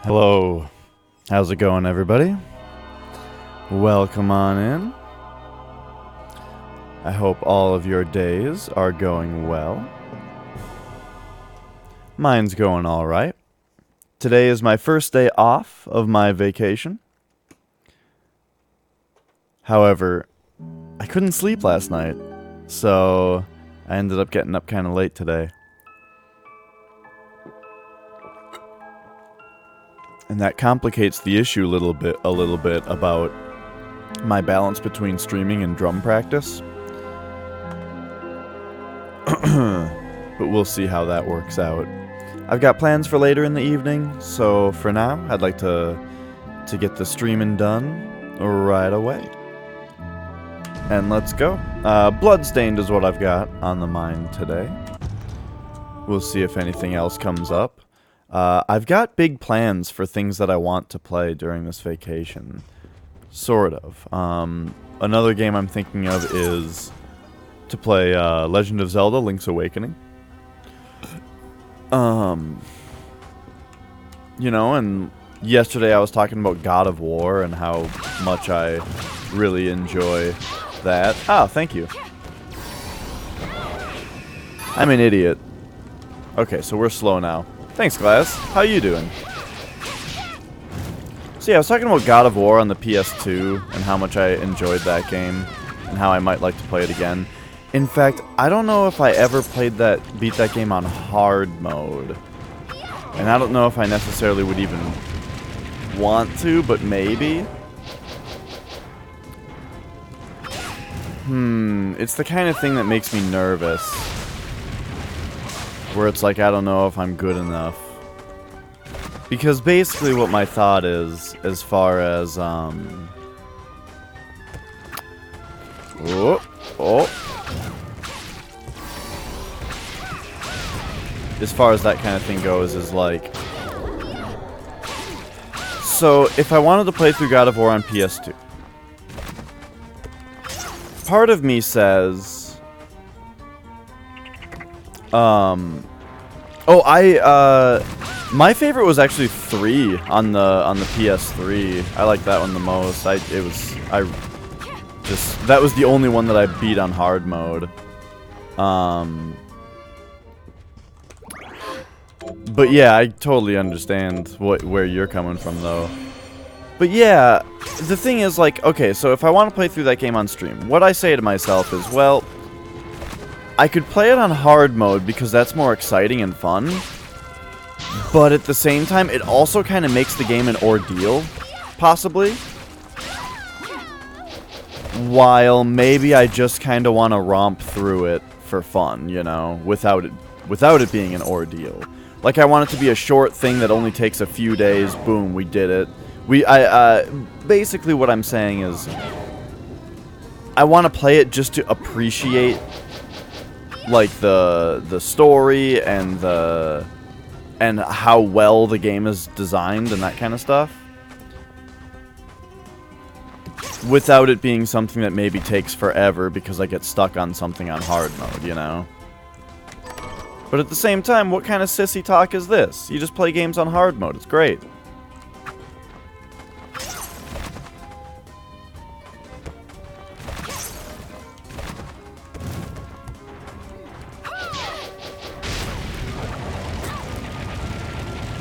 Hello. How's it going, everybody? Welcome on in. I hope all of your days are going well. Mine's going all right. Today is my first day off of my vacation. However, I couldn't sleep last night, so I ended up getting up kind of late today. And that complicates the issue a little bit about my balance between streaming and drum practice. But we'll see how that works out. I've got plans for later in the evening, so for now, I'd like to get the streaming done right away. And let's go. Bloodstained is what I've got on the mind today. We'll see if anything else comes up. I've got big plans for things that I want to play during this vacation. Sort of. Another game I'm thinking of is to play Legend of Zelda: Link's Awakening. You know, and yesterday I was talking about God of War and how much I really enjoy that. Ah, thank you. I'm an idiot. Okay, so we're slow now. Thanks, Glass. How you doing? So yeah, I was talking about God of War on the PS2 and how much I enjoyed that game and how I might like to play it again. In fact, I don't know if I ever beat that game on hard mode. And I don't know if I necessarily would even want to, but maybe. It's the kind of thing that makes me nervous. Where it's like, I don't know if I'm good enough. Because basically what my thought is, as far as, as far as that kind of thing goes, is like... So, if I wanted to play through God of War on PS2, part of me says... my favorite was actually 3 on the PS3. I like that one the most. That was the only one that I beat on hard mode. But yeah, I totally understand where you're coming from, though. But yeah, the thing is, like, okay, so if I want to play through that game on stream, what I say to myself is, well, I could play it on hard mode because that's more exciting and fun. But at the same time, it also kind of makes the game an ordeal, possibly. While maybe I just kind of want to romp through it for fun, you know, without it being an ordeal. Like, I want it to be a short thing that only takes a few days. Boom, we did it. Basically what I'm saying is, I want to play it just to appreciate, like, the story and how well the game is designed and that kind of stuff. Without it being something that maybe takes forever because I get stuck on something on hard mode, you know? But at the same time, what kind of sissy talk is this? You just play games on hard mode. It's great.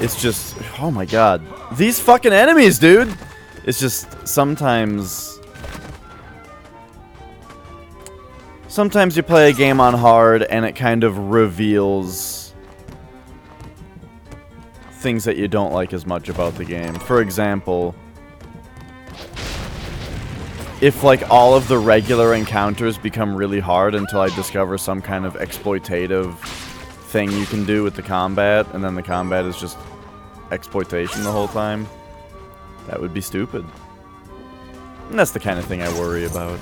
It's just, oh my god. These fucking enemies, dude! It's just, sometimes you play a game on hard and it kind of reveals things that you don't like as much about the game. For example, if like all of the regular encounters become really hard until I discover some kind of exploitative thing you can do with the combat, and then the combat is just exploitation the whole time, that would be stupid. And that's the kind of thing I worry about.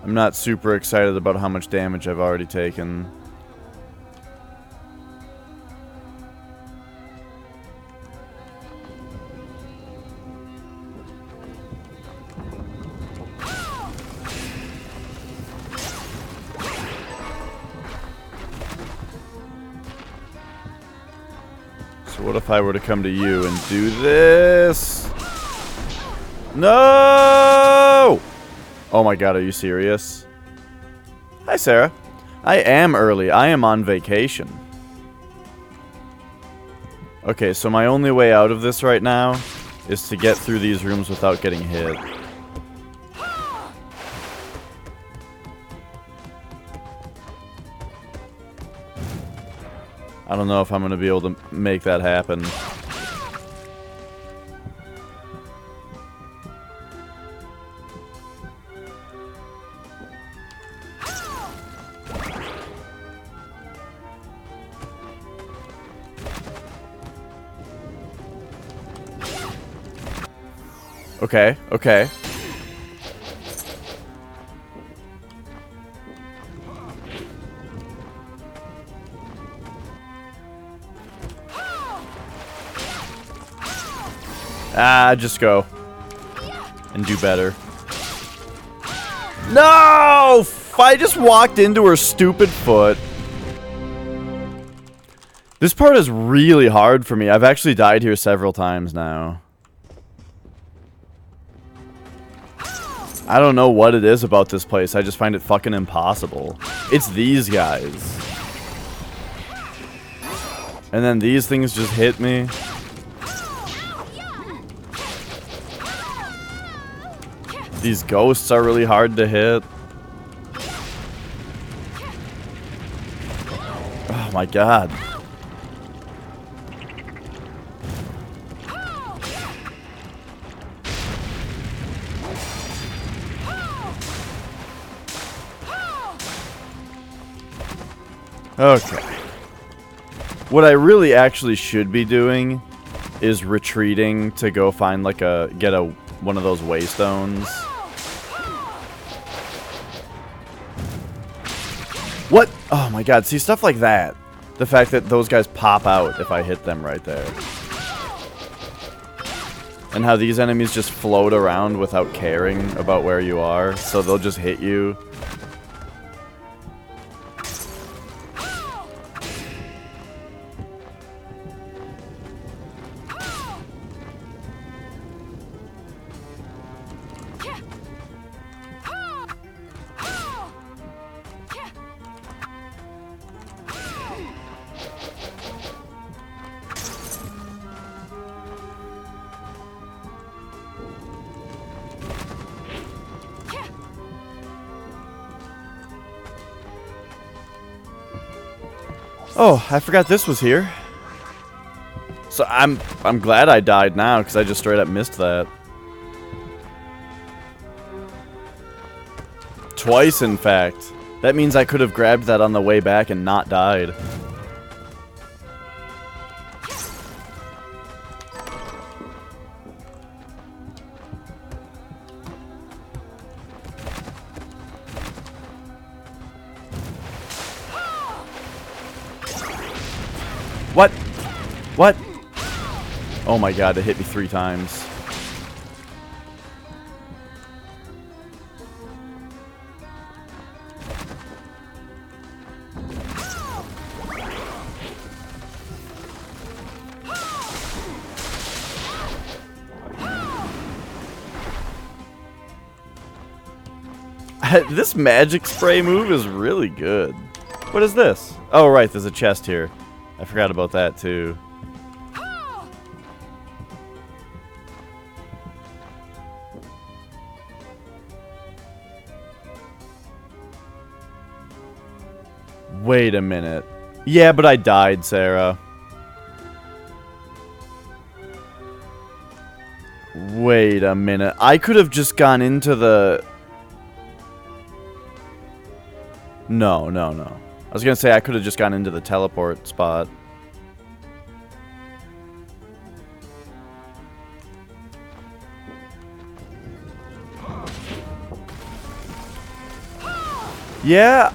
I I'm not super excited about how much damage I've already taken. So what if I were to come to you and do this? No! Oh my god, are you serious? Hi, Sarah. I am early. I am on vacation. Okay, so my only way out of this right now is to get through these rooms without getting hit. I don't know if I'm going to be able to make that happen. Okay, okay. Ah, just go. And do better. No! I just walked into her stupid foot. This part is really hard for me. I've actually died here several times now. I don't know what it is about this place. I just find it fucking impossible. It's these guys. And then these things just hit me. These ghosts are really hard to hit. Oh my god. Okay. What I really actually should be doing is retreating to go find like one of those waystones. What? Oh my god, see stuff like that. The fact that those guys pop out if I hit them right there. And how these enemies just float around without caring about where you are, so they'll just hit you. Oh, I forgot this was here. So I'm glad I died now, because I just straight up missed that. Twice, in fact. That means I could have grabbed that on the way back and not died. What? What? Oh my god, it hit me 3 times. This magic spray move is really good. What is this? Oh right, there's a chest here. I forgot about that too. Wait a minute. Yeah, but I died, Sarah. Wait a minute. I could have just gone into the... No, no, no. I was gonna say I could have just gone into the teleport spot. Yeah,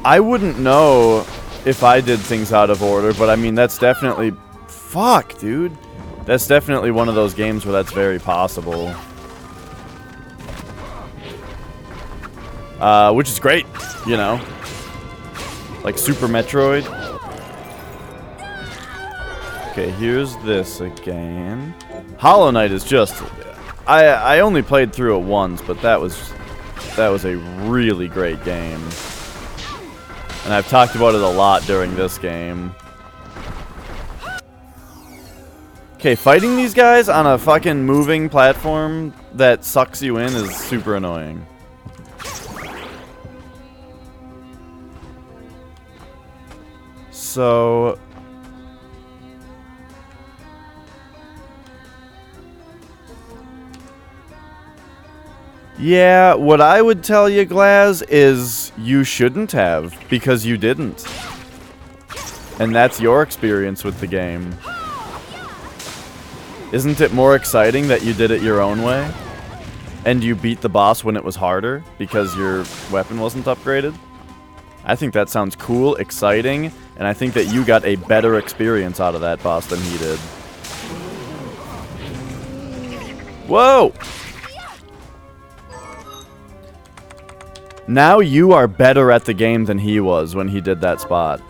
I wouldn't know if I did things out of order, but I mean, that's definitely... Fuck, dude. That's definitely one of those games where that's very possible. Which is great, you know. Like Super Metroid. Okay, here's this again. Hollow Knight is just... I only played through it once, but that was a really great game. And I've talked about it a lot during this game. Okay, fighting these guys on a fucking moving platform that sucks you in is super annoying. So... yeah, what I would tell you, Glaz, is you shouldn't have, because you didn't. And that's your experience with the game. Isn't it more exciting that you did it your own way? And you beat the boss when it was harder, because your weapon wasn't upgraded? I think that sounds cool, exciting, and I think that you got a better experience out of that boss than he did. Whoa! Now you are better at the game than he was when he did that spot.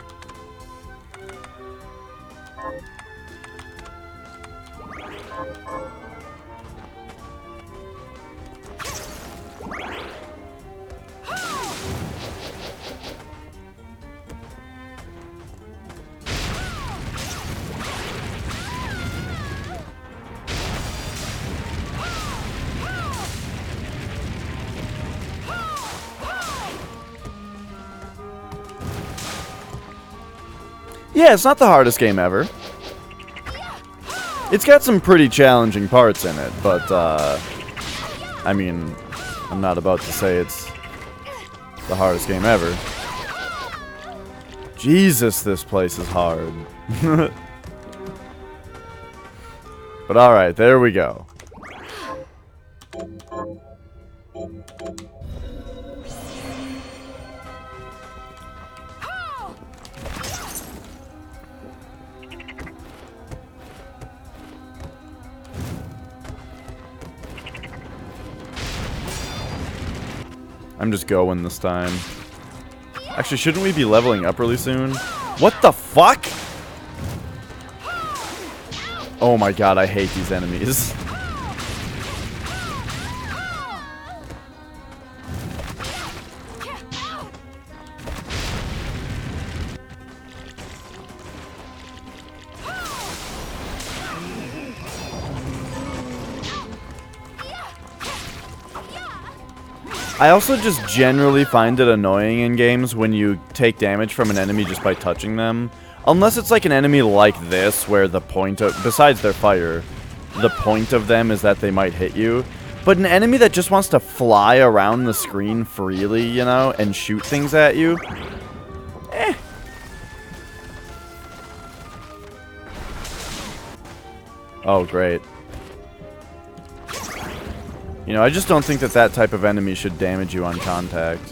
Yeah, it's not the hardest game ever. It's got some pretty challenging parts in it, but, I mean, I'm not about to say it's the hardest game ever. Jesus, this place is hard. But alright, there we go. I'm just going this time. Actually, shouldn't we be leveling up really soon? What the fuck? Oh my god, I hate these enemies. I also just generally find it annoying in games when you take damage from an enemy just by touching them. Unless it's like an enemy like this, where the point of... besides their fire, the point of them is that they might hit you. But an enemy that just wants to fly around the screen freely, you know, and shoot things at you... eh. Oh, great. You know, I just don't think that that type of enemy should damage you on contact.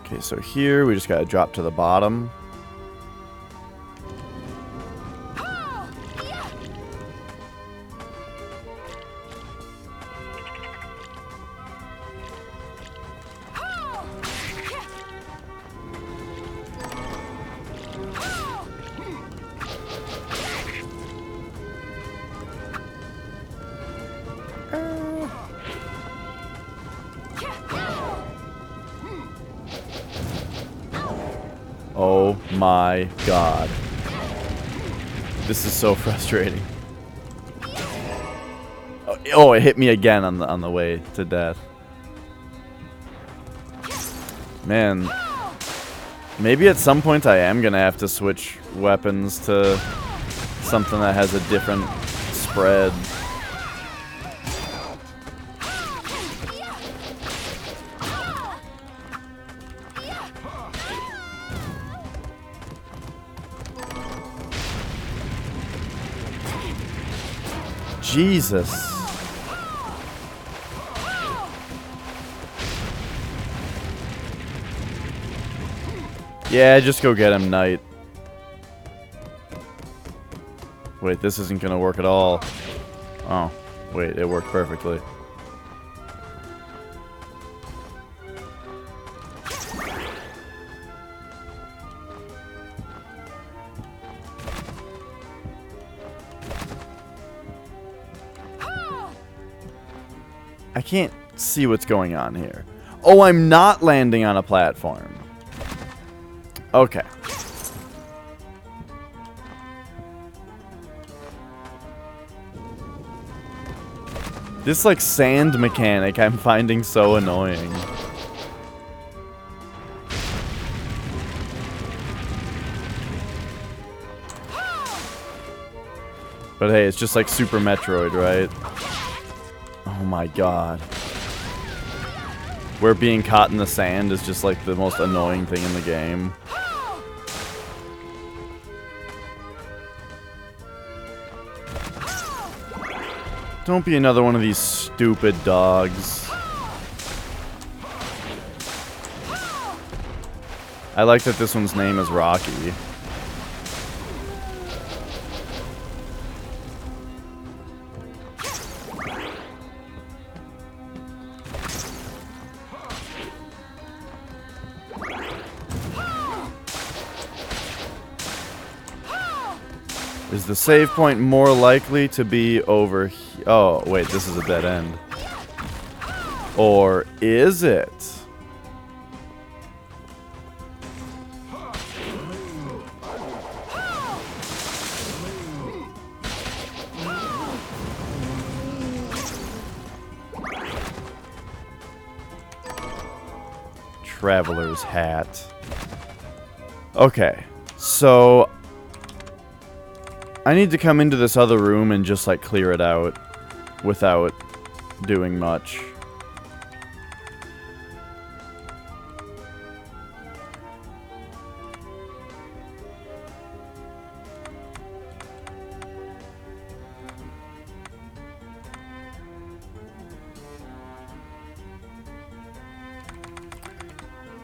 Okay, so here we just gotta drop to the bottom. Oh my god. This is so frustrating. Oh, it hit me again on the way to death. Man. Maybe at some point I am gonna have to switch weapons to something that has a different spread. Jesus. Yeah, just go get him, Knight. Wait, this isn't gonna work at all. Oh, wait, it worked perfectly. I can't see what's going on here. Oh, I'm not landing on a platform. Okay. This, like, sand mechanic I'm finding so annoying. But hey, it's just like Super Metroid, right? Oh my god. Where being caught in the sand is just like the most annoying thing in the game. Don't be another one of these stupid dogs. I like that this one's name is Rocky. Is the save point more likely to be over here? Oh, wait, this is a dead end. Or is it? Traveler's hat. Okay, so I need to come into this other room and just like clear it out without doing much.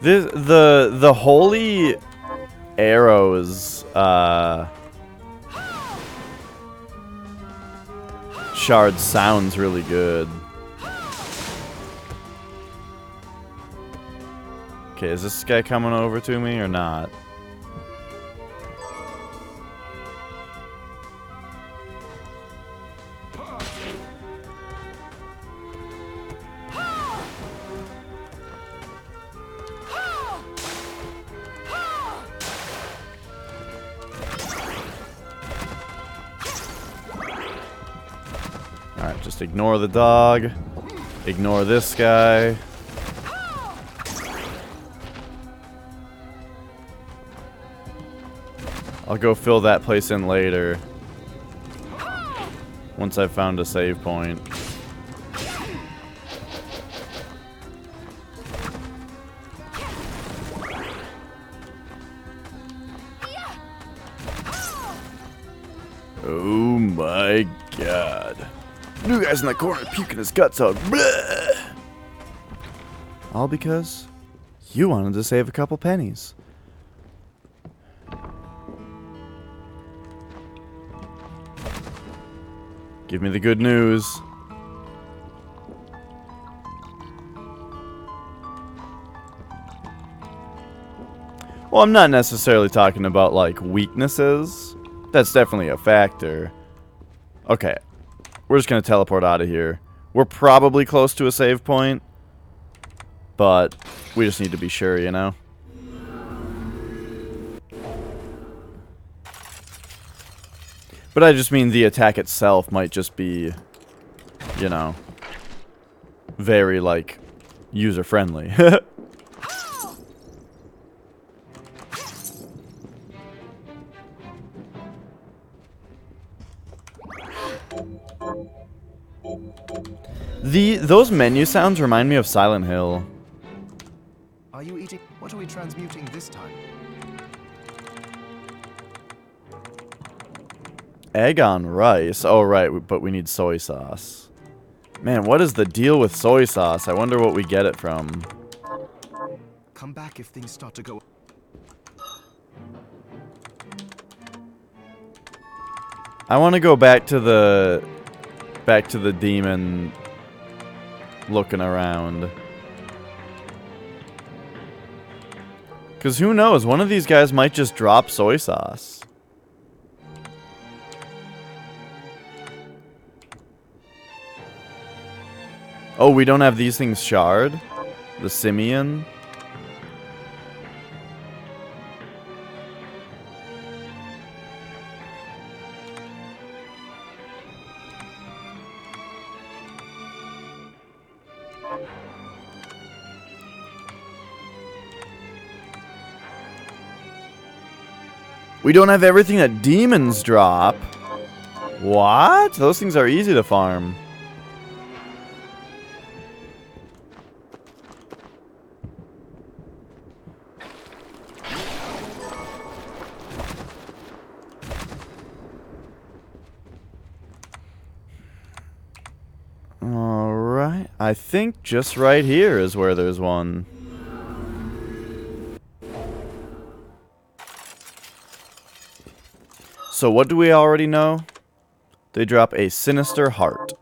The holy arrows shard sounds really good. Okay, is this guy coming over to me or not? Alright, just ignore the dog. Ignore this guy. I'll go fill that place in later. Once I've found a save point. Oh my god. New guy's in the corner puking his guts out. Bleh! All because you wanted to save a couple pennies. Give me the good news. Well, I'm not necessarily talking about, like, weaknesses. That's definitely a factor. Okay. We're just going to teleport out of here. We're probably close to a save point. But we just need to be sure, you know? But I just mean the attack itself might just be, you know, very, like, user-friendly. Those menu sounds remind me of Silent Hill. Are you eating? What are we transmuting this time? egg on rice. Oh, right, but we need soy sauce. Man, what is the deal with soy sauce? I wonder what we get it from. Come back if things start to go. I want to go back to the demon looking around. Because who knows, one of these guys might just drop soy sauce. Oh, we don't have these things shard? The simian? We don't have everything that demons drop. What? Those things are easy to farm. Alright. I think just right here is where there's one. So what do we already know? They drop a sinister heart.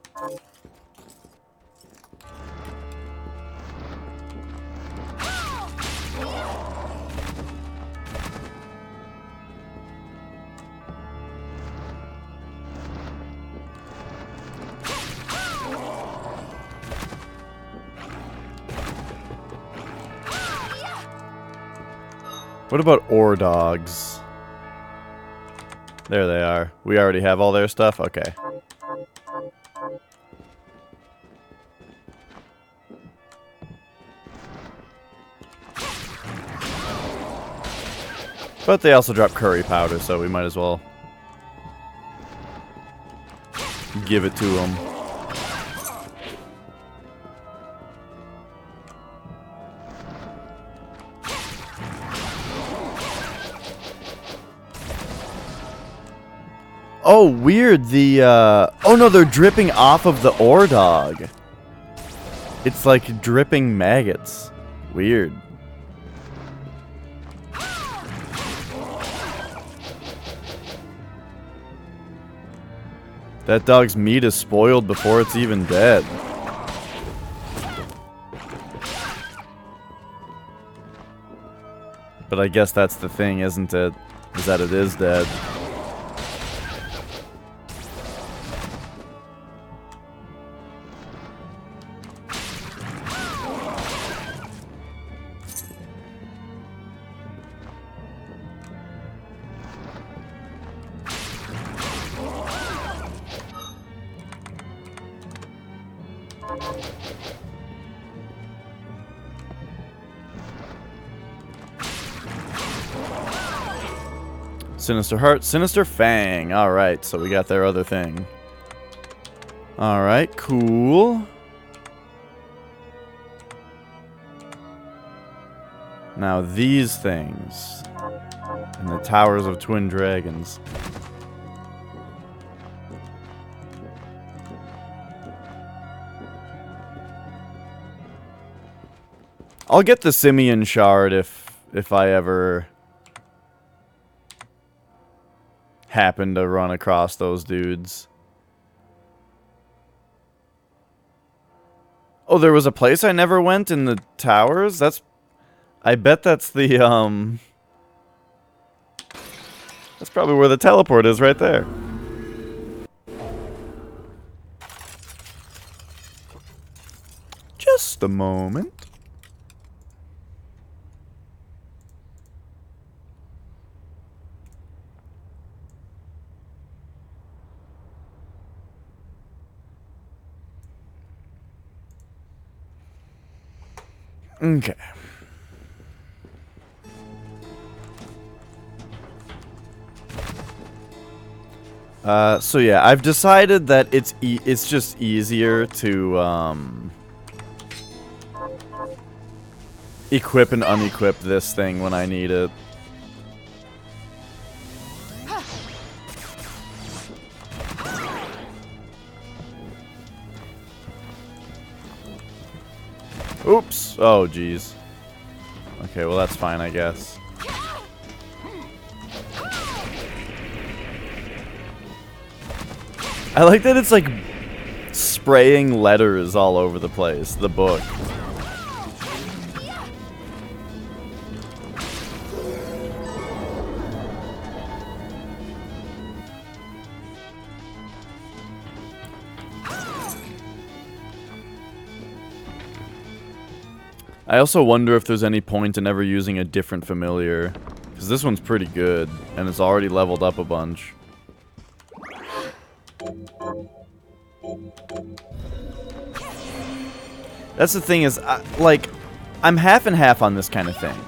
What about ore dogs? There they are. We already have all their stuff? Okay. But they also drop curry powder, so we might as well give it to them. Oh, weird. Oh no, they're dripping off of the ore dog. It's like dripping maggots. Weird. That dog's meat is spoiled before it's even dead. But I guess that's the thing, isn't it? Is that it is dead. Sinister Heart, Sinister Fang. Alright, so we got their other thing. Alright, cool. Now these things. And the Towers of Twin Dragons. I'll get the Simian Shard if I ever happen to run across those dudes. Oh, there was a place I never went in the towers? I bet that's the, that's probably where the teleport is, right there. Just a moment. Okay. So yeah, I've decided that it's just easier to equip and unequip this thing when I need it. Oops. Oh, jeez. Okay, well, that's fine, I guess. I like that it's like spraying letters all over the place, the book. I also wonder if there's any point in ever using a different familiar, because this one's pretty good, and it's already leveled up a bunch. That's the thing is, like, I'm half and half on this kind of thing.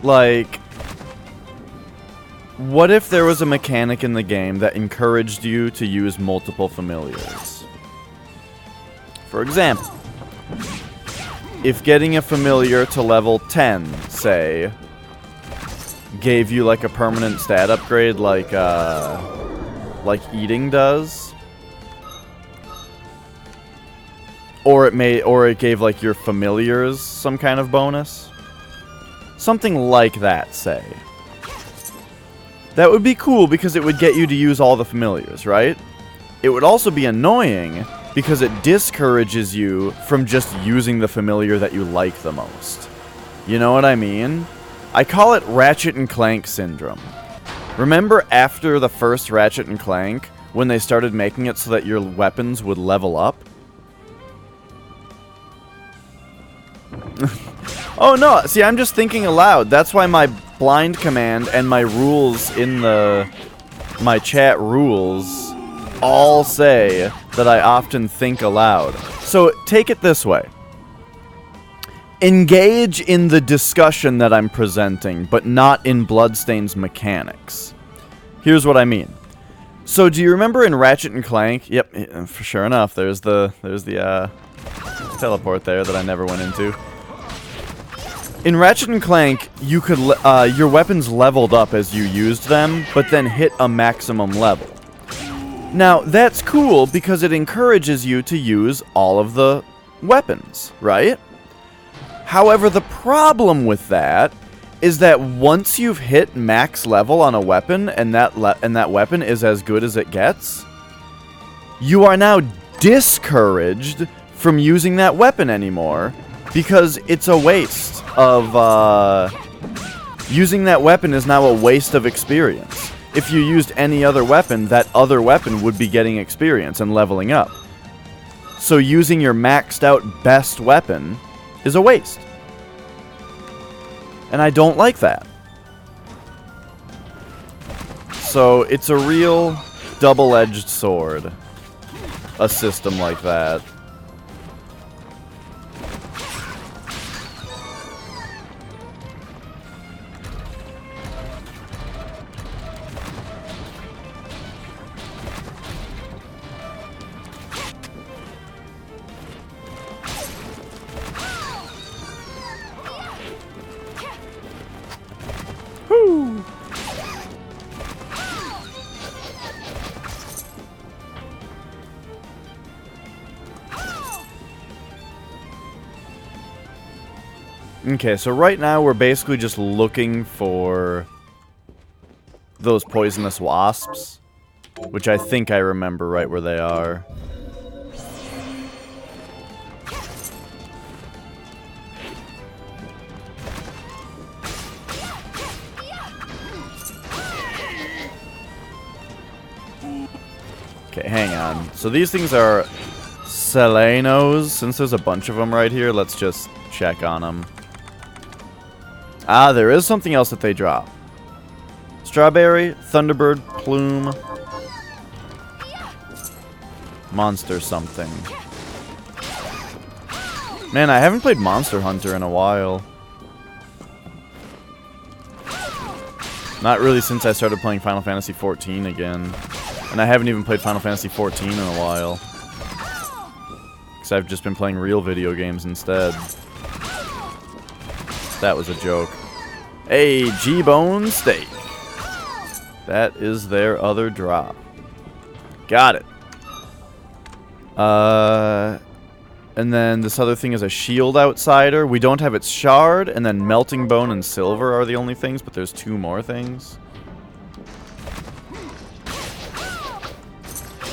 Like, what if there was a mechanic in the game that encouraged you to use multiple familiars? For example, if getting a familiar to level 10, say, gave you like a permanent stat upgrade like eating does, or it gave like your familiars some kind of bonus, something like that, say. That would be cool because it would get you to use all the familiars, right? It would also be annoying because it discourages you from just using the familiar that you like the most. You know what I mean? I call it Ratchet and Clank syndrome. Remember after the first Ratchet and Clank, when they started making it so that your weapons would level up? Oh no, see, I'm just thinking aloud. That's why my blind command and my rules in my chat rules all say that I often think aloud. So take it this way. Engage in the discussion that I'm presenting, but not in Bloodstained's mechanics. Here's what I mean. So do you remember in Ratchet and Clank? Yep, for sure enough, there's the teleport there that I never went into. In Ratchet and Clank, you could your weapons leveled up as you used them, but then hit a maximum level. Now, that's cool because it encourages you to use all of the weapons, right? However, the problem with that is that once you've hit max level on a weapon and that weapon is as good as it gets, you are now discouraged from using that weapon anymore because it's a waste of using that weapon is now a waste of experience. If you used any other weapon, that other weapon would be getting experience and leveling up. So using your maxed out best weapon is a waste. And I don't like that. So it's a real double-edged sword, a system like that. Okay, so right now we're basically just looking for those poisonous wasps, which I think I remember right where they are. Okay, hang on. So these things are Selenos. Since there's a bunch of them right here, let's just check on them. Ah, there is something else that they drop. Strawberry, Thunderbird, Plume, Monster something. Man, I haven't played Monster Hunter in a while. Not really since I started playing Final Fantasy XIV again. And I haven't even played Final Fantasy XIV in a while. Because I've just been playing real video games instead. That was a joke. Hey, G-Bone Steak. That is their other drop. Got it. And then this other thing is a shield outsider. We don't have its shard, and then melting bone and silver are the only things, but there's 2 more things.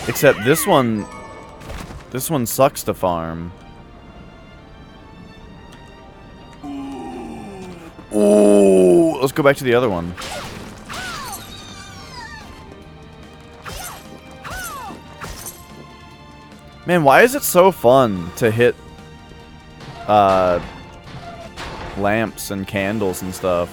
Except this one sucks to farm. Ooh, let's go back to the other one. Man, why is it so fun to hit lamps and candles and stuff?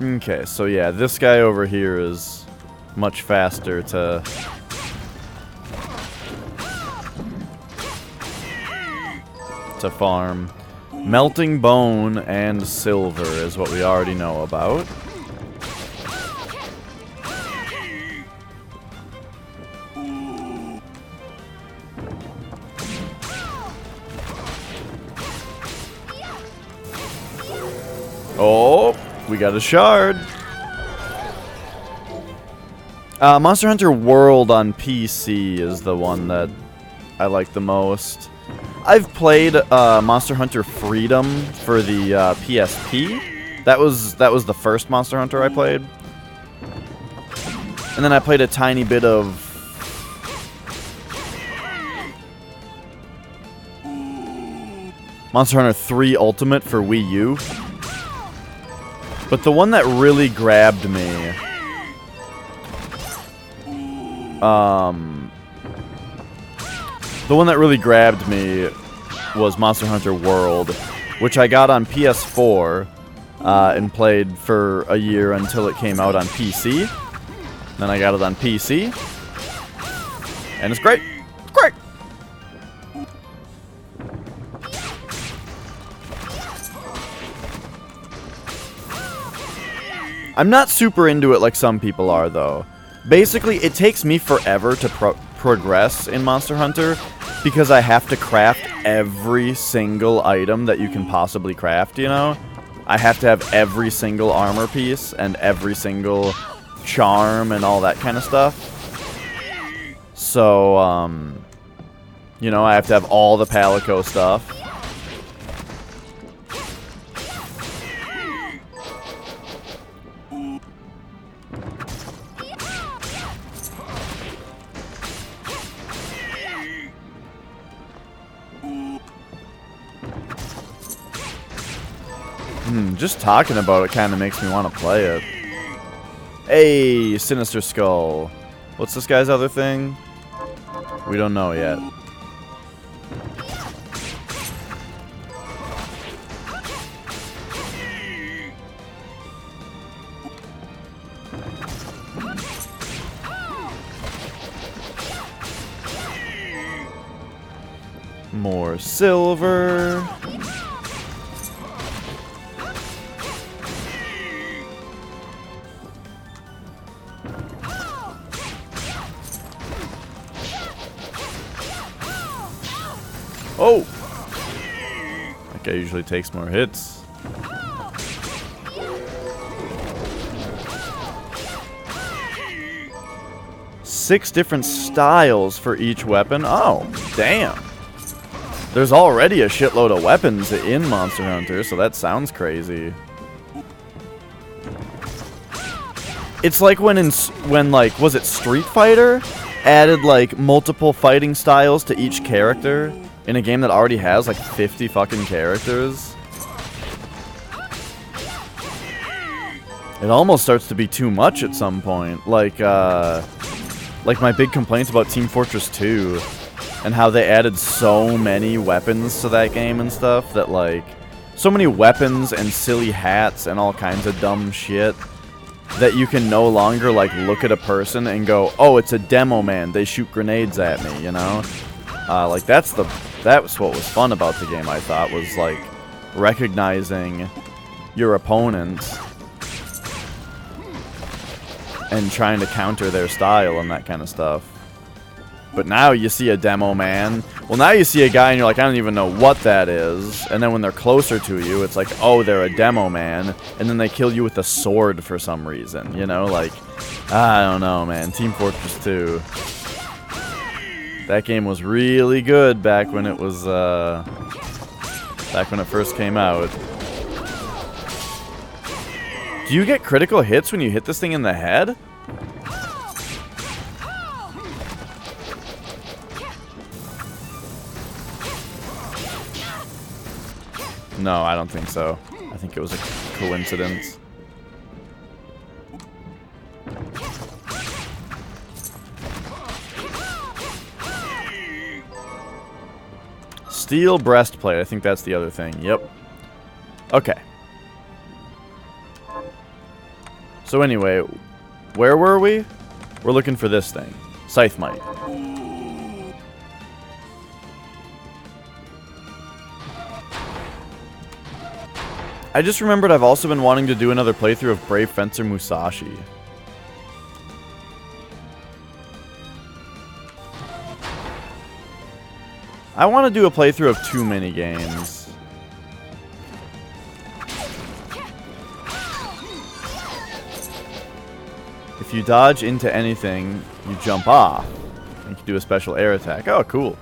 Okay, so yeah, this guy over here is much faster to farm. Melting bone and silver is what we already know about. Oh, we got a shard. Monster Hunter World on PC is the one that I like the most. I've played Monster Hunter Freedom for the PSP. That was the first Monster Hunter I played. And then I played a tiny bit of Monster Hunter 3 Ultimate for Wii U. But the one that really grabbed me, was Monster Hunter World, which I got on PS4 and played for a year until it came out on PC. Then I got it on PC, and it's great. It's great. I'm not super into it like some people are, though. Basically, it takes me forever to progress in Monster Hunter because I have to craft every single item that you can possibly craft, you know? I have to have every single armor piece and every single charm and all that kind of stuff. So, you know, I have to have all the Palico stuff. Just talking about it kind of makes me want to play it. Hey, Sinister Skull. What's this guy's other thing? We don't know yet. More silver. Oh! That guy usually takes more hits. Six different styles for each weapon. Oh, damn. There's already a shitload of weapons in Monster Hunter, so that sounds crazy. It's like when like, was it Street Fighter? Added like multiple fighting styles to each character in a game that already has like 50 fucking characters. It almost starts to be too much at some point. Like my big complaints about Team Fortress 2 and how they added so many weapons to that game and stuff that like so many weapons and silly hats and all kinds of dumb shit that you can no longer like look at a person and go, oh, it's a demo man, they shoot grenades at me, you know? Like that was what was fun about the game, I thought, was like recognizing your opponents and trying to counter their style and that kind of stuff. But now you see a demo man. Well, now you see a guy and you're like, I don't even know what that is. And then when they're closer to you, it's like, oh, they're a demo man. And then they kill you with a sword for some reason, you know? Like, I don't know, man. Team Fortress 2. That game was really good back when it was, back when it first came out. Do you get critical hits when you hit this thing in the head? No, I don't think so. I think it was a coincidence. Steel breastplate. I think that's the other thing. Yep. Okay. So anyway, where were we? We're looking for this thing. Scythe Might. I just remembered I've also been wanting to do another playthrough of Brave Fencer Musashi. I want to do a playthrough of too many games. If you dodge into anything, you jump off. You can do a special air attack. Oh, cool.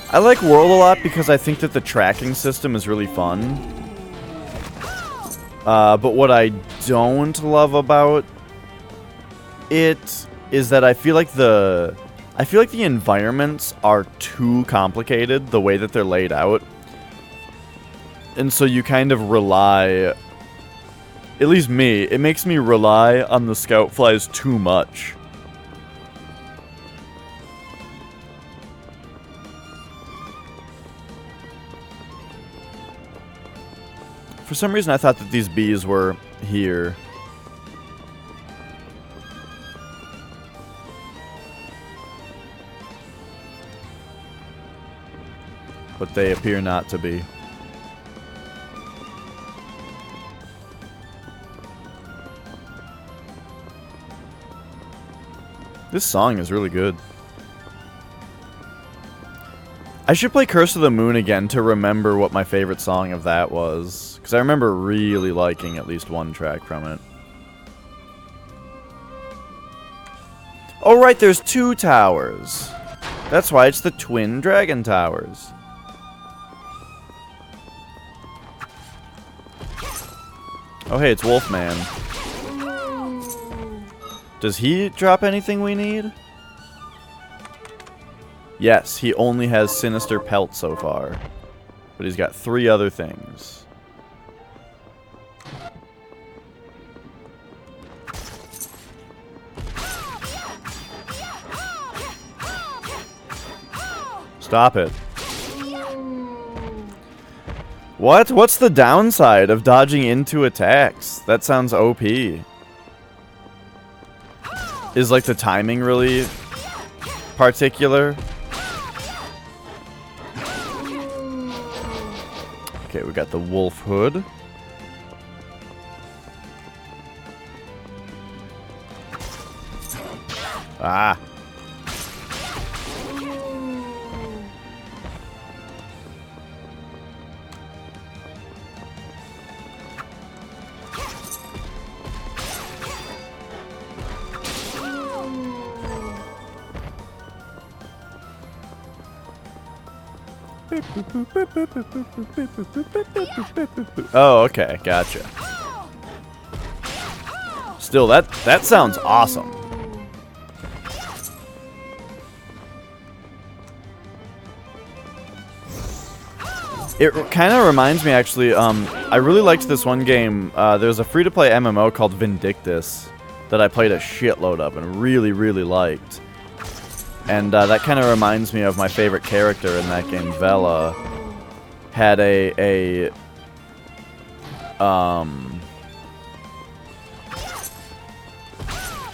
I like World a lot because I think that the tracking system is really fun. But what I don't love about it is that I feel like the environments are too complicated the way that they're laid out. And so you kind of rely, at least me, it makes me rely on the scout flies too much. For some reason, I thought that these bees were here. But they appear not to be. This song is really good. I should play Curse of the Moon again to remember what my favorite song of that was. Because I remember really liking at least one track from it. Oh right, there's 2 towers. That's why it's the Twin Dragon Towers. Oh hey, it's Wolfman. Does he drop anything we need? Yes, he only has Sinister Pelt so far. But he's got 3 other things. Stop it. What? What's the downside of dodging into attacks? That sounds OP. Is like the timing really particular? Okay, we got the wolf hood. Ah. Oh, okay, gotcha. Still, that sounds awesome. It kind of reminds me, actually, I really liked this one game. There's a free-to-play MMO called Vindictus that I played a shitload of and really, really liked. And that kind of reminds me of my favorite character in that game, Vela. Had a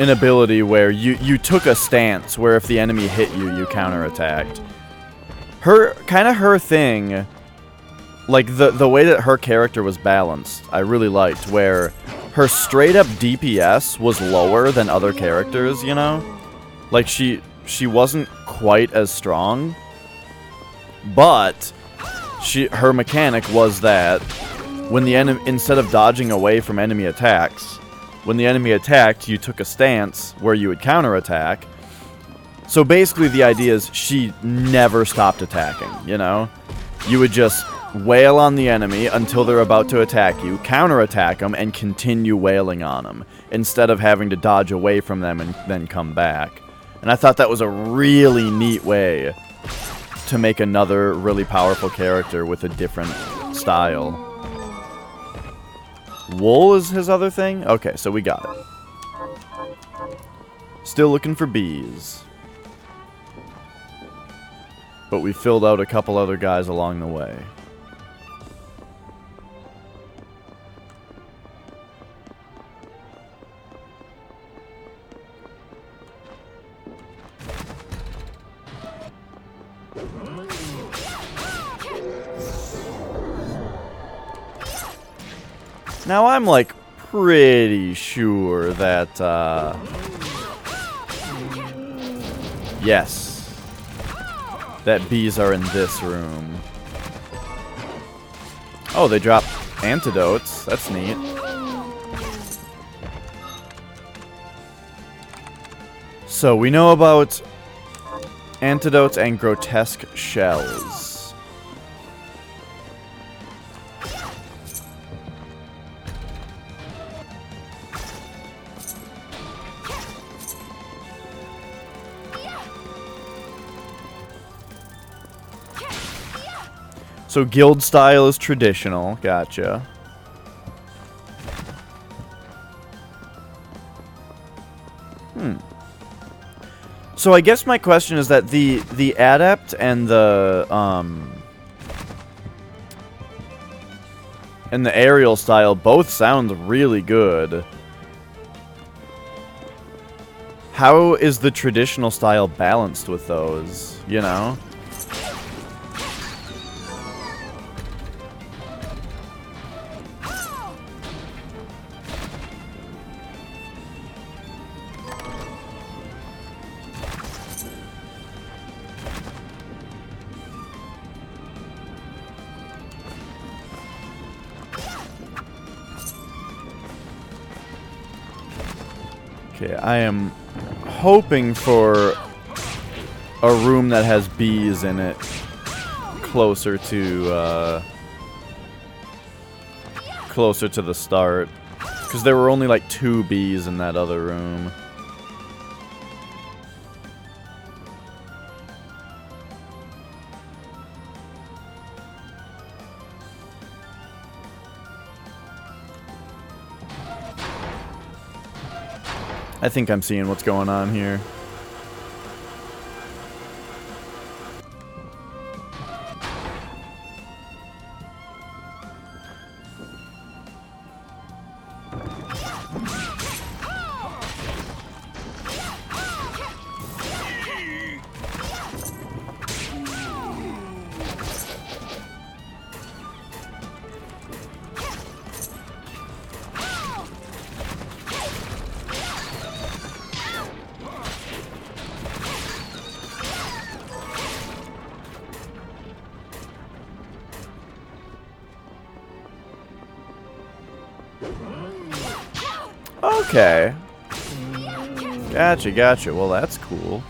an ability where you took a stance where if the enemy hit you, you counterattacked. Her thing, like the way that her character was balanced, I really liked, where her straight up DPS was lower than other characters, you know? Like she wasn't quite as strong, but her mechanic was that when the enemy, instead of dodging away from enemy attacks, when the enemy attacked, you took a stance where you would counterattack. So basically the idea is she never stopped attacking, you know? You would just wail on the enemy until they're about to attack you, counterattack them, and continue wailing on them, instead of having to dodge away from them and then come back. And I thought that was a really neat way to make another really powerful character with a different style. Wool is his other thing? Okay, so we got it. Still looking for bees. But we filled out a couple other guys along the way. Now I'm like pretty sure that yes, that bees are in this room. Oh, they drop antidotes. That's neat. So we know about antidotes and grotesque shells. So guild style is traditional. Gotcha. So I guess my question is that the adept and the aerial style both sound really good. How is the traditional style balanced with those, you know? Okay, I am hoping for a room that has bees in it closer to the start, because there were only like 2 bees in that other room. I think I'm seeing what's going on here. Okay. Gotcha, gotcha. Well, that's cool.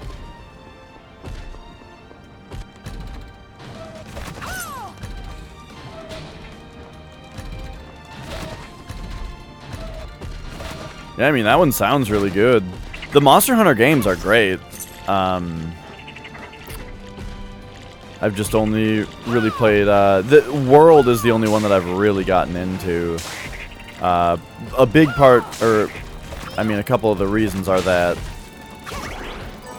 Yeah, I mean, that one sounds really good. The Monster Hunter games are great. I've just only really played... the World is the only one that I've really gotten into. A big part, or... I mean, a couple of the reasons are that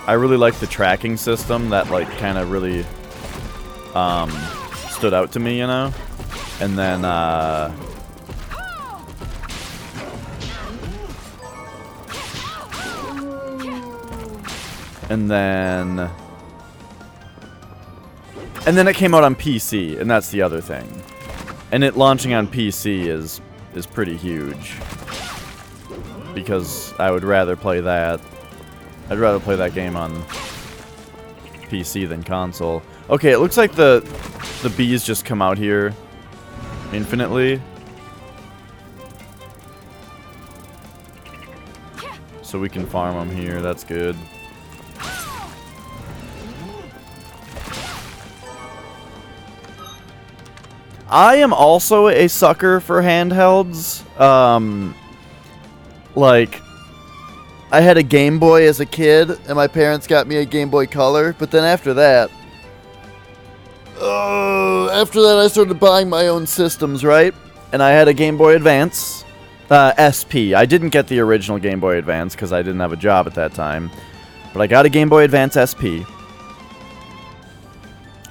I really like the tracking system that, like, kind of really stood out to me, you know? And then, And then it came out on PC, and that's the other thing. And it launching on PC is pretty huge. Because I would rather play that. I'd rather play that game on PC than console. Okay, it looks like the bees just come out here infinitely. So we can farm them here, that's good. I am also a sucker for handhelds. Like, I had a Game Boy as a kid, and my parents got me a Game Boy Color, but then after that, I started buying my own systems, right? And I had a Game Boy Advance, SP. I didn't get the original Game Boy Advance because I didn't have a job at that time, but I got a Game Boy Advance SP.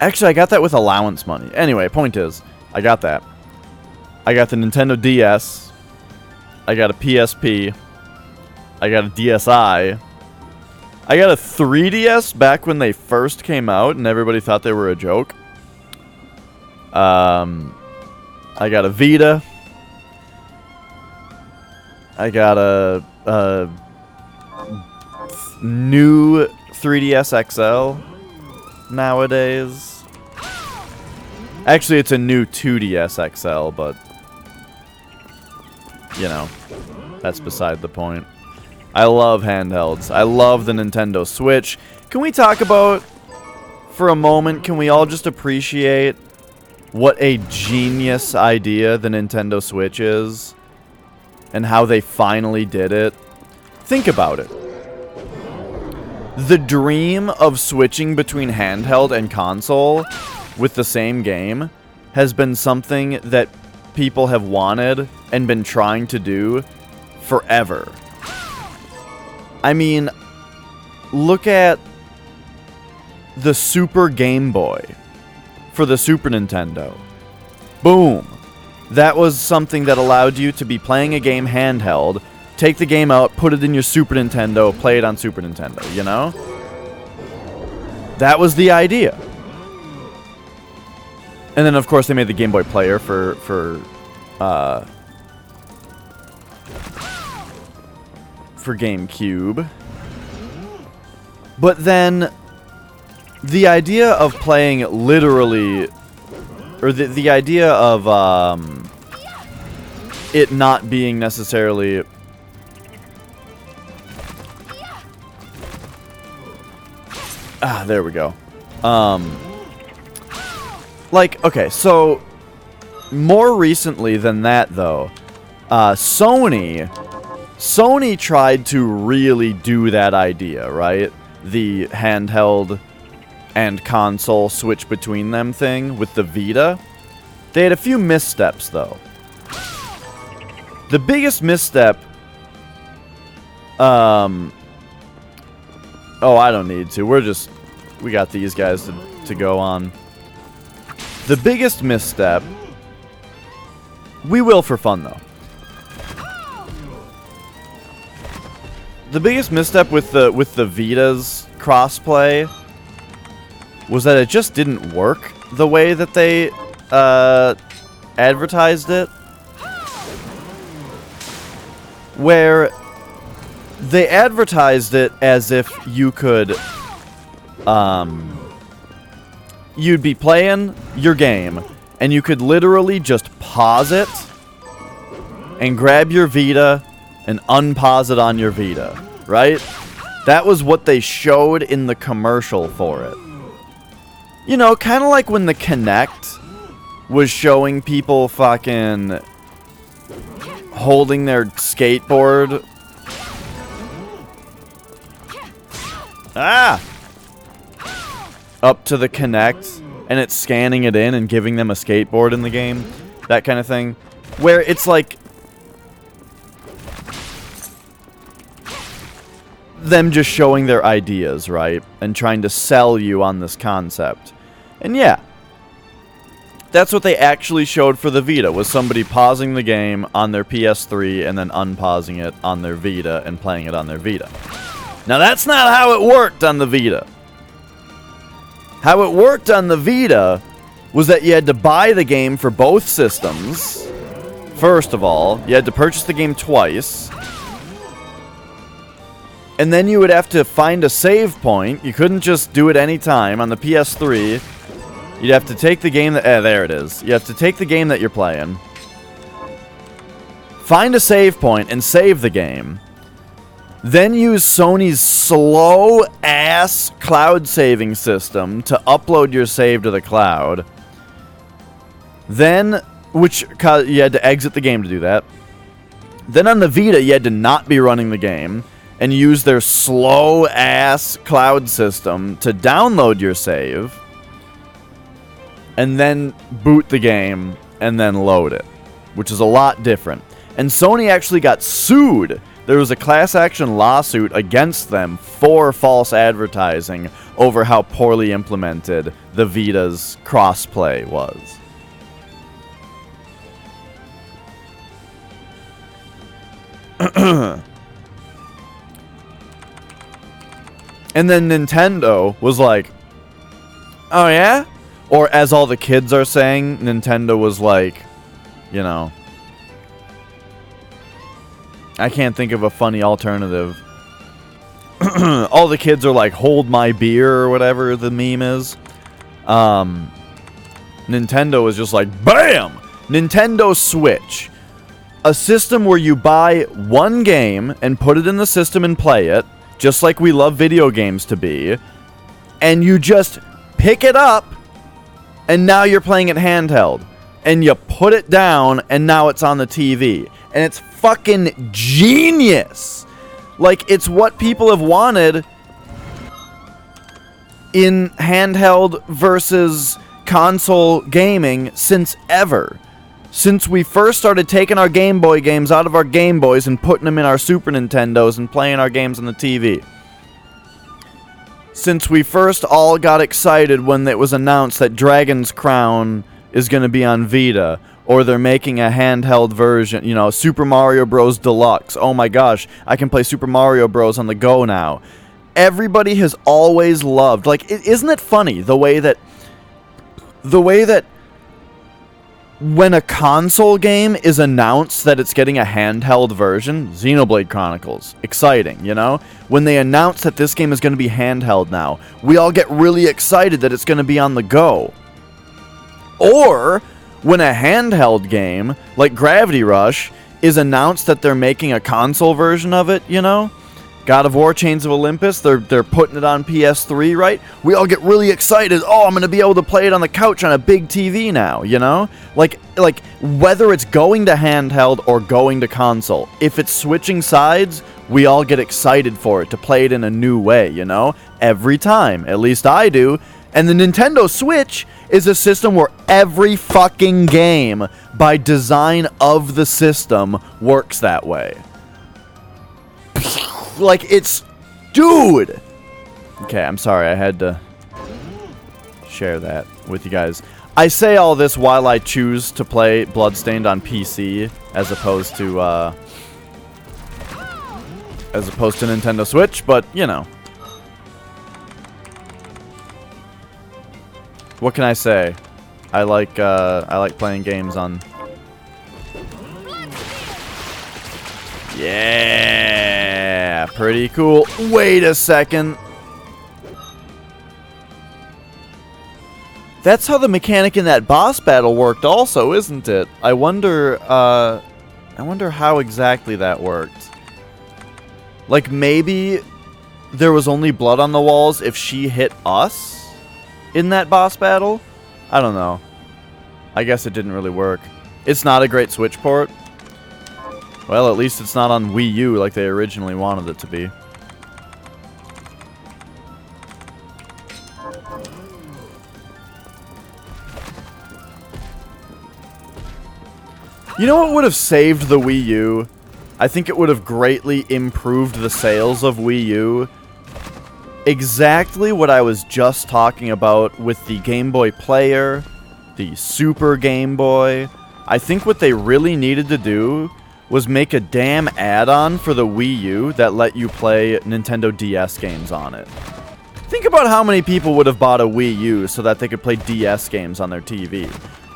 Actually, I got that with allowance money. Anyway, point is, I got that. I got the Nintendo DS. I got a PSP. I got a DSi. I got a 3DS back when they first came out and everybody thought they were a joke. I got a Vita. I got a new 3DS XL nowadays. Actually, it's a new 2DS XL, but you know, that's beside the point. I love handhelds. I love the Nintendo Switch. Can we talk about, for a moment, can we all just appreciate what a genius idea the Nintendo Switch is? And how they finally did it? Think about it. The dream of switching between handheld and console with the same game has been something that people have wanted and been trying to do forever. I mean, look at the Super Game Boy for the Super Nintendo. Boom. That was something that allowed you to be playing a game handheld, take the game out, put it in your Super Nintendo, play it on Super Nintendo, you know? That was the idea. And then, of course, they made the Game Boy Player for GameCube. But then, the idea of playing literally, or the idea of it not being necessarily there we go. Like, okay, so more recently than that, though, Sony tried to really do that idea, right? The handheld and console switch between them thing with the Vita. They had a few missteps, though. The biggest misstep... oh, I don't need to. We got these guys to go on. The biggest misstep... We will for fun, though. The biggest misstep with the Vita's crossplay was that it just didn't work the way that they advertised it. Where they advertised it as if you could you'd be playing your game and you could literally just pause it and grab your Vita and unpause it on your Vita, right? That was what they showed in the commercial for it. You know, kind of like when the Kinect was showing people fucking holding their skateboard. Up to the Kinect, and it's scanning it in and giving them a skateboard in the game. That kind of thing. Where it's like them just showing their ideas, right? And trying to sell you on this concept. And yeah, that's what they actually showed for the Vita, was somebody pausing the game on their PS3 and then unpausing it on their Vita and playing it on their Vita. Now, that's not how it worked on the Vita. How it worked on the Vita was that you had to buy the game for both systems. First of all, you had to purchase the game twice. And then you would have to find a save point. You couldn't just do it anytime. On the PS3, you'd have to take the game that... there it is. You have to take the game that you're playing, find a save point, and save the game. Then use Sony's slow-ass cloud saving system to upload your save to the cloud. Then, which you had to exit the game to do that. Then on the Vita, you had to not be running the game and use their slow-ass cloud system to download your save, and then boot the game, and then load it, which is a lot different. And Sony actually got sued. There was a class action lawsuit against them for false advertising over how poorly implemented the Vita's crossplay was. And then Nintendo was like, oh yeah? Or as all the kids are saying, Nintendo was like, you know, I can't think of a funny alternative. All the kids are like, hold my beer, or whatever the meme is. Nintendo was just like, BAM! Nintendo Switch. A system where you buy one game and put it in the system and play it, just like we love video games to be, and you just pick it up, and now you're playing it handheld. And you put it down, and now it's on the TV. And it's fucking genius! Like, it's what people have wanted in handheld versus console gaming since ever. Since we first started taking our Game Boy games out of our Game Boys and putting them in our Super Nintendos and playing our games on the TV. Since we first all got excited when it was announced that Dragon's Crown is going to be on Vita, or they're making a handheld version, you know, Super Mario Bros. Deluxe. Oh my gosh, I can play Super Mario Bros. On the go now. Everybody has always loved, like, isn't it funny the way that when a console game is announced that it's getting a handheld version, Xenoblade Chronicles, exciting, you know? When they announce that this game is going to be handheld now, we all get really excited that it's going to be on the go. Or when a handheld game, like Gravity Rush, is announced that they're making a console version of it, you know? God of War Chains of Olympus, they're putting it on PS3, right? We all get really excited. Oh, I'm going to be able to play it on the couch on a big TV now, you know? Like whether it's going to handheld or going to console, if it's switching sides, we all get excited for it to play it in a new way, you know? Every time. At least I do. And the Nintendo Switch is a system where every fucking game, by design of the system, works that way. Like, it's... Dude! Okay, I'm sorry, I had to share that with you guys. I say all this while I choose to play Bloodstained on PC, as opposed to Nintendo Switch, but, you know. What can I say? I like playing games on... Yeah, pretty cool. Wait a second. That's how the mechanic in that boss battle worked also, isn't it? I wonder how exactly that worked. Like, maybe there was only blood on the walls if she hit us in that boss battle? I don't know. I guess it didn't really work. It's not a great Switch port. Well, at least it's not on Wii U like they originally wanted it to be. You know what would have saved the Wii U? I think it would have greatly improved the sales of Wii U. Exactly what I was just talking about with the Game Boy Player, the Super Game Boy. I think what they really needed to do was make a damn add-on for the Wii U that let you play Nintendo DS games on it. Think about how many people would have bought a Wii U so that they could play DS games on their TV.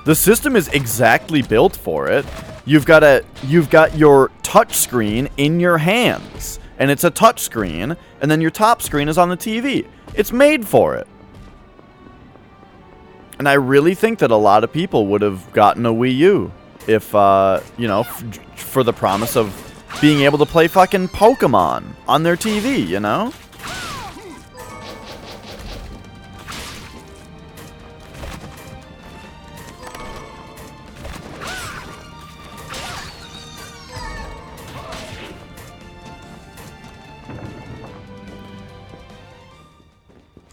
The system is exactly built for it. You've got your touch screen in your hands, and it's a touch screen, and then your top screen is on the TV. It's made for it. And I really think that a lot of people would have gotten a Wii U if, you know, for the promise of being able to play fucking Pokemon on their TV, you know?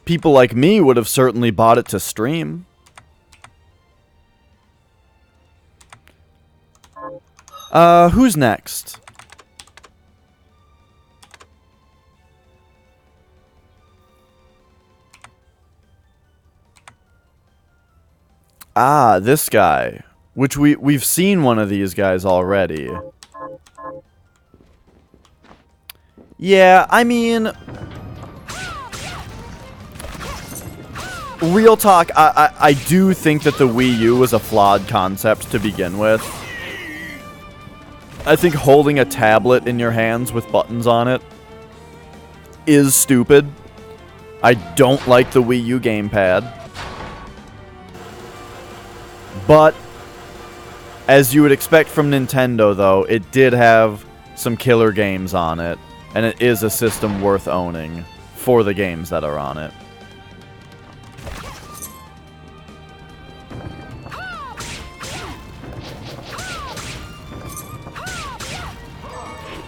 People like me would have certainly bought it to stream. Who's next? Ah, this guy. Which we've seen one of these guys already. Yeah, I mean, real talk, I do think that the Wii U was a flawed concept to begin with. I think holding a tablet in your hands with buttons on it is stupid. I don't like the Wii U gamepad. But, as you would expect from Nintendo, though, it did have some killer games on it. And it is a system worth owning for the games that are on it.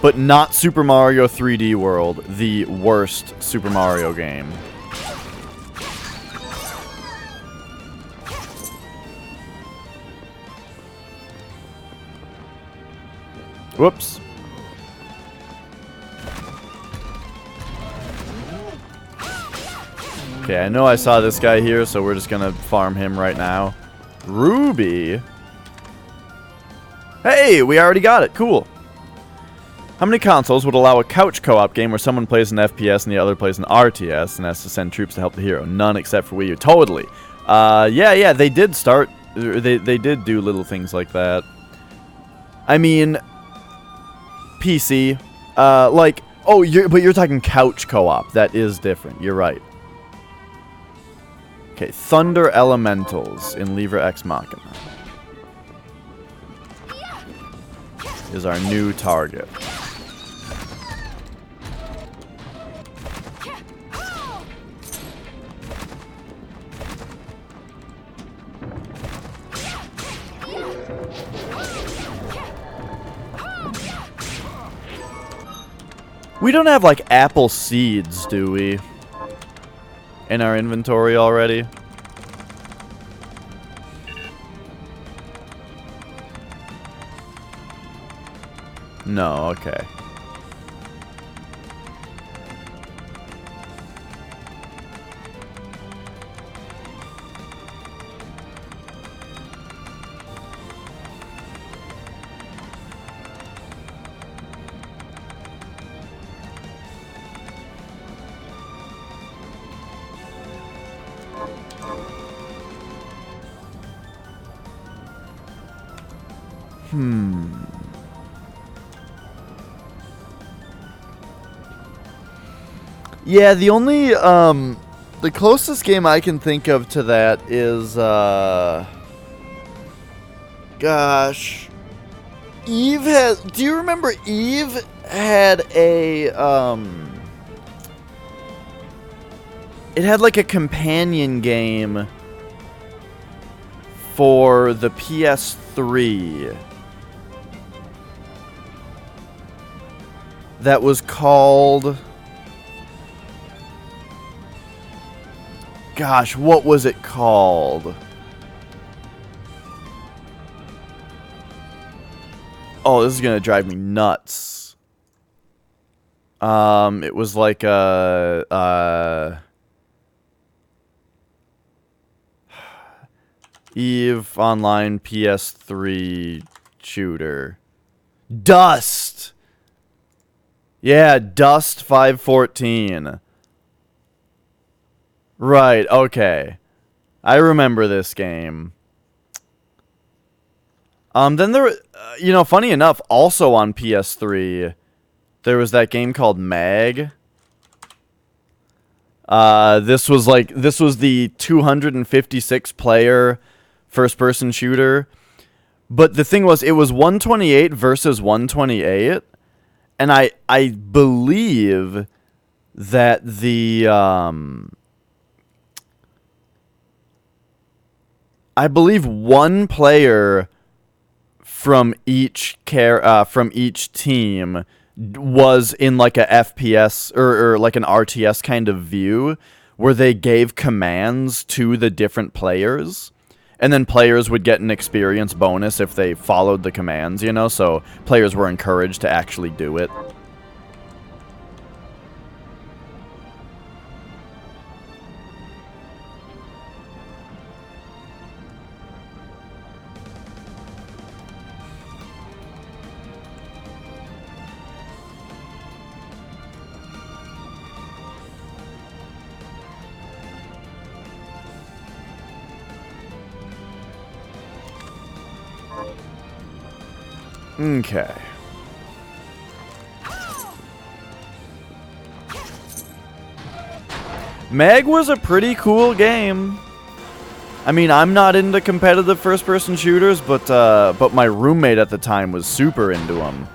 But not Super Mario 3D World, the worst Super Mario game. Whoops. Okay, I know I saw this guy here, so we're just gonna farm him right now. Ruby? Hey, we already got it. Cool. How many consoles would allow a couch co-op game where someone plays an FPS and the other plays an RTS and has to send troops to help the hero? None except for Wii U. Totally. Yeah, they did start... They did do little things like that. I mean... PC. Like... Oh, but you're talking couch co-op. That is different. You're right. Okay, Thunder Elementals in Livre Ex Machina is our new target. We don't have, like, apple seeds, do we? In our inventory already? No, okay. Yeah, the only, the closest game I can think of to that is, gosh. Eve has, do you remember Eve had a, it had like a companion game for the PS3 that was called... Gosh, what was it called? Oh, this is gonna drive me nuts. It was like a EVE Online PS3 shooter. Dust. Yeah, Dust 514. Right, okay. I remember this game. Then there, you know, funny enough, also on PS3, there was that game called Mag. This was the 256 player first person shooter. But the thing was, it was 128 versus 128. And I believe that I believe one player from each team was in like a FPS or like an RTS kind of view where they gave commands to the different players, and then players would get an experience bonus if they followed the commands, you know, so players were encouraged to actually do it. Okay. Mag was a pretty cool game. I mean, I'm not into competitive first-person shooters, but my roommate at the time was super into them.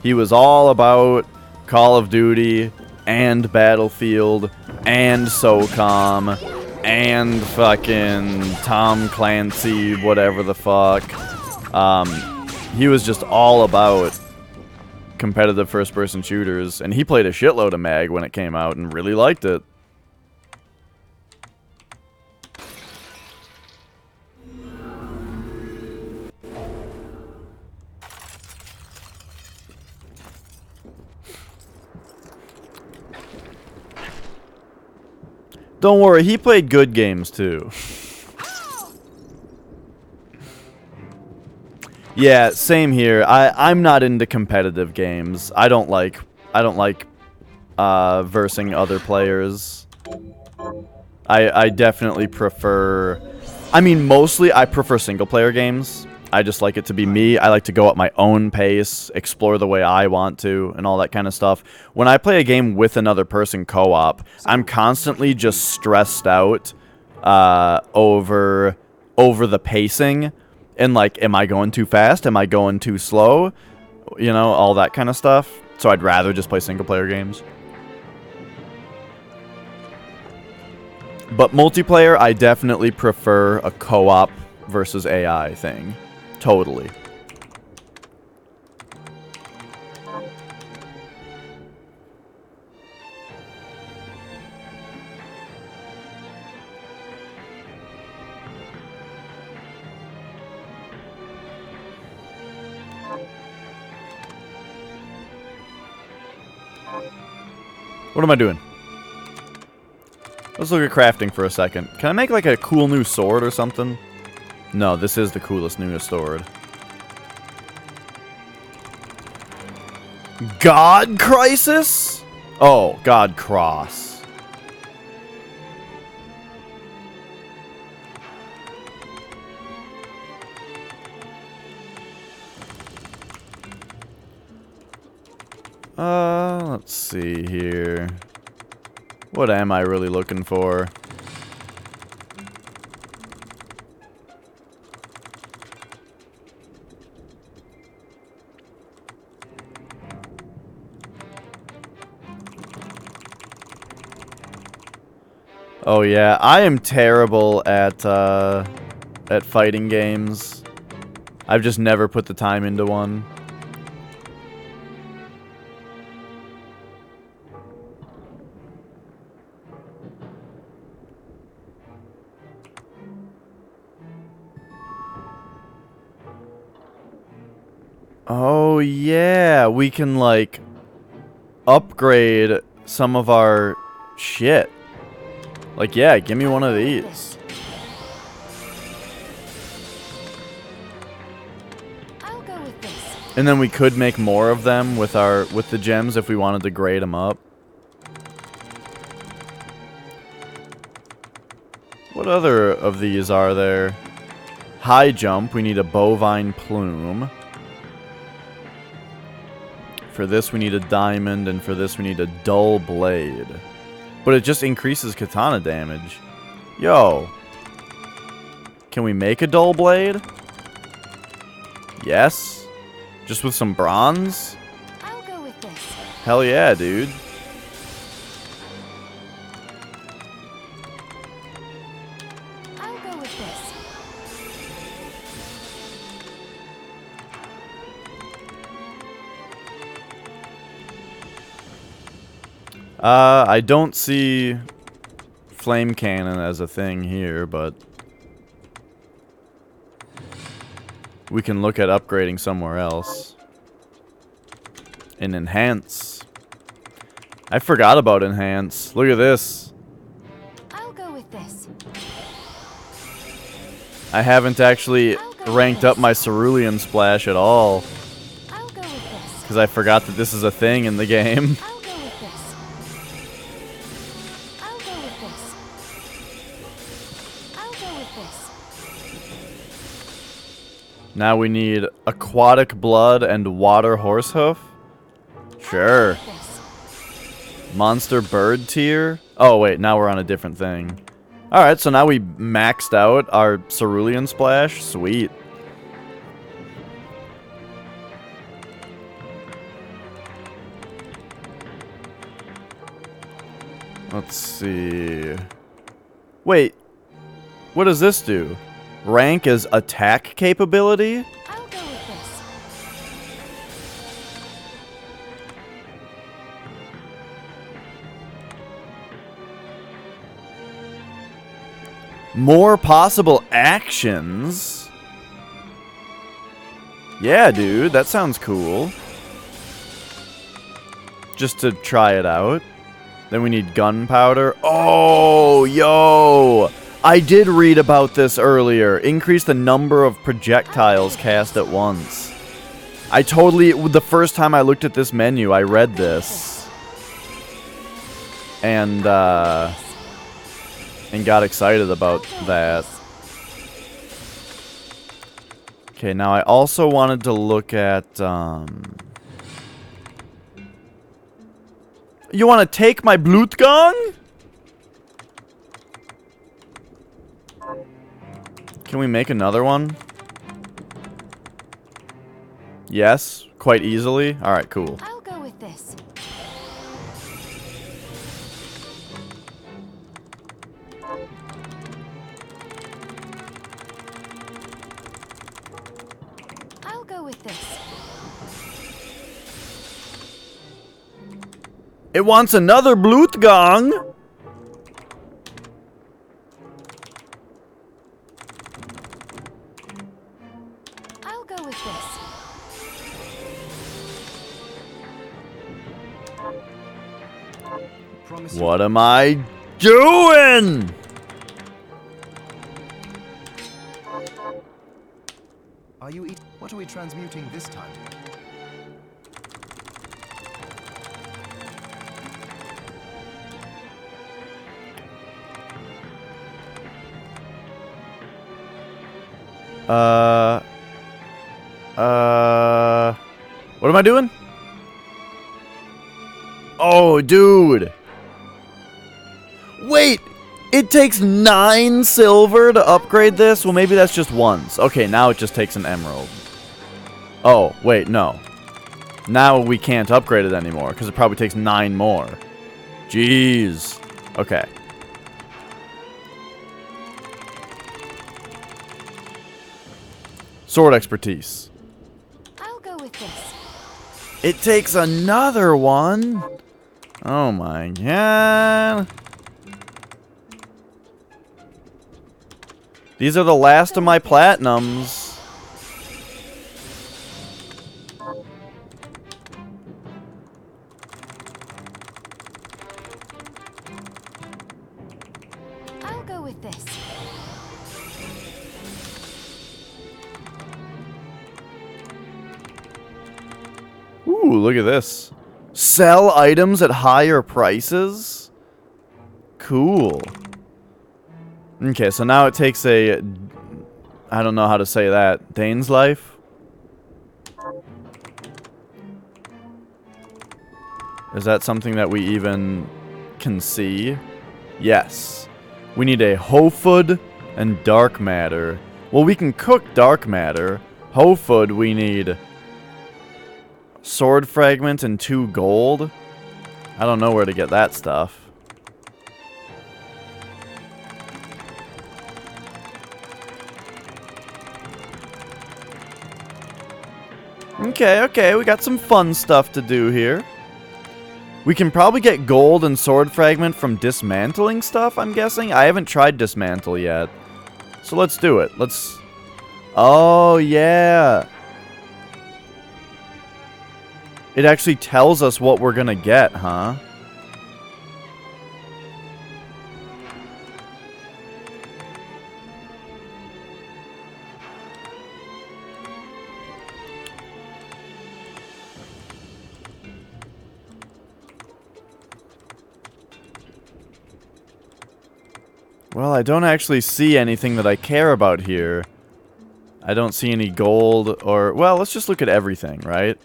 He was all about Call of Duty and Battlefield and SOCOM and fucking Tom Clancy, whatever the fuck. He was just all about competitive first-person shooters, and he played a shitload of Mag when it came out and really liked it. Don't worry, he played good games too. Yeah, same here. I'm not into competitive games. I don't like versing other players. I definitely prefer, I mean, mostly I prefer single player games. I just like it to be me. I like to go at my own pace, explore the way I want to, and all that kind of stuff. When I play a game with another person co-op, I'm constantly just stressed out over the pacing. And, like, am I going too fast? Am I going too slow? You know, all that kind of stuff. So I'd rather just play single-player games. But multiplayer, I definitely prefer a co-op versus AI thing. Totally. What am I doing? Let's look at crafting for a second. Can I make like a cool new sword or something? No, this is the coolest newest sword. God Crisis? Oh, God Cross. Let's see here. What am I really looking for? Oh yeah, I am terrible at fighting games. I've just never put the time into one. Oh yeah, we can like upgrade some of our shit. Like, yeah, give me one of these. I'll go with this. And then we could make more of them with the gems if we wanted to grade them up. What other of these are there? High jump, we need a bovine plume. For this we need a diamond, and for this we need a dull blade. But it just increases katana damage. Yo. Can we make a dull blade? Yes. Just with some bronze? I'll go with this. Hell yeah, dude. I'll go with this. I don't see flame cannon as a thing here, but we can look at upgrading somewhere else. And enhance. I forgot about enhance. Look at this. I'll go with this. I haven't actually ranked up my cerulean splash at all. I'll go with this. Because I forgot that this is a thing in the game. I'll go with this. I'll go with this. I'll go with this. Now we need aquatic blood and water horse hoof. Sure. This. Monster bird tier. Oh wait, now we're on a different thing. Alright, so now we maxed out our cerulean splash. Sweet. Let's see. Wait. What does this do? Rank as attack capability? I'll go with this. More possible actions? Yeah, dude, that sounds cool. Just to try it out. Then we need gunpowder. Oh, yo! I did read about this earlier. Increase the number of projectiles cast at once. I totally... The first time I looked at this menu, I read this. And got excited about that. Okay, now I also wanted to look at, You want to take my Blutgang? Can we make another one? Yes, quite easily. Alright, cool. I'll go with this. I'll go with this. It wants another Blutgang? I'll go with this. Promise you. What am I doing? Are you what are we transmuting this time? What am I doing? Oh, dude. Wait, it takes 9 silver to upgrade this? Well, maybe that's just once. Okay, now it just takes an emerald. Oh, wait, no. Now we can't upgrade it anymore, because it probably takes 9 more. Jeez. Okay. Sword expertise. I'll go with this. It takes another one. Oh my god. These are the last of my platinums. I'll go with this. Ooh, look at this. Sell items at higher prices? Cool. Okay, so now it takes a... I don't know how to say that. Dane's life? Is that something that we even can see? Yes. We need a whole food and dark matter. Well, we can cook dark matter. Whole food, we need sword fragment and 2 gold. I don't know where to get that stuff. Okay, we got some fun stuff to do here. We can probably get gold and sword fragment from dismantling stuff, I'm guessing. I haven't tried dismantle yet. So let's do it. Let's... Oh, yeah. It actually tells us what we're gonna get, huh? Well, I don't actually see anything that I care about here. I don't see any gold or... Well, let's just look at everything, right?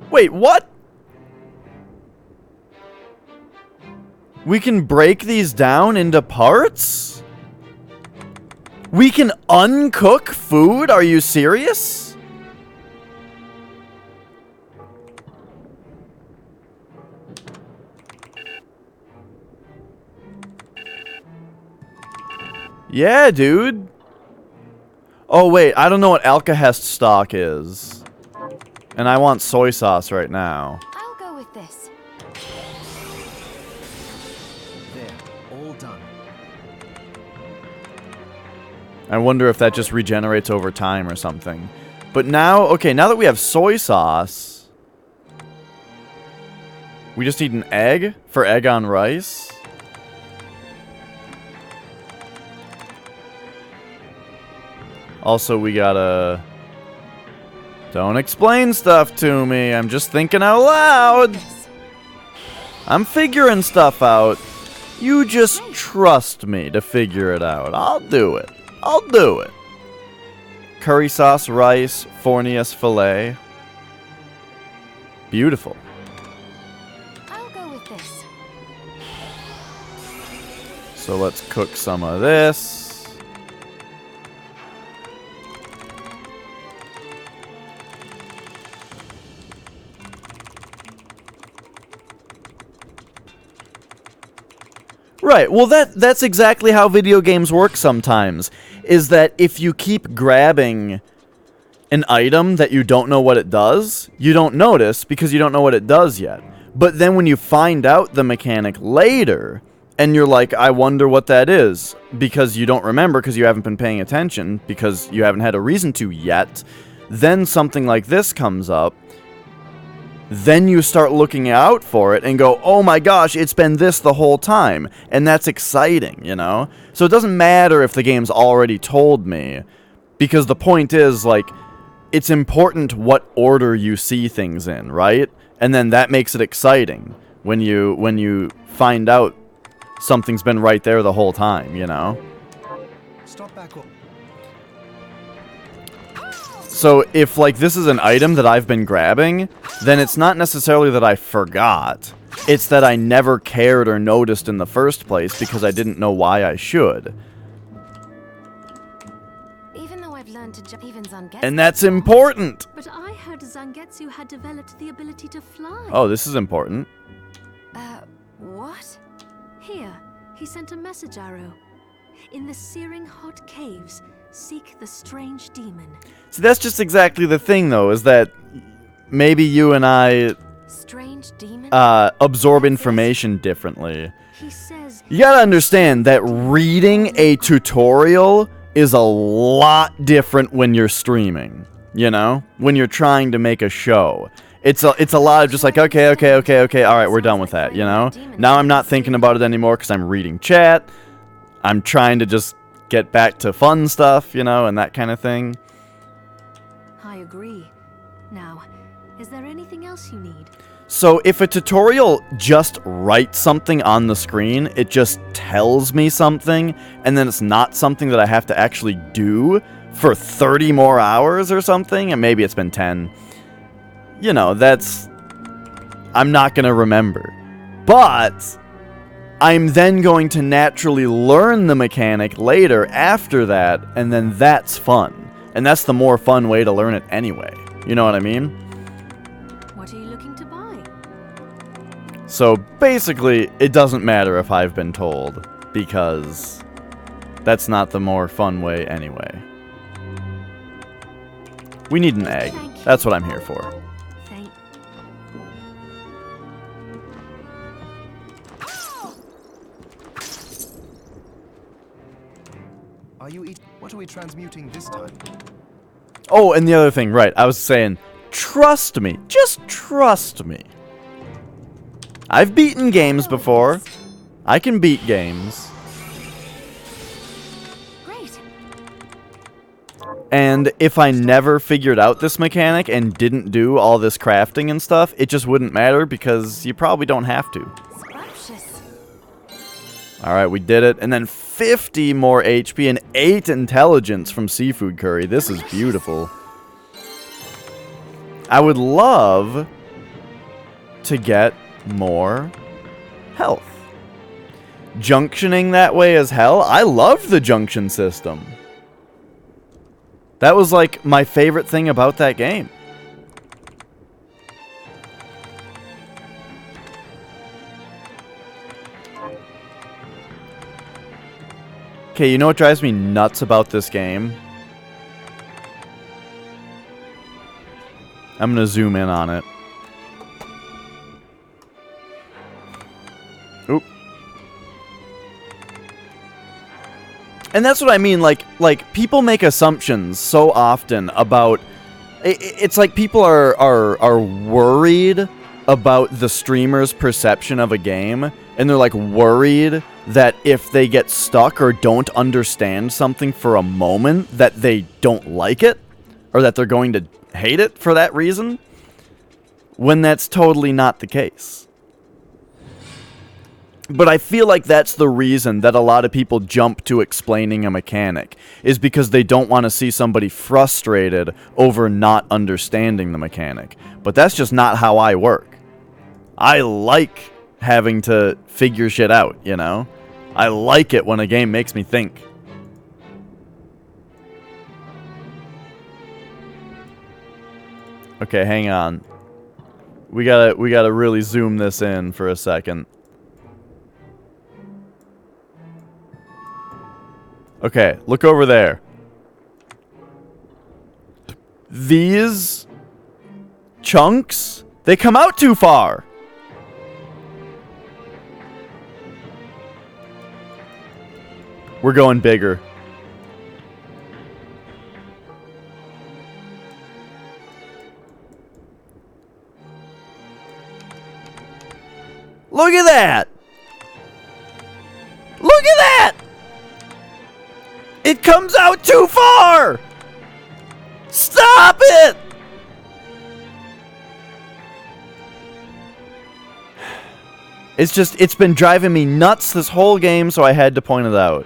Wait, what? We can break these down into parts? We can uncook food? Are you serious? Yeah, dude. Oh, wait. I don't know what Alkahest stock is. And I want soy sauce right now. I'll go with this. There, all done. I wonder if that just regenerates over time or something. But now, okay, now that we have soy sauce, we just need an egg for egg on rice. Also, we gotta... Don't explain stuff to me. I'm just thinking out loud. I'm figuring stuff out. You just trust me to figure it out. I'll do it. I'll do it. Curry sauce, rice, Fornius fillet. Beautiful. I'll go with this. So let's cook some of this. Right, well that's exactly how video games work sometimes, is that if you keep grabbing an item that you don't know what it does, you don't notice because you don't know what it does yet. But then when you find out the mechanic later, and you're like, I wonder what that is, because you don't remember because you haven't been paying attention, because you haven't had a reason to yet, then something like this comes up, then you start looking out for it and go, oh my gosh, it's been this the whole time. And that's exciting, you know? So it doesn't matter if the game's already told me, because the point is, like, it's important what order you see things in, right? And then that makes it exciting when you find out something's been right there the whole time, you know? Stop back up. So if, like, this is an item that I've been grabbing, then it's not necessarily that I forgot. It's that I never cared or noticed in the first place because I didn't know why I should. Even though I've learned to jump even Zangetsu. And that's important! But I heard Zangetsu had developed the ability to fly. Oh, this is important. What? Here, he sent a message arrow. In the searing hot caves, seek the strange demon. So that's just exactly the thing, though, is that maybe you and I Strange demon? absorb information differently. He says You gotta understand that reading a tutorial is a lot different when you're streaming, you know? When you're trying to make a show. It's a lot of just like, okay, alright, we're done with that, you know? Now I'm not thinking about it anymore because I'm reading chat. I'm trying to just get back to fun stuff, you know, and that kind of thing. I agree. Now, is there anything else you need? So if a tutorial just writes something on the screen, it just tells me something, and then it's not something that I have to actually do for 30 more hours or something, and maybe it's been 10, you know, I'm not going to remember. But I'm then going to naturally learn the mechanic later after that, and then that's fun. And that's the more fun way to learn it anyway. You know what I mean? What are you looking to buy? So basically, it doesn't matter if I've been told, because that's not the more fun way anyway. We need an egg. That's what I'm here for. Thank. Are you what are we transmuting this time? Oh, and the other thing, right, I was saying, trust me. Just trust me. I've beaten games before. I can beat games. Great. And if I never figured out this mechanic and didn't do all this crafting and stuff, it just wouldn't matter because you probably don't have to. Scrumptious. Alright, we did it. And then 50 more HP and 8 intelligence from seafood curry. This is beautiful. I would love to get more health. Junctioning that way as hell? I love the junction system. That was like my favorite thing about that game. Okay, you know what drives me nuts about this game? I'm gonna zoom in on it. Oop. And that's what I mean, like people make assumptions so often about... It's like people are worried about the streamer's perception of a game, and they're like worried that if they get stuck or don't understand something for a moment, that they don't like it, or that they're going to hate it for that reason, when that's totally not the case. But I feel like that's the reason that a lot of people jump to explaining a mechanic, is because they don't want to see somebody frustrated over not understanding the mechanic. But that's just not how I work. I like having to figure shit out, you know? I like it when a game makes me think. Okay, hang on. We gotta really zoom this in for a second. Okay, look over there. These chunks, they come out too far. We're going bigger. Look at that! Look at that! It comes out too far! Stop it! It's been driving me nuts this whole game, so I had to point it out.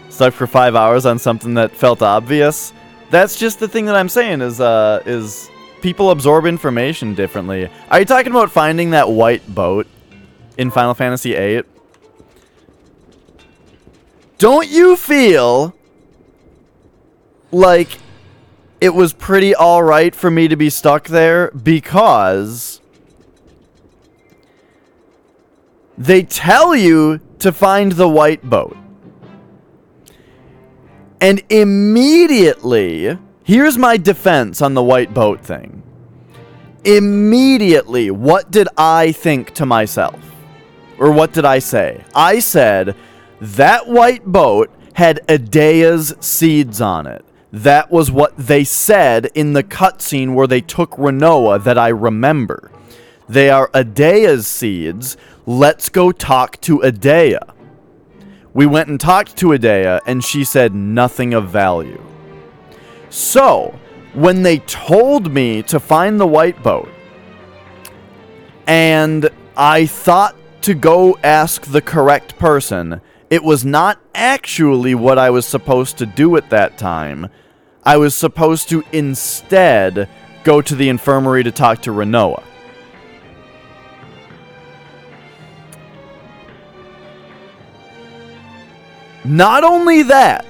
Stuck for 5 hours on something that felt obvious. That's just the thing that I'm saying is people absorb information differently. Are you talking about finding that white boat in Final Fantasy VIII? Don't you feel like it was pretty alright for me to be stuck there because they tell you to find the white boat? And immediately, here's my defense on the white boat thing. Immediately, what did I think to myself? Or what did I say? I said, that white boat had Edea's seeds on it. That was what they said in the cutscene where they took Renoa that I remember. They are Adea's seeds. Let's go talk to Adea. We went and talked to Adea, and she said nothing of value. So, when they told me to find the white boat, and I thought to go ask the correct person, it was not actually what I was supposed to do at that time. I was supposed to instead go to the infirmary to talk to Renoa. Not only that,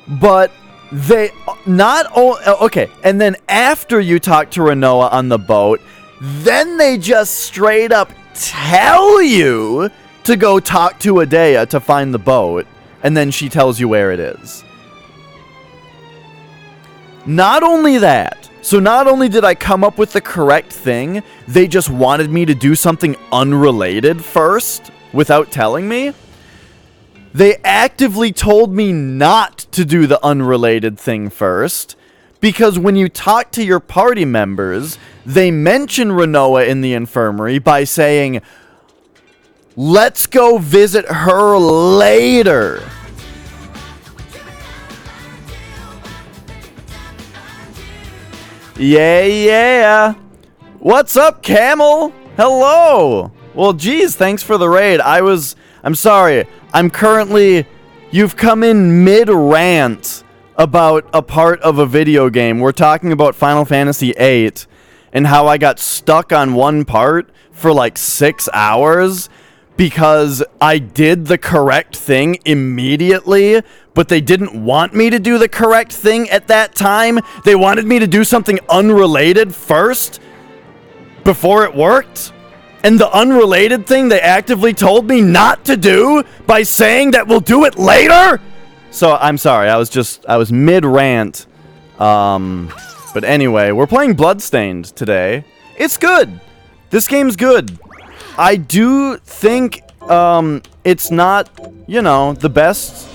but they okay, and then after you talk to Renoa on the boat, then they just straight up tell you to go talk to Adea to find the boat, and then she tells you where it is. Not only that, so not only did I come up with the correct thing, they just wanted me to do something unrelated first without telling me. They actively told me not to do the unrelated thing first, because when you talk to your party members, they mention Renoa in the infirmary by saying, let's go visit her later. Yeah. What's up, Camel? Hello. Well, geez, thanks for the raid. I'm sorry. You've come in mid-rant about a part of a video game. We're talking about Final Fantasy VIII and how I got stuck on one part for like 6 hours because I did the correct thing immediately, but they didn't want me to do the correct thing at that time. They wanted me to do something unrelated first before it worked. And the unrelated thing they actively told me not to do by saying that we'll do it later? So, I'm sorry, I was mid-rant. But anyway, we're playing Bloodstained today. It's good. This game's good. I do think, it's not, the best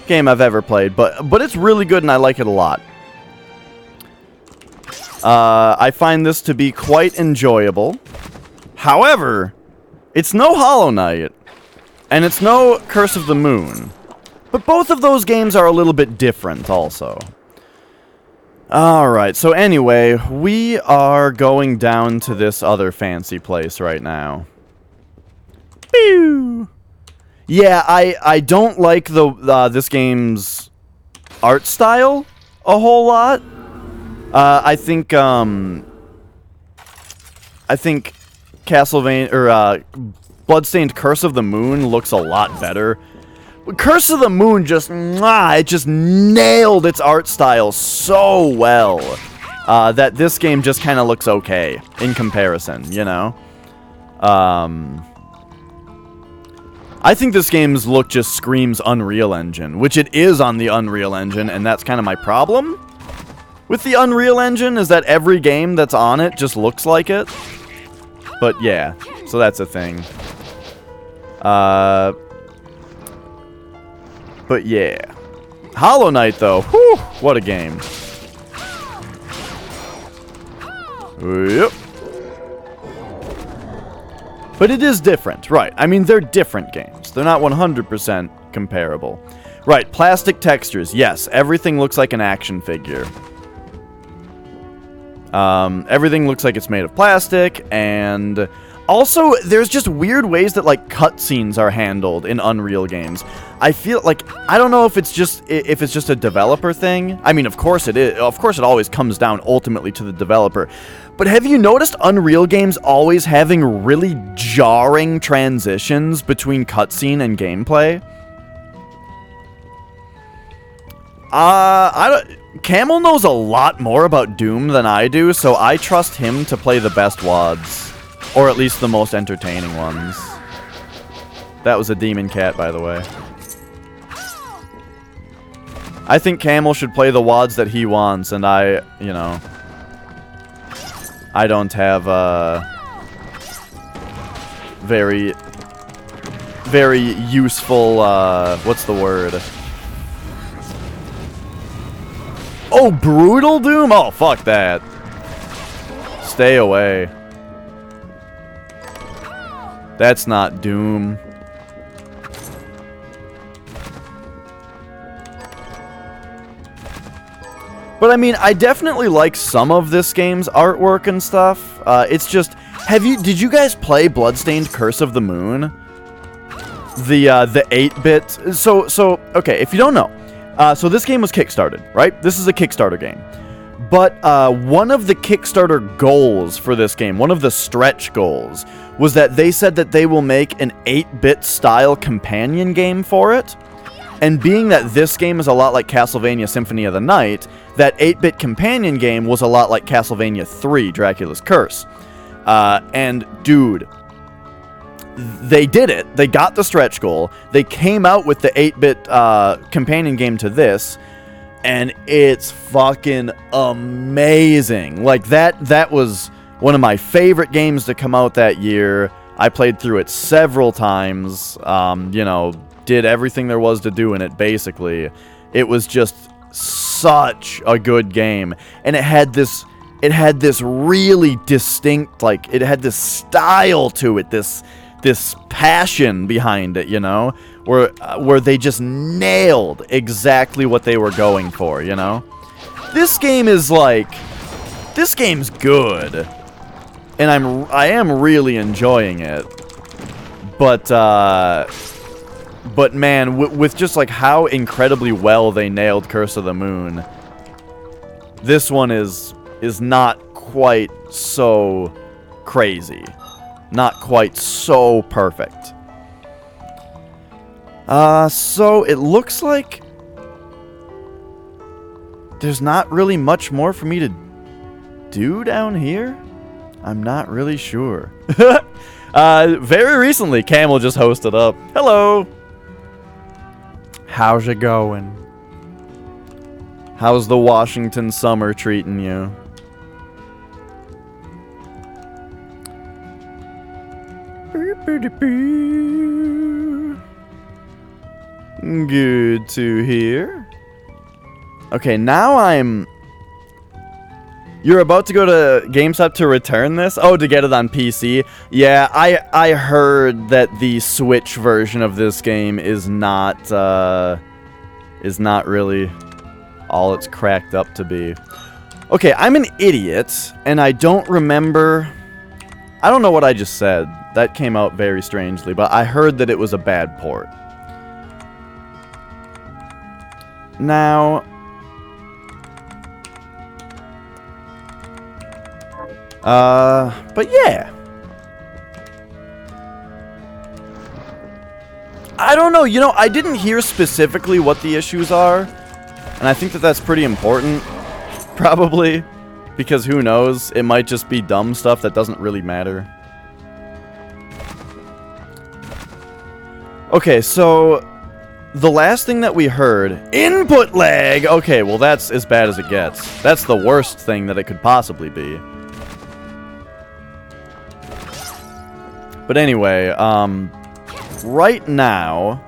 game I've ever played, but it's really good and I like it a lot. I find this to be quite enjoyable. However, it's no Hollow Knight, and it's no Curse of the Moon. But both of those games are a little bit different also. Alright, so anyway, we are going down to this other fancy place right now. Pew! Yeah, I don't like this game's art style a whole lot. I think Castlevania, or Bloodstained Curse of the Moon looks a lot better. Curse of the Moon it just nailed its art style so well that this game just kind of looks okay in comparison, I think this game's look just screams Unreal Engine, which it is on the Unreal Engine, and that's kind of my problem with the Unreal Engine, is that every game that's on it just looks like it. But yeah, so that's a thing. But yeah. Hollow Knight, though. Whew, what a game. Yep. But it is different, right. I mean, they're different games. They're not 100% comparable. Right, plastic textures. Yes, everything looks like an action figure. Everything looks like it's made of plastic, and also, there's just weird ways that, like, cutscenes are handled in Unreal games. I feel like, I don't know if it's just a developer thing. I mean, of course it is. Of course it always comes down ultimately to the developer. But have you noticed Unreal games always having really jarring transitions between cutscene and gameplay? Camel knows a lot more about Doom than I do, so I trust him to play the best WADs. Or at least the most entertaining ones. That was a demon cat, by the way. I think Camel should play the WADs that he wants, and I don't have very useful, what's the word? Oh, Brutal Doom? Oh, fuck that. Stay away. That's not Doom. But I mean, I definitely like some of this game's artwork and stuff. It's just, did you guys play Bloodstained Curse of the Moon? The 8-bit. So okay, if you don't know, so this game was kickstarted, right? This is a Kickstarter game. But one of the Kickstarter goals for this game, one of the stretch goals, was that they said that they will make an 8-bit style companion game for it. And being that this game is a lot like Castlevania Symphony of the Night, that 8-bit companion game was a lot like Castlevania 3, Dracula's Curse. And dude, they did it. They got the stretch goal. They came out with the 8-bit companion game to this, and it's fucking amazing. Like, that was one of my favorite games to come out that year. I played through it several times, you know, did everything there was to do in it, basically. It was just such a good game. And it had this really distinct, like, it had this style to it, this passion behind it, you know, where they just nailed exactly what they were going for, you know. This game is like, this game's good, and I am really enjoying it, but man, with just like how incredibly well they nailed Curse of the Moon, this one is not quite so crazy. Not quite so perfect. So it looks like there's not really much more for me to do down here. I'm not really sure. Very recently, Camel just hosted up. Hello. How's it going? How's the Washington summer treating you? Good to hear. Okay, now You're about to go to GameStop to return this? Oh, to get it on PC? Yeah, I heard that the Switch version of this game is not really all it's cracked up to be. Okay, I'm an idiot, and I don't remember... I don't know what I just said. That came out very strangely, but I heard that it was a bad port. Now... but yeah. I don't know, you know, I didn't hear specifically what the issues are, and I think that that's pretty important, probably, because who knows, it might just be dumb stuff that doesn't really matter. Okay, so the last thing that we heard, input lag! Okay, well that's as bad as it gets. That's the worst thing that it could possibly be. But anyway, right now,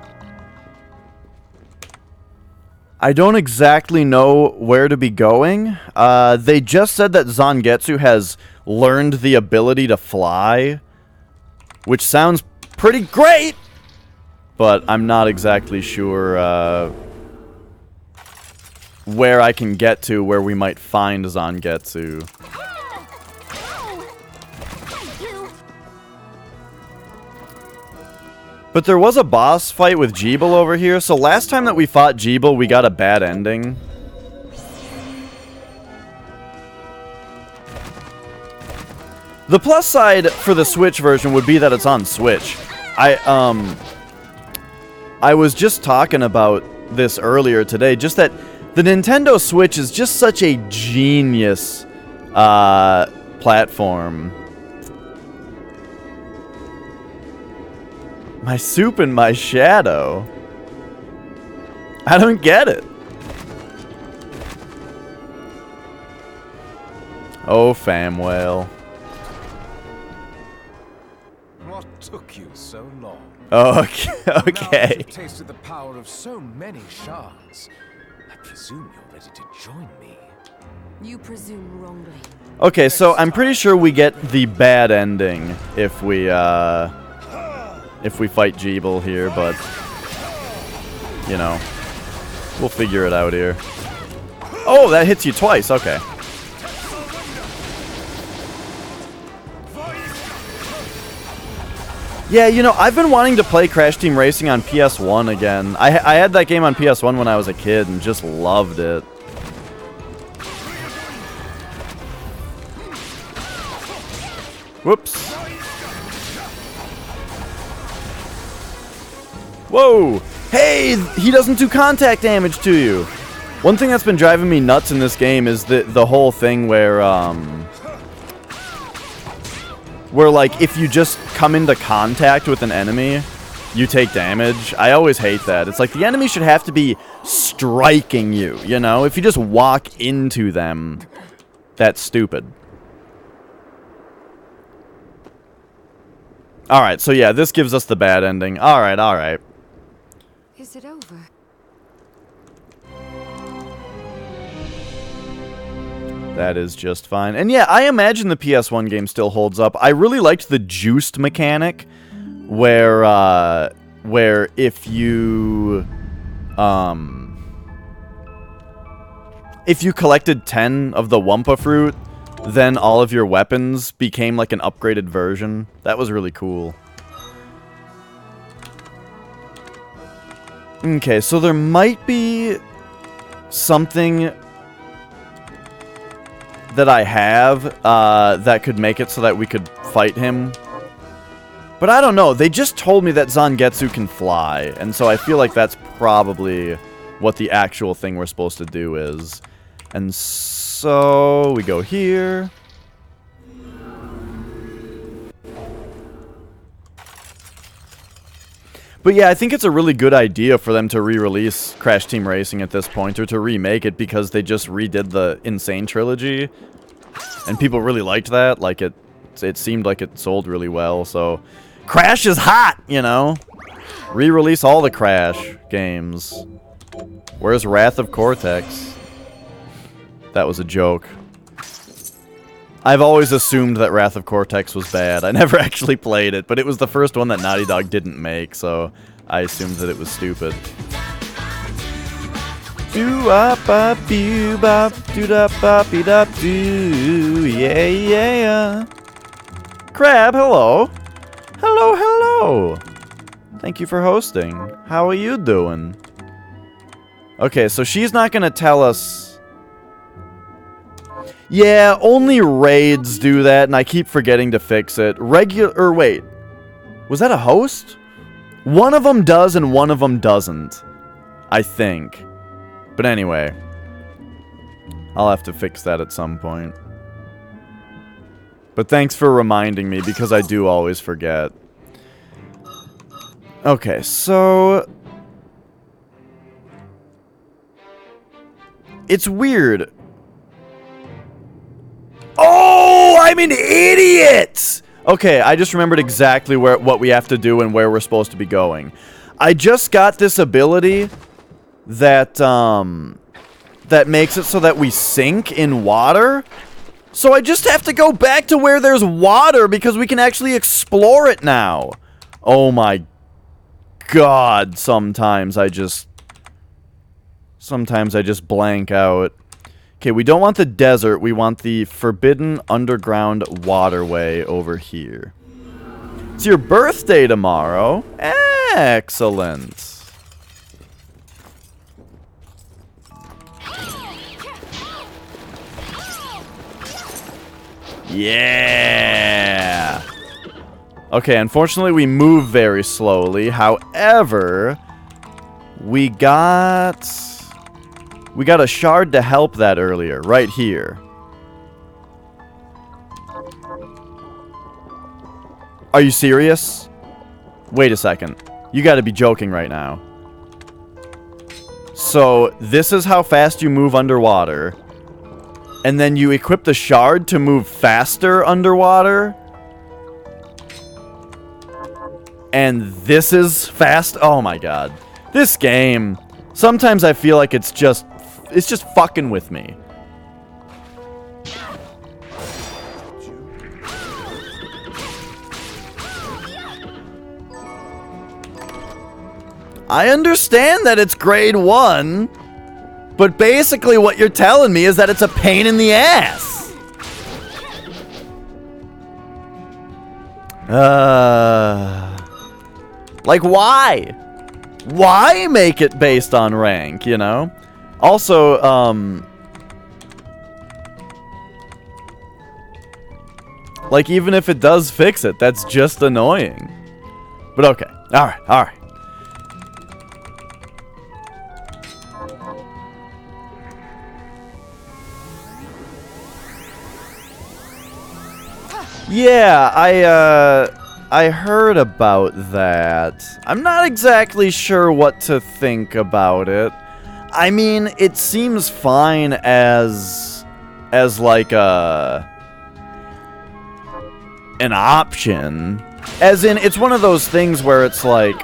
I don't exactly know where to be going. They just said that Zangetsu has learned the ability to fly, which sounds pretty great, but I'm not exactly sure where I can get to where we might find Zangetsu. But there was a boss fight with Jeeble over here, so last time that we fought Jeeble, we got a bad ending. The plus side for the Switch version would be that it's on Switch. I was just talking about this earlier today, just that the Nintendo Switch is just such a genius platform. My soup and my shadow. I don't get it. Oh, Famwell. What took you so long? Oh, okay. Now that you've tasted the power of so many shards, I presume you're ready to join me. You presume wrongly. Okay, so I'm pretty sure we get the bad ending if we fight Jeeble here, but you know, we'll figure it out here. Oh, that hits you twice. Okay. Yeah, you know, I've been wanting to play Crash Team Racing on PS1 again. I had that game on PS1 when I was a kid and just loved it. Whoops. Whoa! Hey! He doesn't do contact damage to you! One thing that's been driving me nuts in this game is the whole thing where, like, if you just come into contact with an enemy, you take damage. I always hate that. It's like, the enemy should have to be striking you, you know? If you just walk into them, that's stupid. Alright, so yeah, this gives us the bad ending. Alright, alright. Is it over? That is just fine. And yeah, I imagine the PS1 game still holds up. I really liked the juiced mechanic, where if you collected 10 of the Wumpa fruit, then all of your weapons became like an upgraded version. That was really cool. Okay, so there might be something that I have that could make it so that we could fight him. But I don't know. They just told me that Zangetsu can fly, and so I feel like that's probably what the actual thing we're supposed to do is. And so we go here. But yeah, I think it's a really good idea for them to re-release Crash Team Racing at this point, or to remake it, because they just redid the Insane trilogy, and people really liked that. Like, it seemed like it sold really well, so Crash is hot, you know? Re-release all the Crash games. Where's Wrath of Cortex? That was a joke. I've always assumed that Wrath of Cortex was bad. I never actually played it, but it was the first one that Naughty Dog didn't make, so I assumed that it was stupid. Yeah, yeah. Crab, hello. Hello, hello. Thank you for hosting. How are you doing? Okay, so she's not gonna tell us. Yeah, only raids do that, and I keep forgetting to fix it. Wait. Was that a host? One of them does and one of them doesn't. I think. But anyway. I'll have to fix that at some point. But thanks for reminding me, because I do always forget. Okay, so it's weird. Oh, I'm an idiot! Okay, I just remembered exactly what we have to do and where we're supposed to be going. I just got this ability that that makes it so that we sink in water. So I just have to go back to where there's water because we can actually explore it now. Oh my god, sometimes I just blank out. Okay, we don't want the desert, we want the forbidden underground waterway over here. It's your birthday tomorrow. Excellent. Yeah! Okay, unfortunately we move very slowly. However, we got a shard to help that earlier, right here. Are you serious? Wait a second. You gotta be joking right now. So, this is how fast you move underwater. And then you equip the shard to move faster underwater. And this is fast. Oh my god. This game. Sometimes I feel like it's just fucking with me. I understand that it's grade 1, but basically what you're telling me is that it's a pain in the ass. Like, why? Why make it based on rank, you know? Also, like, even if it does fix it, that's just annoying. But okay. Alright, alright. Yeah, I heard about that. I'm not exactly sure what to think about it. I mean, it seems fine as like an option. As in, it's one of those things where it's like,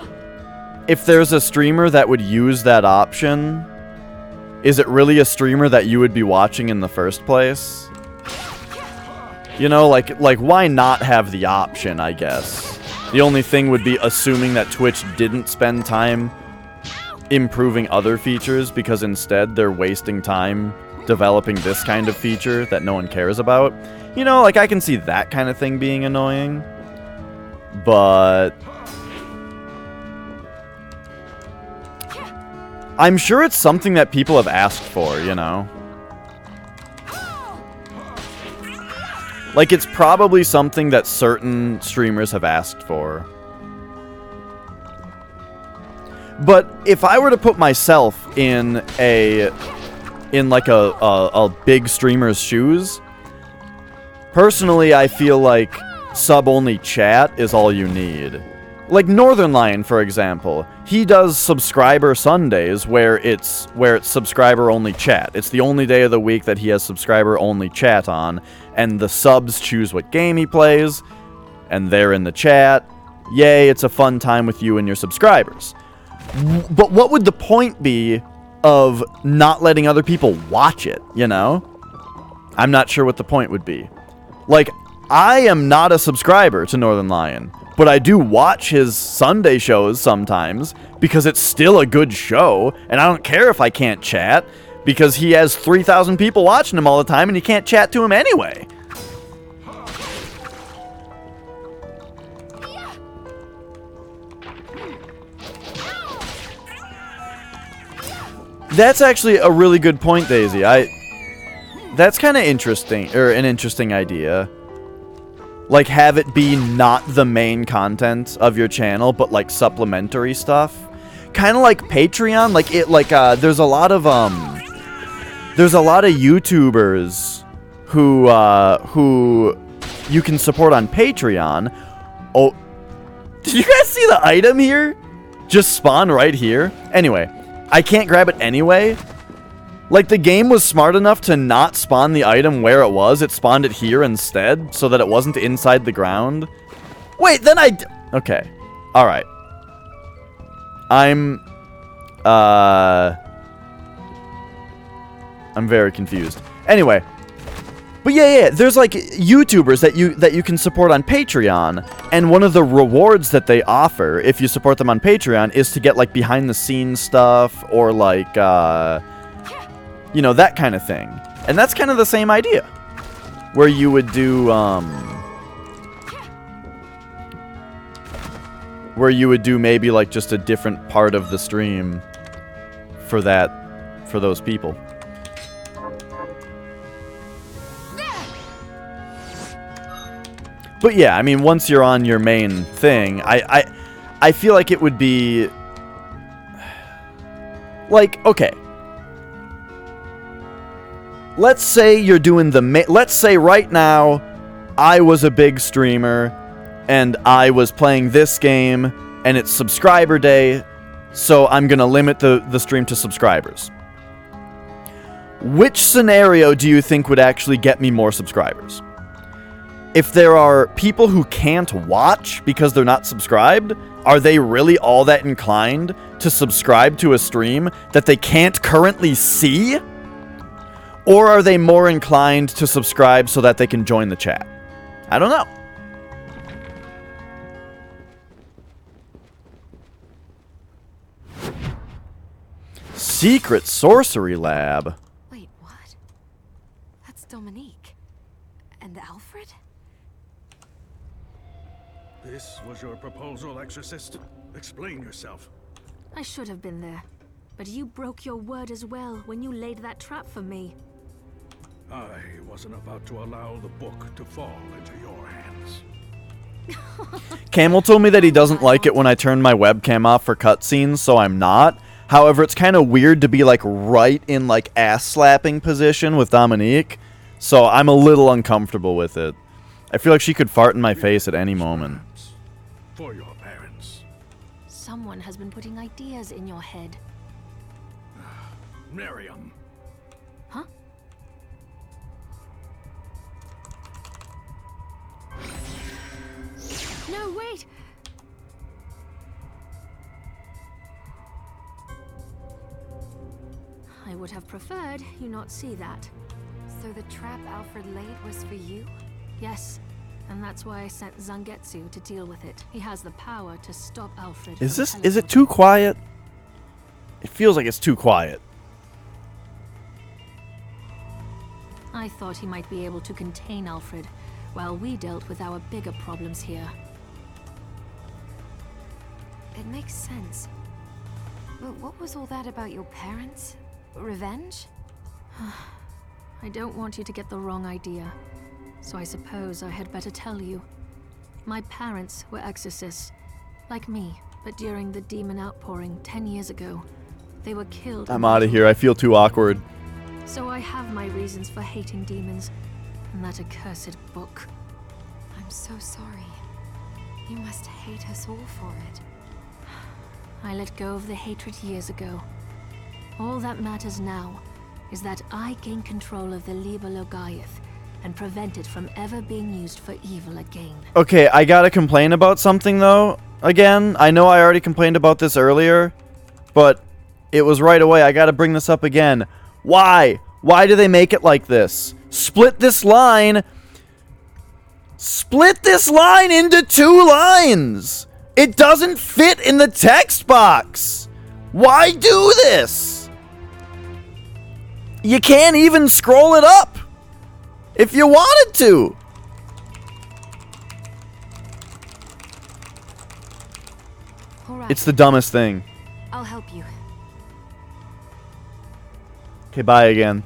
if there's a streamer that would use that option, is it really a streamer that you would be watching in the first place? You know, like why not have the option, I guess? The only thing would be assuming that Twitch didn't spend time improving other features because instead they're wasting time developing this kind of feature that no one cares about. You know, like I can see that kind of thing being annoying. But I'm sure it's something that people have asked for, you know? Like, it's probably something that certain streamers have asked for. But if I were to put myself in like a big streamer's shoes, personally, I feel like sub-only chat is all you need. Like Northern Lion, for example, he does subscriber Sundays where it's subscriber-only chat. It's the only day of the week that he has subscriber-only chat on, and the subs choose what game he plays, and they're in the chat. Yay, it's a fun time with you and your subscribers. But what would the point be of not letting other people watch it, you know? I'm not sure what the point would be. Like, I am not a subscriber to Northern Lion, but I do watch his Sunday shows sometimes because it's still a good show, and I don't care if I can't chat because he has 3,000 people watching him all the time and you can't chat to him anyway. That's actually a really good point, Daisy. That's kind of interesting, or an interesting idea. Like, have it be not the main content of your channel, but like supplementary stuff. Kind of like Patreon. There's a lot of YouTubers who you can support on Patreon. Oh, did you guys see the item here? Just spawn right here. Anyway, I can't grab it anyway. Like, the game was smart enough to not spawn the item where it was. It spawned it here instead, so that it wasn't inside the ground. Wait, then okay. Alright. I'm very confused. Anyway. But yeah, there's, like, YouTubers that you can support on Patreon, and one of the rewards that they offer, if you support them on Patreon, is to get, like, behind-the-scenes stuff, or, like, you know, that kind of thing. And that's kind of the same idea. Where you would do, maybe, like, just a different part of the stream for those people. But yeah, I mean, once you're on your main thing, I feel like it would be... Like, okay. Let's say you're doing let's say right now, I was a big streamer, and I was playing this game, and it's subscriber day, so I'm gonna limit the stream to subscribers. Which scenario do you think would actually get me more subscribers? If there are people who can't watch because they're not subscribed, are they really all that inclined to subscribe to a stream that they can't currently see? Or are they more inclined to subscribe so that they can join the chat? I don't know. Secret sorcery lab. Wait, what? That's Dominique. And Alfred? This was your proposal, Exorcist? Explain yourself. I should have been there. But you broke your word as well when you laid that trap for me. I wasn't about to allow the book to fall into your hands. Camel told me that he doesn't like it when I turn my webcam off for cutscenes, so I'm not. However, it's kind of weird to be like right in like ass slapping position with Dominique, so I'm a little uncomfortable with it. I feel like she could fart in my face at any moment. For your parents. Someone has been putting ideas in your head. Miriam. Huh? No, wait! I would have preferred you not see that. So the trap Alfred laid was for you? Yes, and that's why I sent Zangetsu to deal with it. He has the power to stop Alfred. Is from it too teleporting. quiet? It feels like it's too quiet. I thought he might be able to contain Alfred, while we dealt with our bigger problems here. It makes sense. But what was all that about your parents? Revenge? I don't want you to get the wrong idea, so I suppose I had better tell you. My parents were exorcists, like me, but during the demon outpouring 10 years ago, they were killed. I'm out of here. I feel too awkward. So I have my reasons for hating demons, and that accursed book. I'm so sorry. You must hate us all for it. I let go of the hatred years ago. All that matters now is that I gain control of the Liber Logaeth and prevent it from ever being used for evil again. Okay, I gotta complain about something though. Again, I know I already complained about this earlier, but it was right away. I gotta bring this up again. Why? Why do they make it like this? Split this line. Split this line into 2 lines. It doesn't fit in the text box. Why do this? You can't even scroll it up if you wanted to. All right, It's the dumbest thing. I'll help you. Okay, bye again.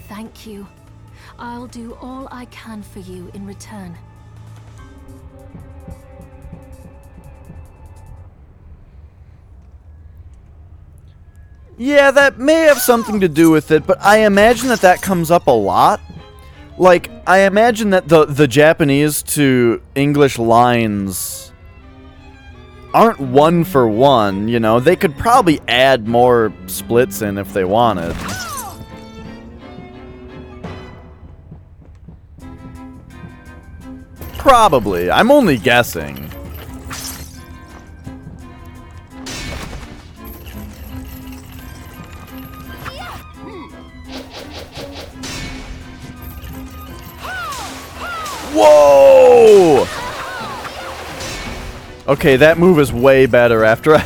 Thank you. I'll do all I can for you in return. Yeah, that may have something to do with it, but I imagine that that comes up a lot. Like, I imagine that the Japanese to English lines aren't one for one, you know? They could probably add more splits in if they wanted. Probably. I'm only guessing. Whoa! Okay, that move is way better after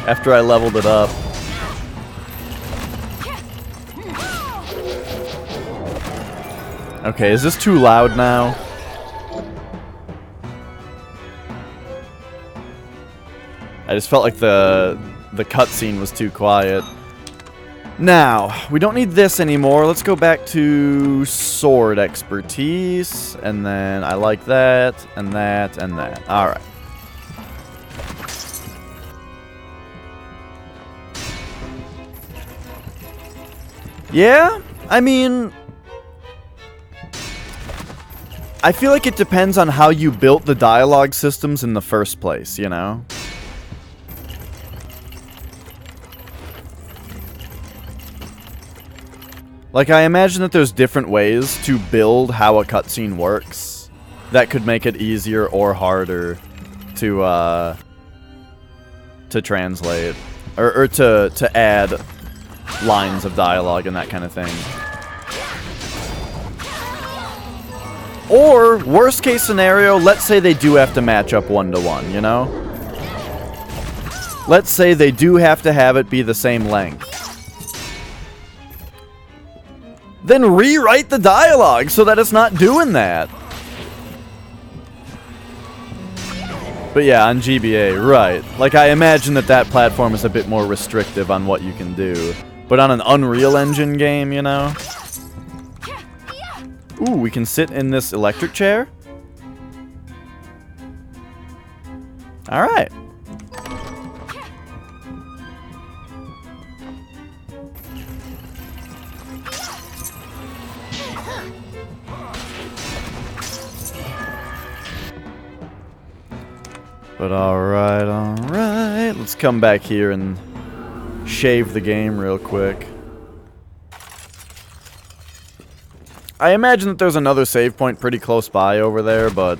I leveled it up. Okay, is this too loud now? I just felt like the cutscene was too quiet. Now, we don't need this anymore. Let's go back to sword expertise. And then I like that, and that, and that. Alright. Yeah, I mean, I feel like it depends on how you built the dialogue systems in the first place, you know? Like, I imagine that there's different ways to build how a cutscene works that could make it easier or harder to translate or to add lines of dialogue and that kind of thing. Or, worst case scenario, let's say they do have to match up 1-to-1, you know? Let's say they do have to have it be the same length. Then rewrite the dialogue so that it's not doing that. But yeah, on GBA, right. Like, I imagine that platform is a bit more restrictive on what you can do. But on an Unreal Engine game, you know? Ooh, we can sit in this electric chair? Alright. But alright, alright. Let's come back here and shave the game real quick. I imagine that there's another save point pretty close by over there, but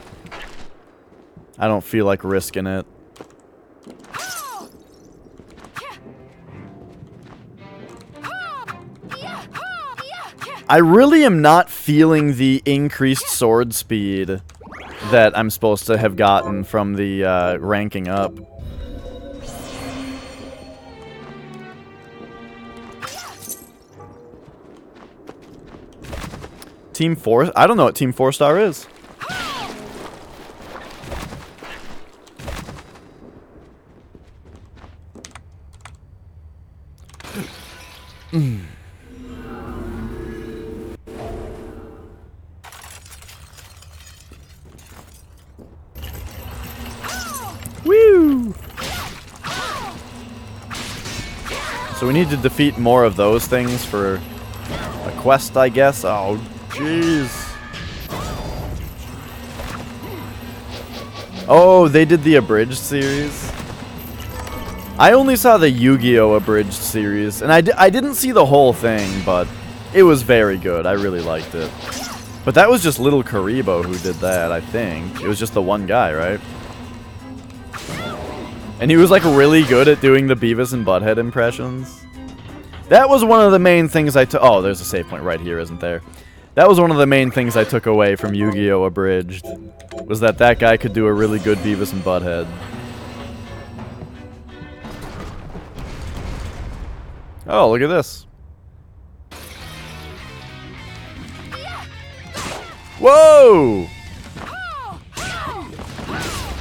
I don't feel like risking it. I really am not feeling the increased sword speed that I'm supposed to have gotten from the ranking up. Team 4? I don't know what Team 4-star is. Woo! So we need to defeat more of those things for a quest, I guess. Oh, jeez. Oh, they did the abridged series. I only saw the Yu-Gi-Oh! Abridged series, and I didn't see the whole thing, but it was very good. I really liked it. But that was just Little Karibo who did that, I think. It was just the one guy, right? And he was like really good at doing the Beavis and Butthead impressions. That was one of the main things I took. Oh, there's a save point right here, isn't there? That was one of the main things I took away from Yu-Gi-Oh! Abridged. Was that guy could do a really good Beavis and Butthead. Oh, look at this. Whoa!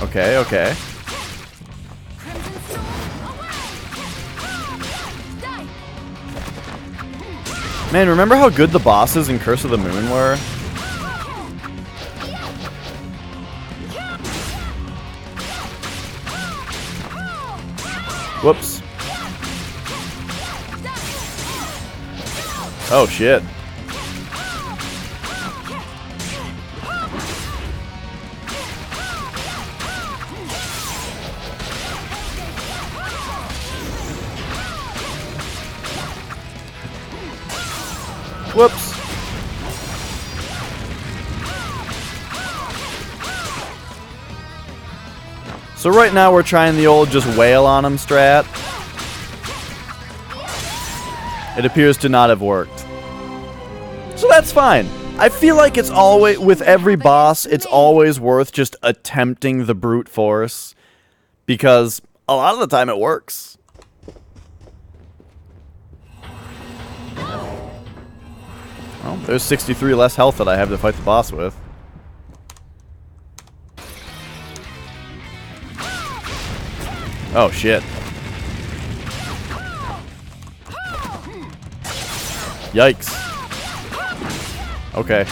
Okay, okay. Man, remember how good the bosses in Curse of the Moon were? Whoops. Oh, shit. Whoops. So right now we're trying the old just wail on him strat. It appears to not have worked. So that's fine. I feel like it's always, with every boss, it's always worth just attempting the brute force. Because a lot of the time it works. Well, there's 63 less health that I have to fight the boss with. Oh, shit. Yikes. Okay.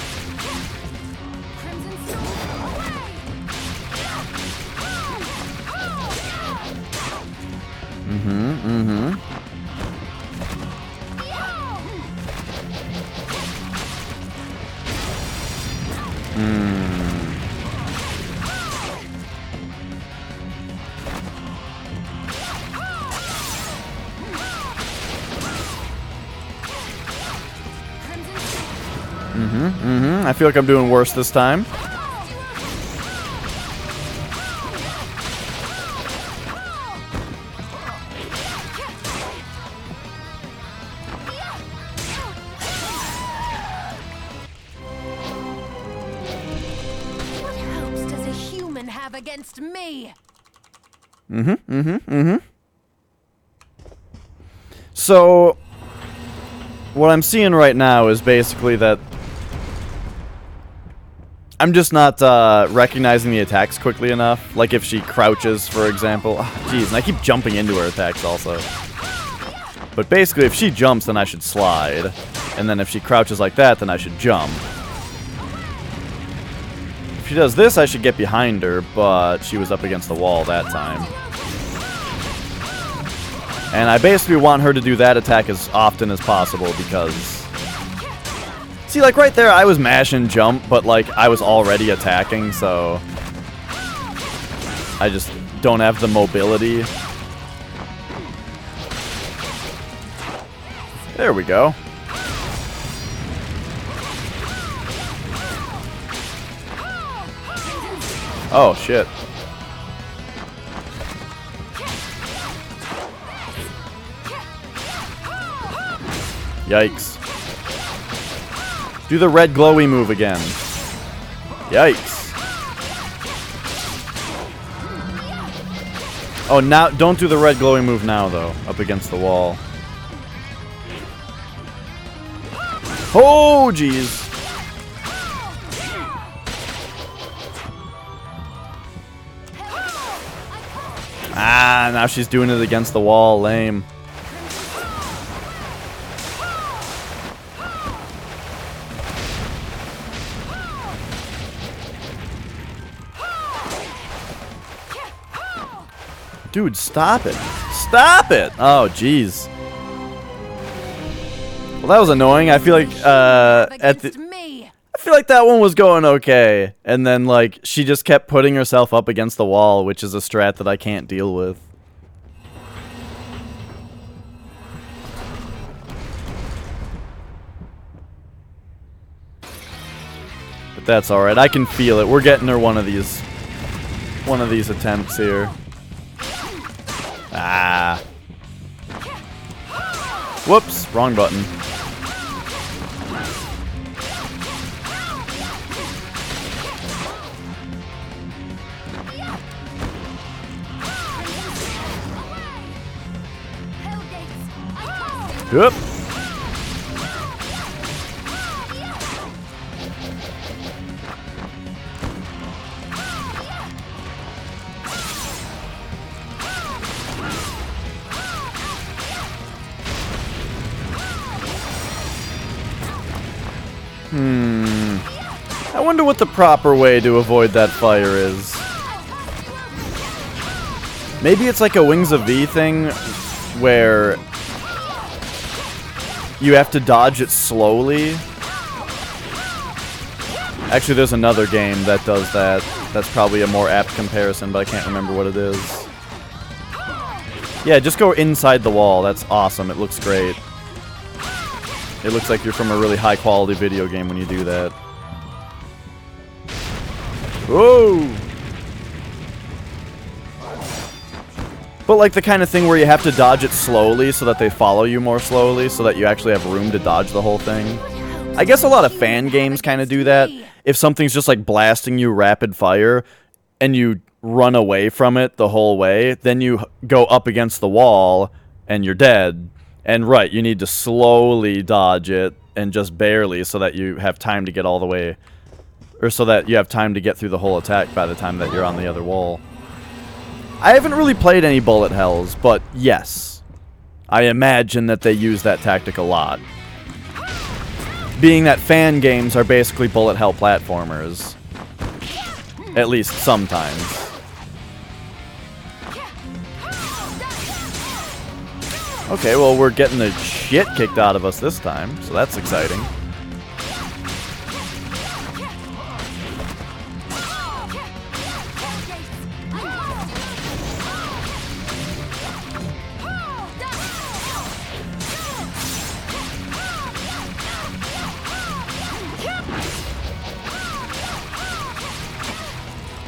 I feel like I'm doing worse this time. have against me. So, what I'm seeing right now is basically that I'm just not recognizing the attacks quickly enough. Like if she crouches, for example. Jeez, and I keep jumping into her attacks also. But basically, if she jumps, then I should slide. And then if she crouches like that, then I should jump. If she does this, I should get behind her, but she was up against the wall that time. And I basically want her to do that attack as often as possible because... See, like right there, I was mashing jump, but like I was already attacking, so... I just don't have the mobility. There we go. Oh, shit. Yikes. Do the red glowy move again. Yikes. Oh, now, don't do the red glowy move now, though. Up against the wall. Oh, jeez. Ah, now she's doing it against the wall. Lame. Dude, stop it. Stop it! Oh, jeez. Well, that was annoying. I feel like, I feel like that one was going okay. And then, like, she just kept putting herself up against the wall, which is a strat that I can't deal with. But that's alright. I can feel it. We're getting her one of these attempts here. Ah. Whoops, wrong button. Yep. I wonder what the proper way to avoid that fire is. Maybe it's like a Wings of V thing where you have to dodge it slowly. Actually, there's another game that does that. That's probably a more apt comparison, but I can't remember what it is. Yeah, just go inside the wall. That's awesome. It looks great. It looks like you're from a really high-quality video game when you do that. Whoa! But like the kind of thing where you have to dodge it slowly so that they follow you more slowly so that you actually have room to dodge the whole thing. I guess a lot of fan games kind of do that. If something's just like blasting you rapid fire and you run away from it the whole way, then you go up against the wall and you're dead. And right, you need to slowly dodge it and just barely so that you have time to get all the way, or so that you have time to get through the whole attack by the time that you're on the other wall. I haven't really played any bullet hells, but yes, I imagine that they use that tactic a lot. Being that fan games are basically bullet hell platformers. At least sometimes. Okay, well, we're getting the shit kicked out of us this time, so that's exciting.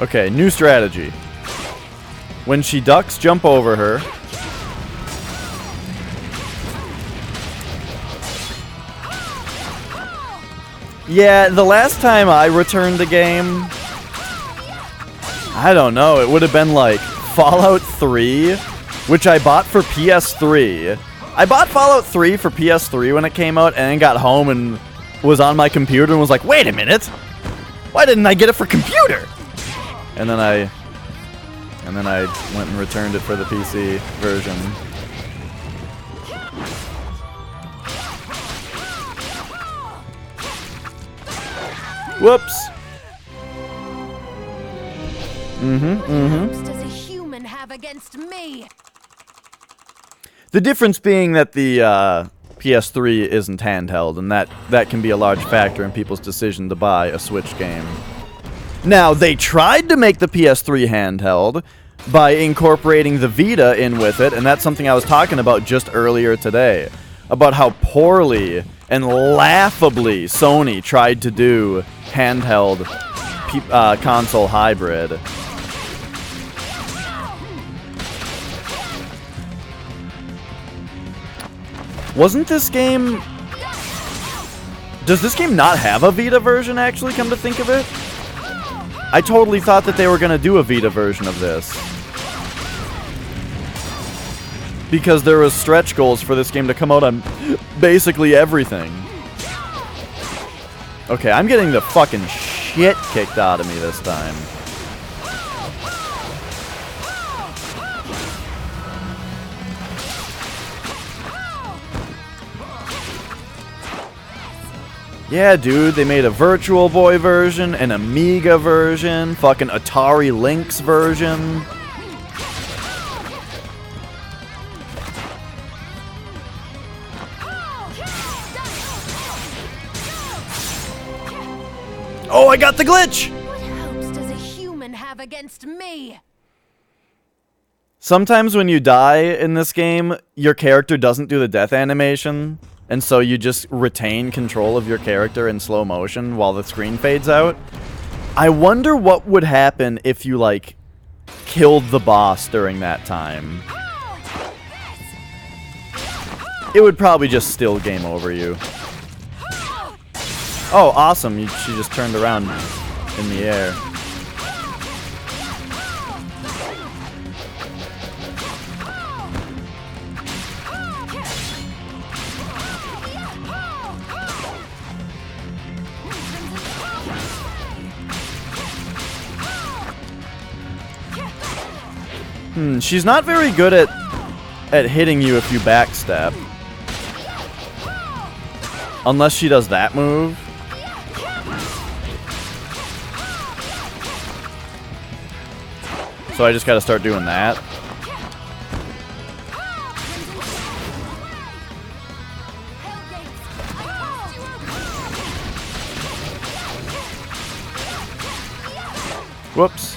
Okay, new strategy. When she ducks, jump over her. Yeah, the last time I returned the game, I don't know. It would have been like Fallout 3, which I bought for PS3. I bought Fallout 3 for PS3 when it came out, and then got home and was on my computer and was like, wait a minute, why didn't I get it for computer? And then I went and returned it for the PC version. Whoops. What hopes does a human have against me? The difference being that the PS3 isn't handheld, and that can be a large factor in people's decision to buy a Switch game. Now, they tried to make the PS3 handheld by incorporating the Vita in with it, and that's something I was talking about just earlier today, about how poorly and laughably Sony tried to do handheld console hybrid. Wasn't this game... Does this game not have a Vita version, actually, come to think of it? I totally thought that they were going to do a Vita version of this. Because there was stretch goals for this game to come out on basically everything. Okay, I'm getting the fucking shit kicked out of me this time. Yeah, dude, they made a Virtual Boy version, an Amiga version, fucking Atari Lynx version. Oh, I got the glitch! What hopes does a human have against me? Sometimes when you die in this game, your character doesn't do the death animation. And so you just retain control of your character in slow motion while the screen fades out. I wonder what would happen if you, like, killed the boss during that time. It would probably just still game over you. Oh, awesome. She just turned around in the air. She's not very good at hitting you if you backstep. Unless she does that move. So I just gotta start doing that. Whoops.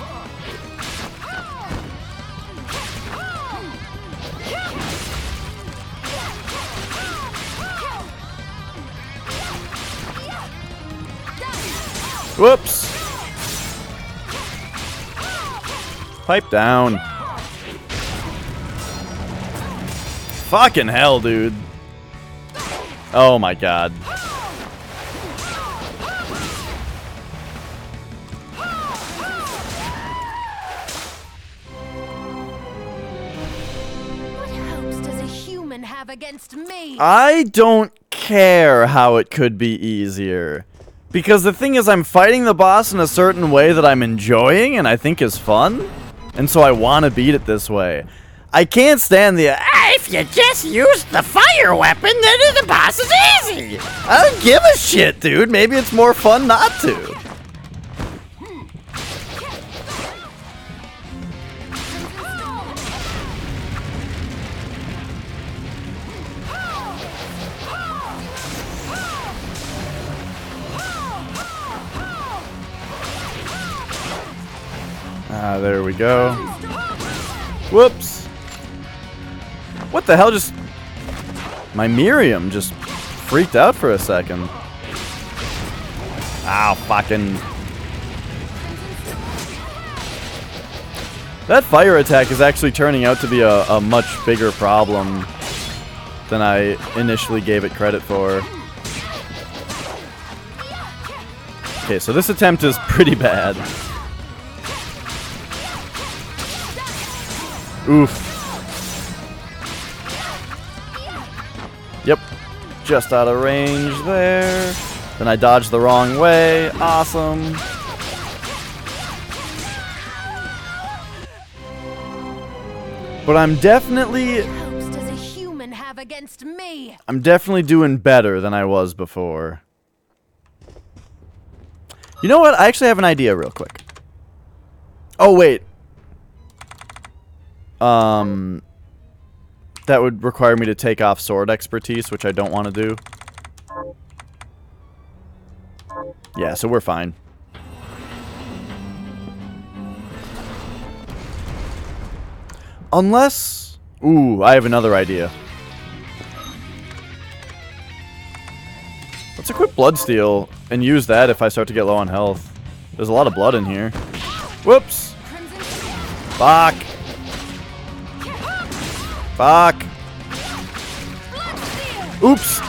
Whoops. Pipe down. Fucking hell, dude. Oh my god. What hopes does a human have against me? I don't care how it could be easier. Because the thing is, I'm fighting the boss in a certain way that I'm enjoying and I think is fun. And so I want to beat it this way. I can't stand the, if you just use the fire weapon, then the boss is easy. I don't give a shit, dude. Maybe it's more fun not to. Ah, there we go. Whoops. What the hell just... My Miriam just freaked out for a second. Ow, fucking... That fire attack is actually turning out to be a much bigger problem than I initially gave it credit for. Okay, so this attempt is pretty bad. Oof. Yep. Just out of range there. Then I dodged the wrong way. Awesome. But I'm definitely... What hopes does a human have against me? I'm definitely doing better than I was before. You know what? I actually have an idea real quick. Oh, wait. That would require me to take off sword expertise, which I don't want to do. Yeah, so we're fine. Unless... Ooh, I have another idea. Let's equip Bloodsteal and use that if I start to get low on health. There's a lot of blood in here. Whoops! Fuck! Fuck! Oops!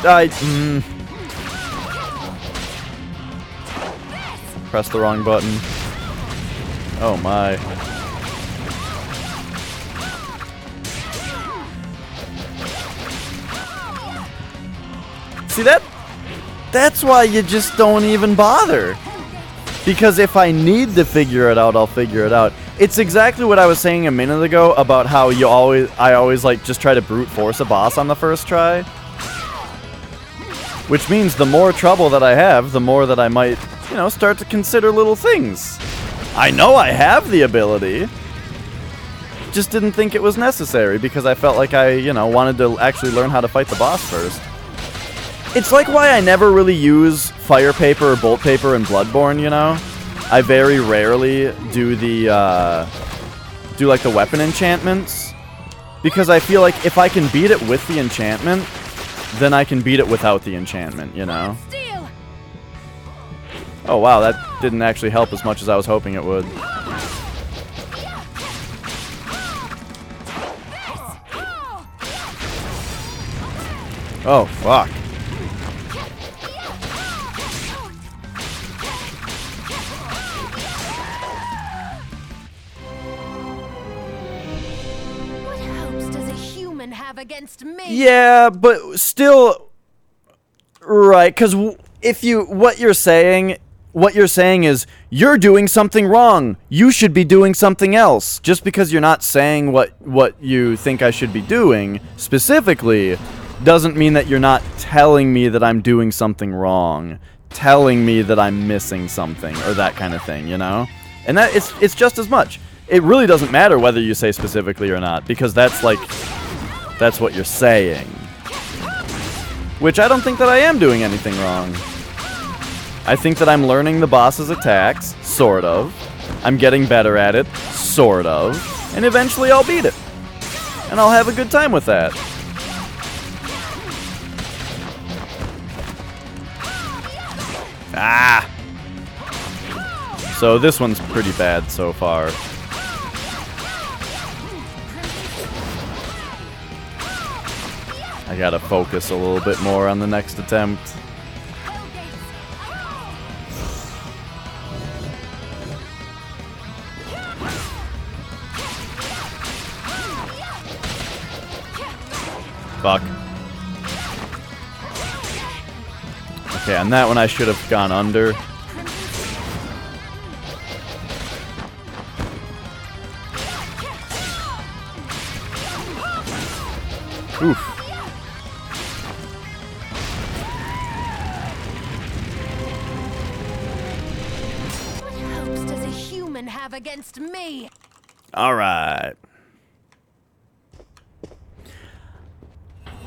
Press the wrong button. Oh my. See that? That's why you just don't even bother. Because if I need to figure it out, I'll figure it out. It's exactly what I was saying a minute ago about how I always like just try to brute force a boss on the first try. Which means the more trouble that I have, the more that I might, you know, start to consider little things. I know I have the ability. Just didn't think it was necessary because I felt like I, you know, wanted to actually learn how to fight the boss first. It's like why I never really use fire paper or bolt paper in Bloodborne, you know? I very rarely do the, do like the weapon enchantments. Because I feel like if I can beat it with the enchantment, then I can beat it without the enchantment, you know? Oh wow, that didn't actually help as much as I was hoping it would. Oh, fuck. What hopes does a human have against me? Yeah, but still... Right, because if you... What you're saying is, you're doing something wrong. You should be doing something else. Just because you're not saying what you think I should be doing, specifically, doesn't mean that you're not telling me that I'm doing something wrong. Telling me that I'm missing something, or that kind of thing, you know? And that it's just as much. It really doesn't matter whether you say specifically or not, because that's like... That's what you're saying. Which I don't think that I am doing anything wrong. I think that I'm learning the boss's attacks, sort of. I'm getting better at it, sort of. And eventually I'll beat it. And I'll have a good time with that. Ah! So this one's pretty bad so far. I gotta focus a little bit more on the next attempt. Fuck. Okay, on that one I should have gone under. Oof. What hopes does a human have against me? Alright.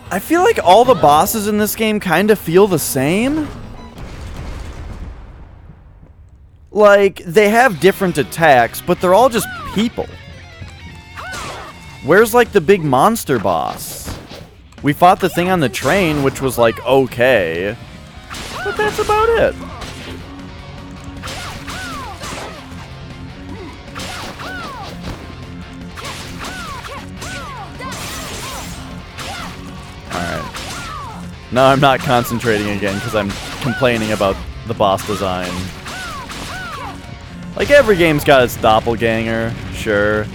I feel like all the bosses in this game kind of feel the same. Like, they have different attacks, but they're all just people. Where's, like, the big monster boss? We fought the thing on the train, which was, like, okay. But that's about it. No, I'm not concentrating again because I'm complaining about the boss design. Like, every game's got its doppelganger, sure.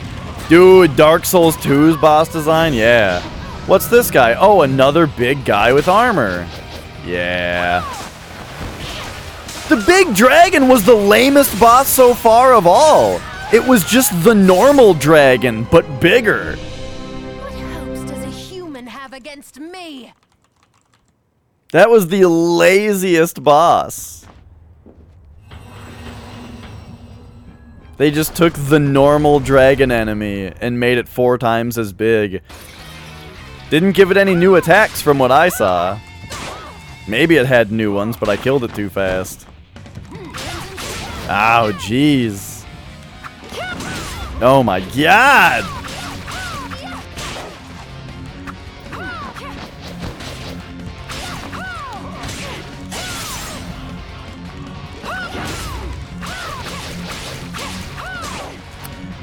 Dude, Dark Souls 2's boss design? Yeah. What's this guy? Oh, another big guy with armor. Yeah. The big dragon was the lamest boss so far of all. It was just the normal dragon, but bigger. What hopes does a human have against me? That was the laziest boss. They just took the normal dragon enemy and made it 4 times as big. Didn't give it any new attacks from what I saw. Maybe it had new ones, but I killed it too fast. Ow, jeez. Oh my god!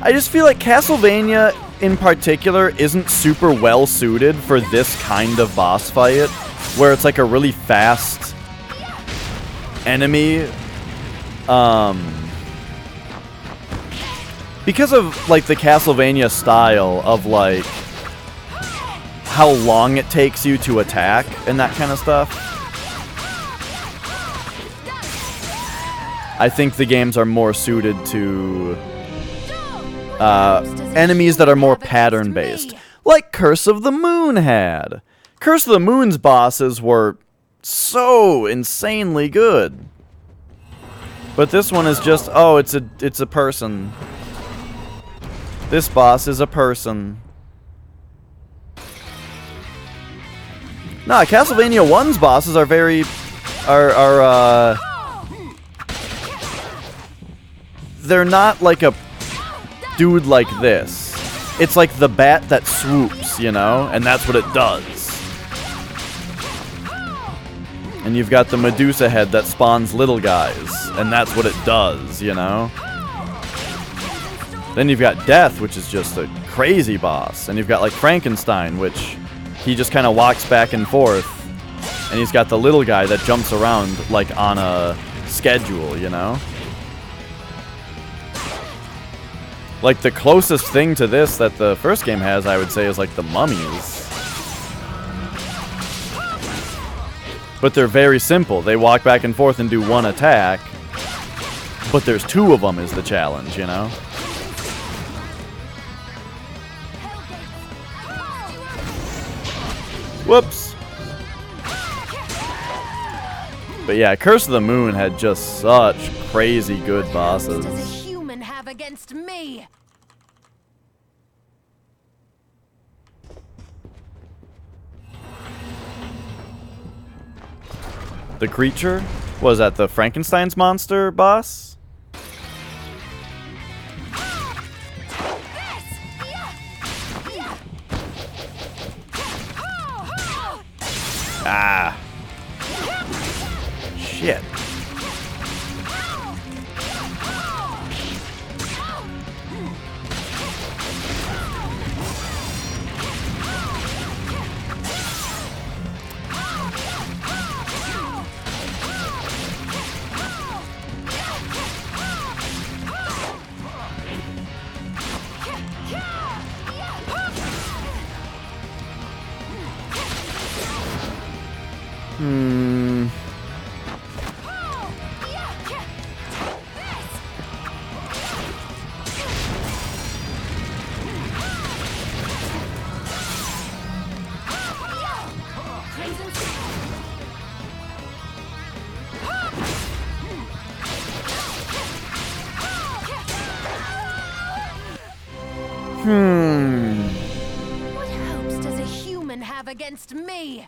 I just feel like Castlevania in particular isn't super well suited for this kind of boss fight, where it's like a really fast enemy. Because of like the Castlevania style of like how long it takes you to attack and that kind of stuff, I think the games are more suited to enemies that are more pattern-based, like Curse of the Moon had. Curse of the Moon's bosses were so insanely good. But this one is just, oh, it's a person. This boss is a person. Nah, Castlevania 1's bosses are very they're not like a dude like this. It's like the bat that swoops, you know? And that's what it does. And you've got the Medusa head that spawns little guys. And that's what it does, you know? Then you've got Death, which is just a crazy boss. And you've got like Frankenstein, which he just kind of walks back and forth. And he's got the little guy that jumps around like on a schedule, you know? Like, the closest thing to this that the first game has, I would say, is like the mummies. But they're very simple. They walk back and forth and do one attack. But there's 2 of them is the challenge, you know? Whoops. But yeah, Curse of the Moon had just such crazy good bosses. Against me. The creature? Was that the Frankenstein's monster boss? Ah. Shit. What hopes does a human have against me?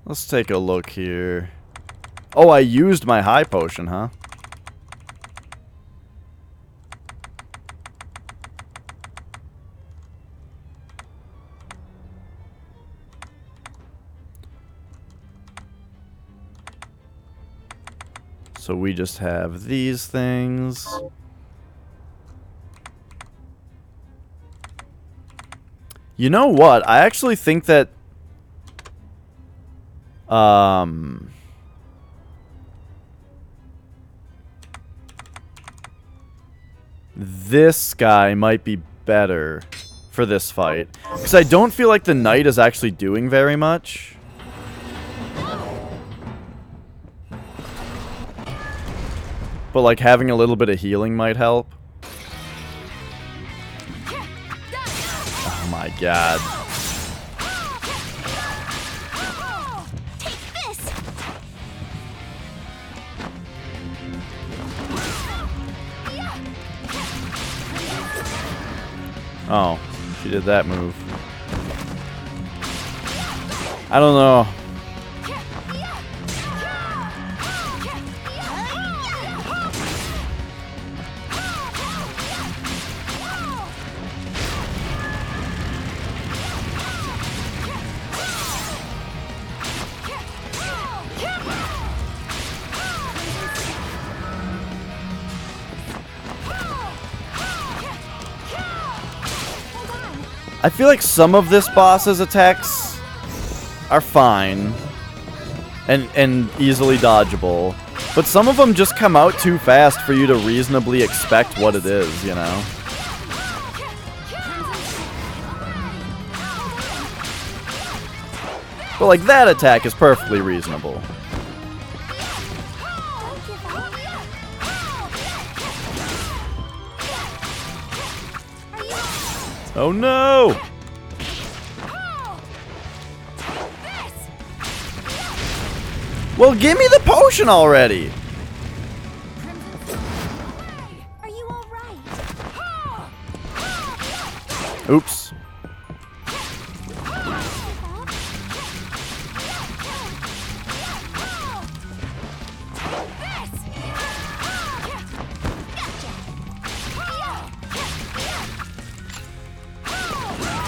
Let's take a look here. Oh, I used my high potion, huh? So we just have these things. You know what? I actually think that this guy might be better for this fight. Because I don't feel like the knight is actually doing very much. But like having a little bit of healing might help. Oh my god. Oh, she did that move. I don't know. I feel like some of this boss's attacks are fine and easily dodgeable, but some of them just come out too fast for you to reasonably expect what it is, you know? But like that attack is perfectly reasonable. Oh no! Well, give me the potion already! Are you all right? Oops.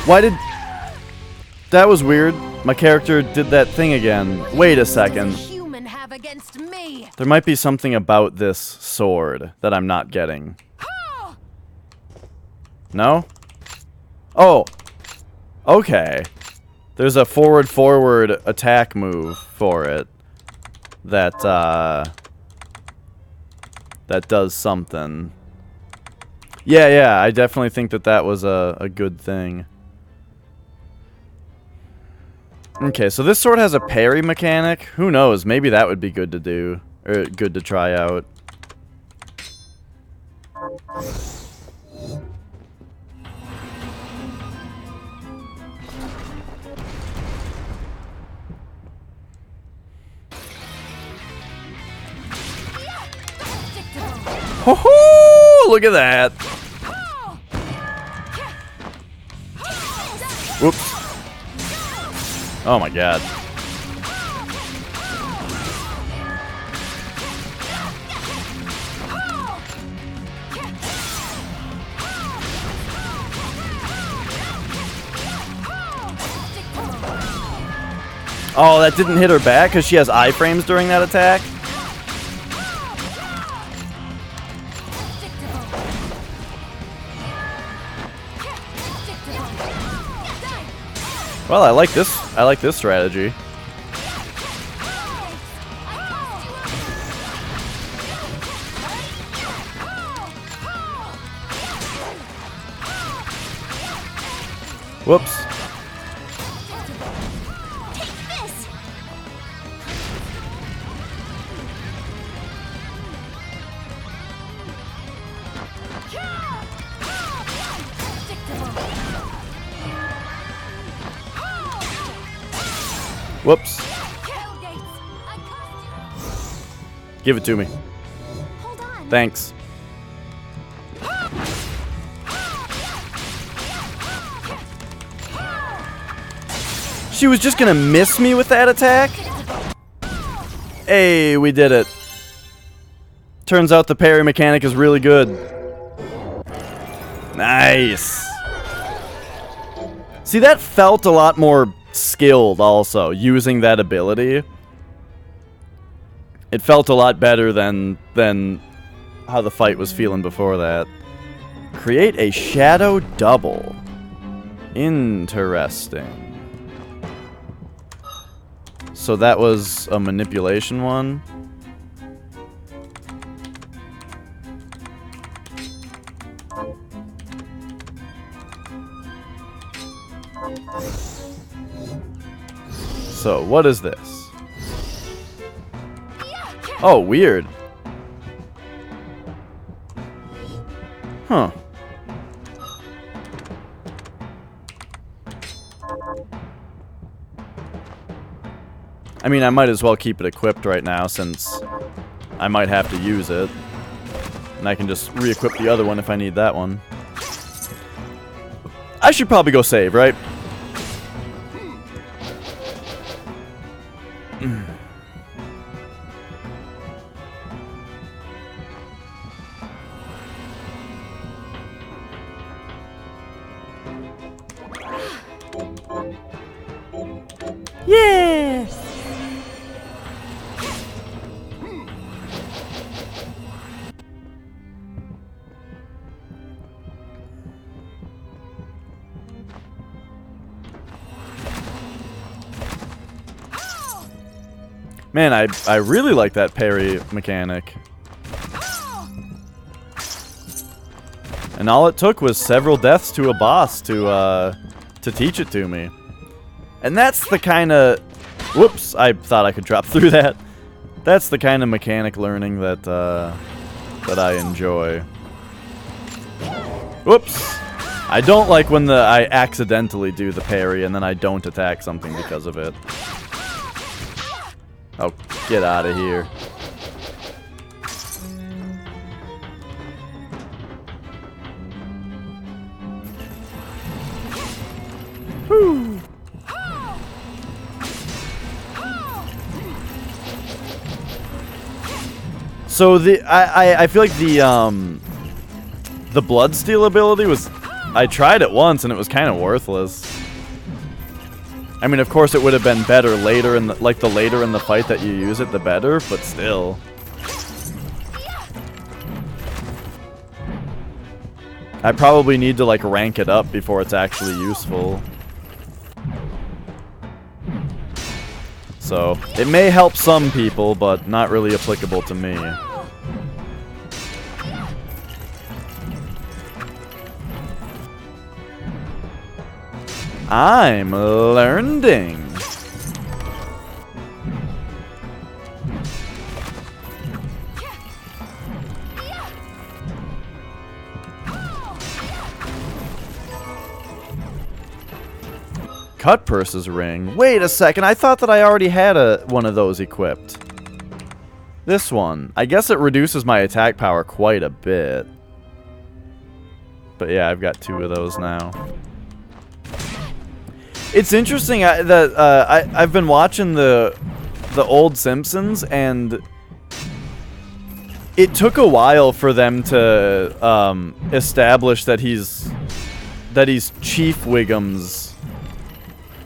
Why did... That was weird. My character did that thing again. Wait a second. Human have against me? There might be something about this sword that I'm not getting. No? Oh. Okay. There's a forward attack move for it. That, that does something. Yeah, I definitely think that that was a good thing. Okay, so this sword has a parry mechanic. Who knows? Maybe that would be good to do. Or good to try out. Ho-ho! Look at that! Whoops. Oh my god. Oh, that didn't hit her back because she has iframes during that attack? Well, I like this strategy. Whoops. Whoops. Give it to me. Thanks. She was just gonna miss me with that attack? Hey, we did it. Turns out the parry mechanic is really good. Nice. See, that felt a lot more skilled also, using that ability. It felt a lot better than how the fight was feeling before that. Create a shadow double. Interesting. So that was a manipulation one. So, what is this? Oh, weird. Huh. I mean, I might as well keep it equipped right now since I might have to use it. And I can just re-equip the other one if I need that one. I should probably go save, right? Yeah! Man, I really like that parry mechanic. And all it took was several deaths to a boss to teach it to me. And that's the kind of... Whoops, I thought I could drop through that. That's the kind of mechanic learning that, that I enjoy. Whoops. I don't like when I accidentally do the parry and then I don't attack something because of it. Oh, get out of here. Whew. So I feel like the Bloodsteal ability was, I tried it once and it was kind of worthless. I mean, of course, it would have been better later in the, like, the later in the fight that you use it, the better, but still. I probably need to, like, rank it up before it's actually useful. So, it may help some people, but not really applicable to me. I'm learning. Cut Purse's ring. Wait a second, I thought that I already had one of those equipped. This one. I guess it reduces my attack power quite a bit. But yeah, I've got 2 of those now. It's interesting that I've been watching the old Simpsons, and it took a while for them to establish that he's Chief Wiggum's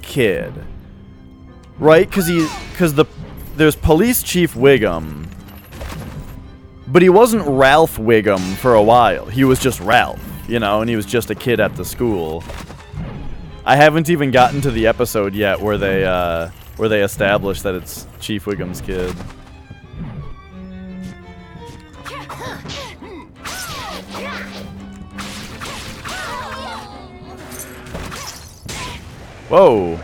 kid, right? Because there's Police Chief Wiggum, but he wasn't Ralph Wiggum for a while. He was just Ralph, you know, and he was just a kid at the school. I haven't even gotten to the episode yet where they establish that it's Chief Wiggum's kid. Whoa.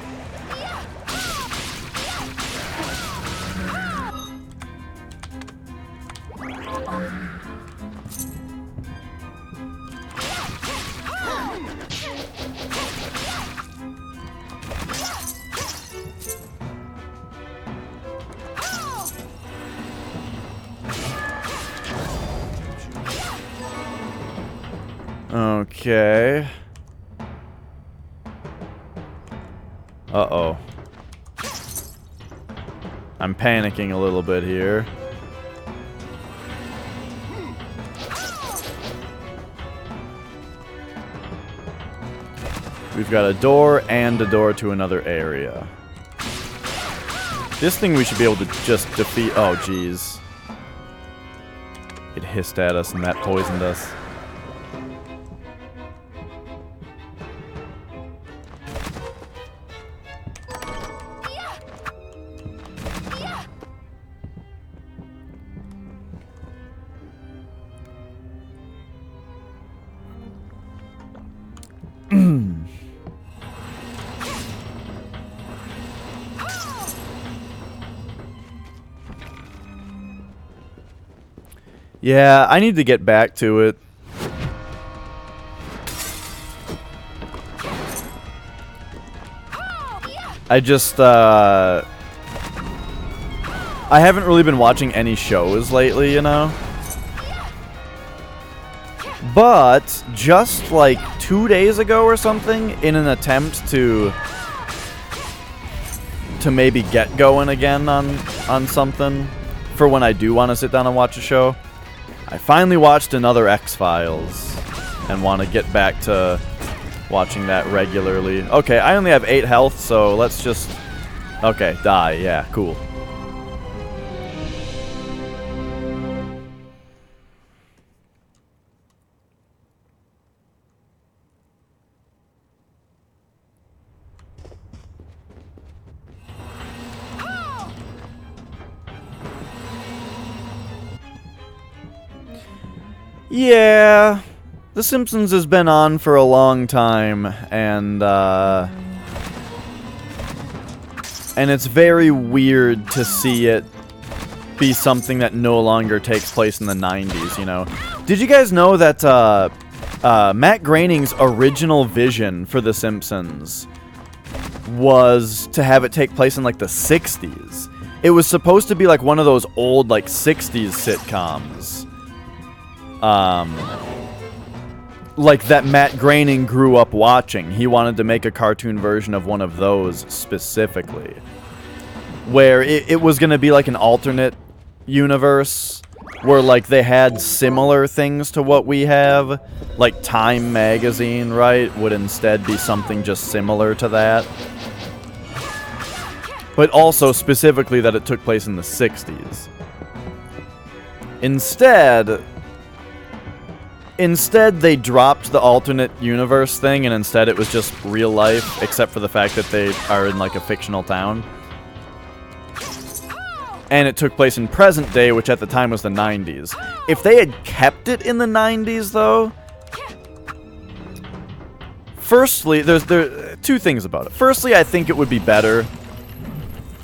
Okay. Uh-oh. I'm panicking a little bit here. We've got a door and a door to another area. This thing we should be able to just defeat. Oh, jeez. It hissed at us and that poisoned us. Yeah, I need to get back to it. I just, I haven't really been watching any shows lately, you know? But, just like 2 days ago or something, in an attempt to maybe get going again on something, for when I do want to sit down and watch a show, I finally watched another X-Files, and want to get back to watching that regularly. Okay, I only have 8 health, so let's just... Okay, die. Yeah, cool. Yeah... The Simpsons has been on for a long time, and it's very weird to see it be something that no longer takes place in the 90s, you know? Did you guys know that Matt Groening's original vision for The Simpsons was to have it take place in, like, the 60s? It was supposed to be, like, one of those old, like, 60s sitcoms. Like that Matt Groening grew up watching. He wanted to make a cartoon version of one of those specifically. Where it was going to be like an alternate universe where like they had similar things to what we have. Like Time magazine, right, would instead be something just similar to that. But also specifically that it took place in the 60s. Instead, they dropped the alternate universe thing, and instead it was just real life, except for the fact that they are in, like, a fictional town. And it took place in present day, which at the time was the 90s. If they had kept it in the 90s, though... Firstly, there are 2 things about it. Firstly, I think it would be better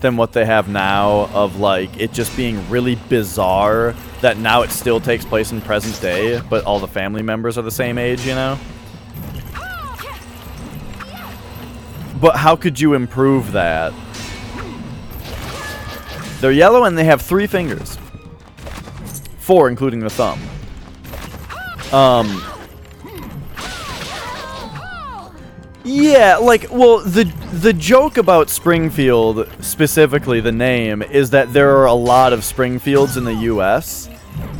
than what they have now, of, like, it just being really bizarre that now it still takes place in present day, but all the family members are the same age, you know? But how could you improve that? They're yellow and they have 3 fingers. 4, including the thumb. Yeah, like, well, the joke about Springfield, specifically the name, is that there are a lot of Springfields in the U.S.,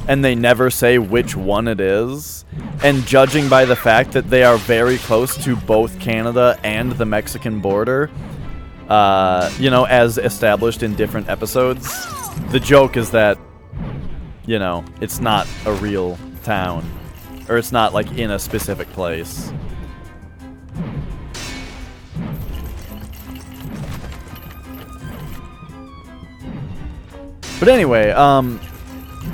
and they never say which one it is. And judging by the fact that they are very close to both Canada and the Mexican border, you know, as established in different episodes, the joke is that, you know, it's not a real town. Or it's not, like, in a specific place. But anyway,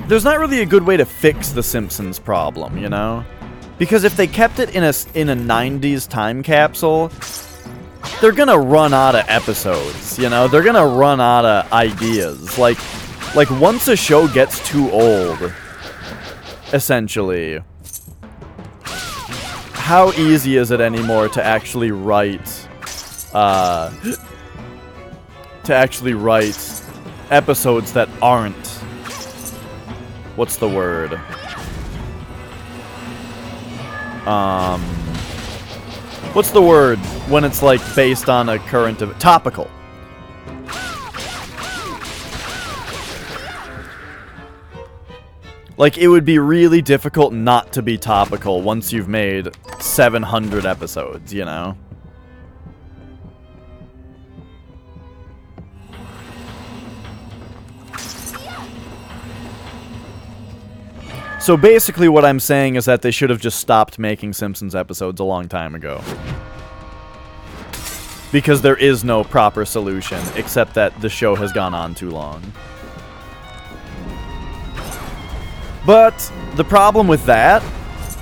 there's not really a good way to fix the Simpsons problem, you know? Because if they kept it in a 90s time capsule, they're gonna run out of episodes, you know? They're gonna run out of ideas. Like once a show gets too old, essentially, how easy is it anymore to actually write, episodes that aren't... What's the word? What's the word when it's, like, based on a current of... Topical. Like, it would be really difficult not to be topical once you've made 700 episodes, you know? So basically what I'm saying is that they should have just stopped making Simpsons episodes a long time ago. Because there is no proper solution, except that the show has gone on too long. But the problem with that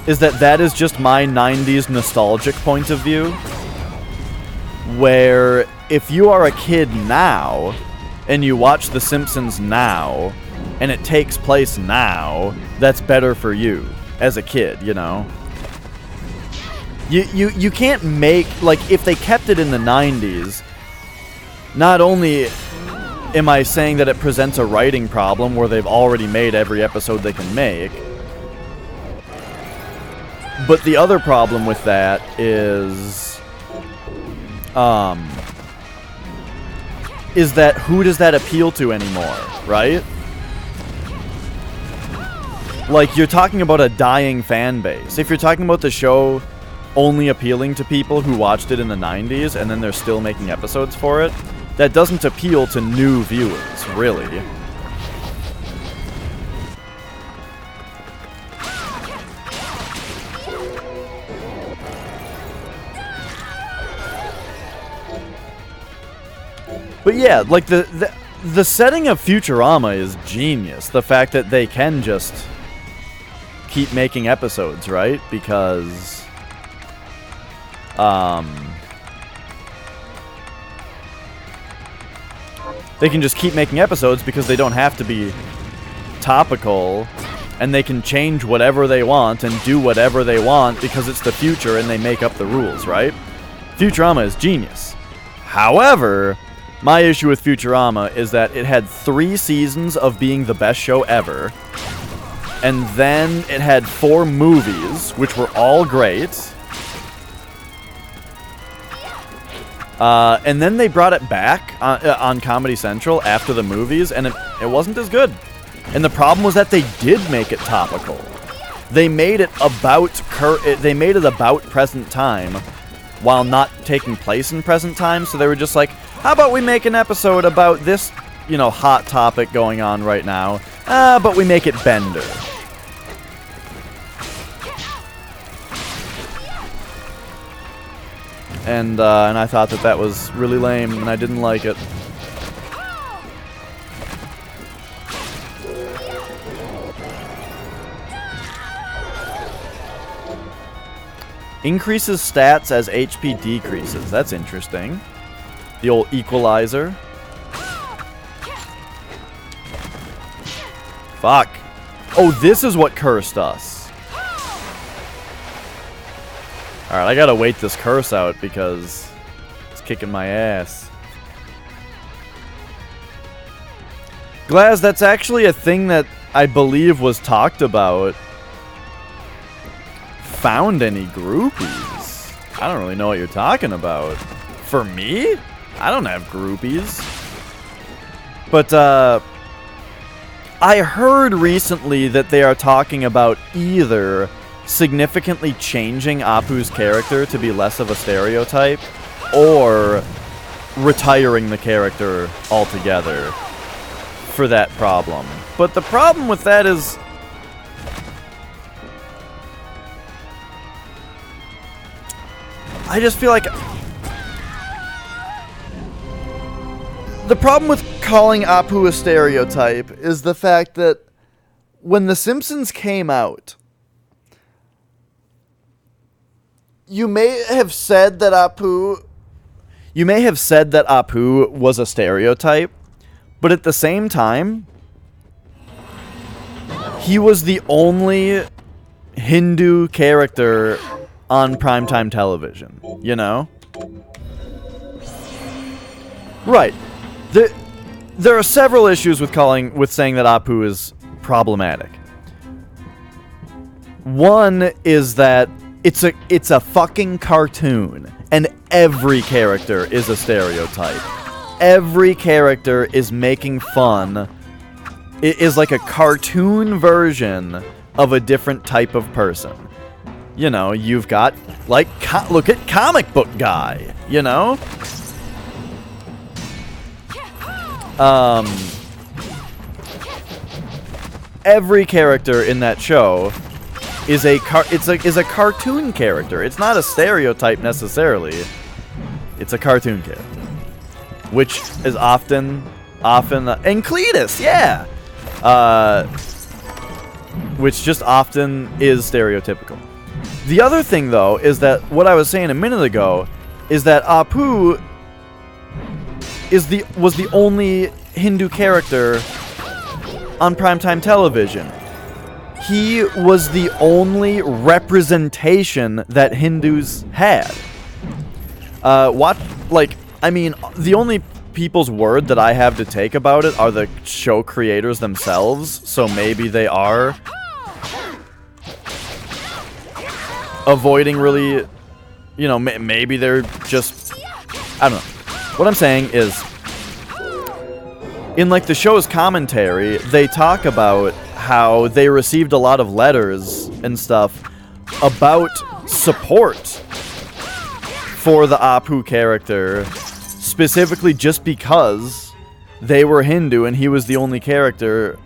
is that that is just my 90s nostalgic point of view. Where if you are a kid now, and you watch The Simpsons now, and it takes place now, that's better for you as a kid, you know? You can't make, like, if they kept it in the 90s, not only am I saying that it presents a writing problem where they've already made every episode they can make, but the other problem with that is that who does that appeal to anymore, right? Like, you're talking about a dying fan base. If you're talking about the show only appealing to people who watched it in the 90s and then they're still making episodes for it, that doesn't appeal to new viewers, really. But yeah, like, the setting of Futurama is genius. The fact that they can just keep making episodes, right? Because they can just keep making episodes because they don't have to be topical, and they can change whatever they want and do whatever they want because it's the future and they make up the rules, right? Futurama is genius. However, my issue with Futurama is that it had 3 seasons of being the best show ever, and then it had 4 movies, which were all great. And then they brought it back on Comedy Central after the movies, and it wasn't as good. And the problem was that they did make it topical. They made it about present time, while not taking place in present time. So they were just like, how about we make an episode about this, you know, hot topic going on right now, but we make it Bender. And I thought that was really lame, and I didn't like it. Increases stats as HP decreases. That's interesting. The old equalizer. Fuck. Oh, this is what cursed us. Alright, I gotta wait this curse out because it's kicking my ass. Glaz, that's actually a thing that I believe was talked about. Found any groupies? I don't really know what you're talking about. For me? I don't have groupies. But, I heard recently that they are talking about either significantly changing Apu's character to be less of a stereotype, or retiring the character altogether for that problem. But the problem with that is, I just feel like the problem with calling Apu a stereotype is the fact that when The Simpsons came out, you may have said that Apu was a stereotype, but at the same time, he was the only Hindu character on primetime television, you know? Right. There are several issues with saying that Apu is problematic. One is that it's a fucking cartoon, and every character is a stereotype. Every character is making fun. It is like a cartoon version of a different type of person. You know, you've got, like, look at Comic Book Guy, you know? Every character in that show is a cartoon character. It's not a stereotype necessarily. It's a cartoon character, which is often and Cletus, yeah, which just often is stereotypical. The other thing, though, is that what I was saying a minute ago is that Apu was the only Hindu character on primetime television. He was the only representation that Hindus had. The only people's word that I have to take about it are the show creators themselves, so maybe they are avoiding really, maybe they're just, I don't know. What I'm saying is, in like the show's commentary, they talk about how they received a lot of letters and stuff about support for the Apu character, specifically just because they were Hindu and he was the only character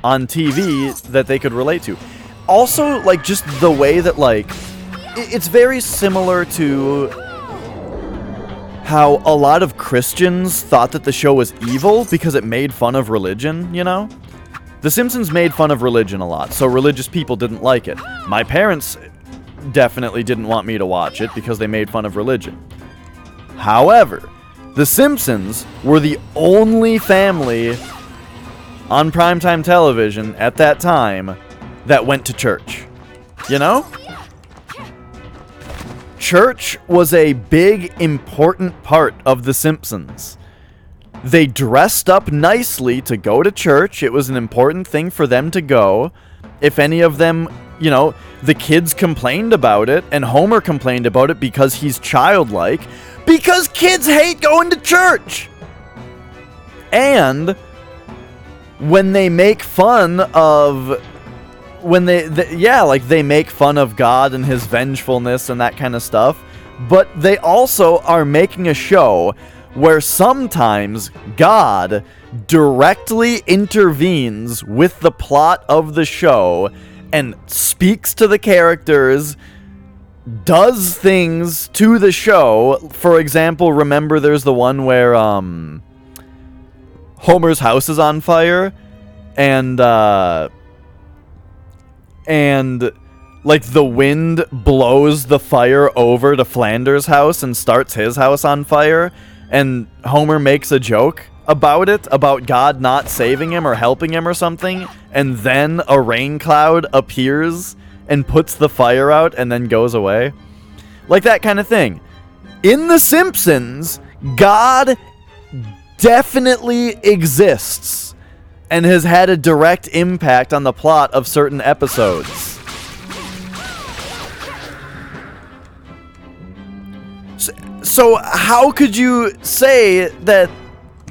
on TV that they could relate to. Also, like, just the way that, like, it's very similar to how a lot of Christians thought that the show was evil because it made fun of religion, you know? The Simpsons made fun of religion a lot, so religious people didn't like it. My parents definitely didn't want me to watch it because they made fun of religion. However, The Simpsons were the only family on primetime television at that time that went to church. You know? Church was a big, important part of The Simpsons. They dressed up nicely to go to church. It was an important thing for them to go. If any of them, the kids complained about it, and Homer complained about it because he's childlike, because kids hate going to church! And when they make fun of... they make fun of God and his vengefulness and that kind of stuff, but they also are making a show where sometimes God directly intervenes with the plot of the show and speaks to the characters, does things to the show. For example, remember there's the one where Homer's house is on fire and like the wind blows the fire over to Flanders' house and starts his house on fire, and Homer makes a joke about it, about God not saving him or helping him or something, and then a rain cloud appears and puts the fire out and then goes away. Like that kind of thing. In The Simpsons, God definitely exists and has had a direct impact on the plot of certain episodes. So how could you say that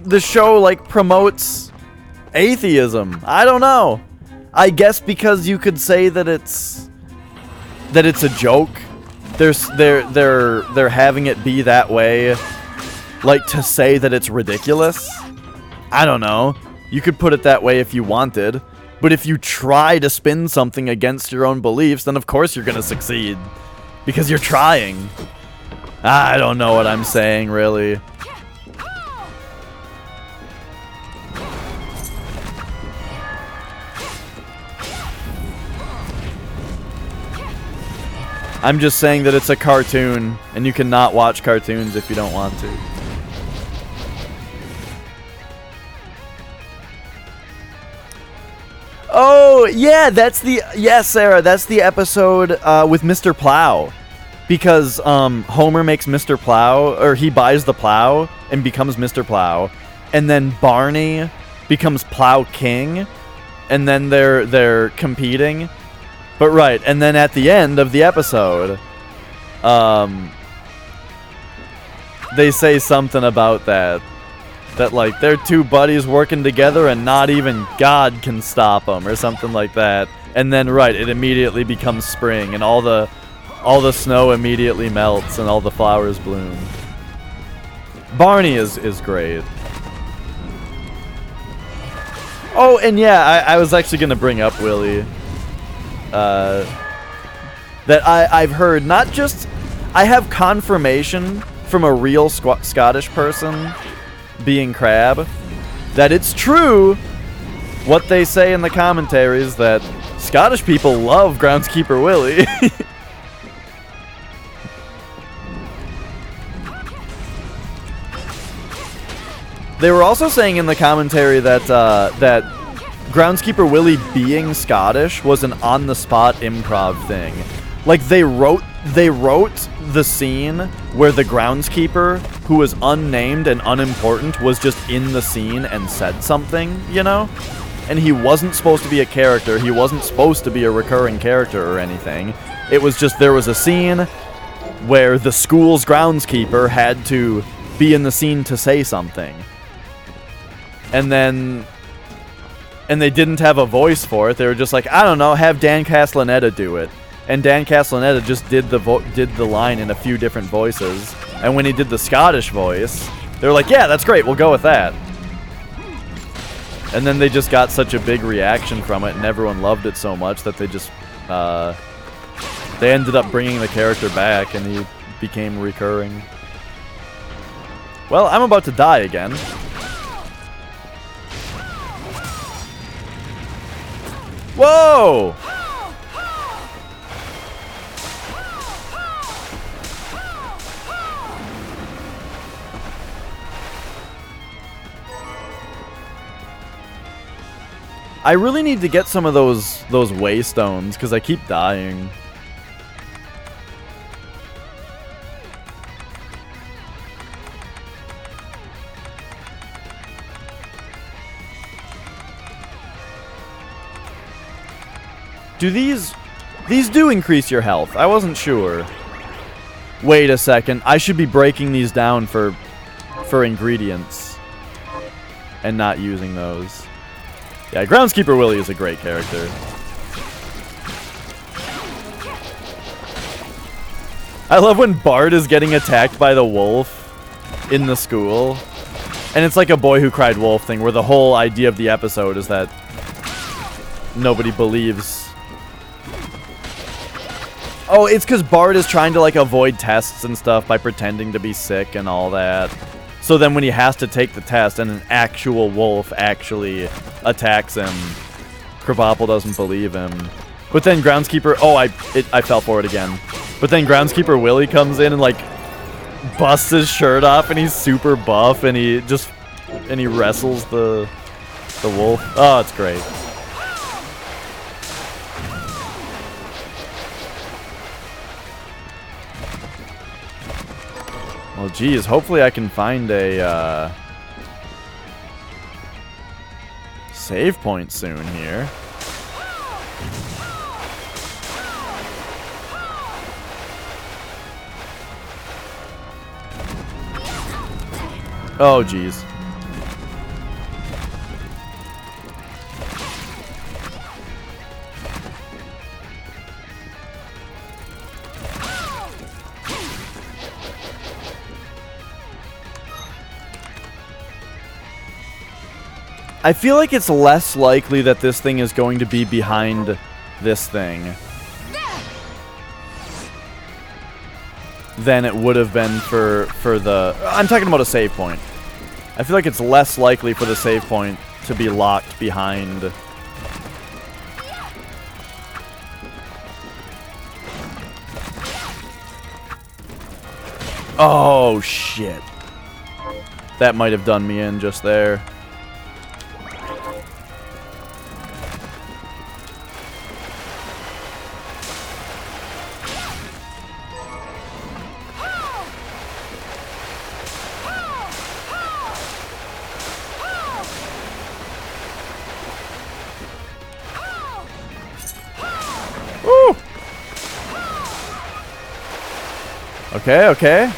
the show, like, promotes atheism? I don't know. I guess because you could say that it's a joke. They're having it be that way, like, to say that it's ridiculous. I don't know. You could put it that way if you wanted, but if you try to spin something against your own beliefs, then of course you're gonna succeed, because you're trying. I don't know what I'm saying, really. I'm just saying that it's a cartoon, and you cannot watch cartoons if you don't want to. Oh, yeah, yes, Sarah, that's the episode with Mr. Plow. Because Homer makes Mr. Plow, or he buys the plow and becomes Mr. Plow, and then Barney becomes Plow King, and then they're competing. But right, and then at the end of the episode, they say something about that like they're two buddies working together and not even God can stop them, or something like that. And then right, it immediately becomes spring, and all the snow immediately melts and all the flowers bloom. Barney is great. Oh, and yeah, I was actually going to bring up, Willie, that I've heard, not just... I have confirmation from a real Scottish person, being Crab, that it's true what they say in the commentaries, that Scottish people love Groundskeeper Willie. They were also saying in the commentary that Groundskeeper Willie being Scottish was an on-the-spot improv thing. Like, they wrote the scene where the groundskeeper, who was unnamed and unimportant, was just in the scene and said something, you know? And he wasn't supposed to be a character. He wasn't supposed to be a recurring character or anything. It was just there was a scene where the school's groundskeeper had to be in the scene to say something. And they didn't have a voice for it. They were just like, I don't know, have Dan Castellaneta do it. And Dan Castellaneta just did the line in a few different voices. And when he did the Scottish voice, they were like, yeah, that's great, we'll go with that. And then they just got such a big reaction from it, and everyone loved it so much that they just, they ended up bringing the character back, and he became recurring. Well, I'm about to die again. Whoa! I really need to get some of those waystones because I keep dying. Do these do increase your health? I wasn't sure. Wait a second. I should be breaking these down for ingredients and not using those. Yeah, Groundskeeper Willie is a great character. I love when Bart is getting attacked by the wolf in the school. And it's like a boy who cried wolf thing where the whole idea of the episode is that nobody believes. Oh, it's because Bart is trying to like avoid tests and stuff by pretending to be sick and all that. So then when he has to take the test and an actual wolf actually attacks him, Krabappel doesn't believe him. But then Groundskeeper... Oh, I fell for it again. But then Groundskeeper Willie comes in and like busts his shirt off and he's super buff and he wrestles the wolf. Oh, it's great. Well, geez, hopefully I can find a save point soon here. Oh, geez. I feel like it's less likely that this thing is going to be behind this thing than it would have been for the... I'm talking about a save point. I feel like it's less likely for the save point to be locked behind... Oh, shit. That might have done me in just there. Okay, okay.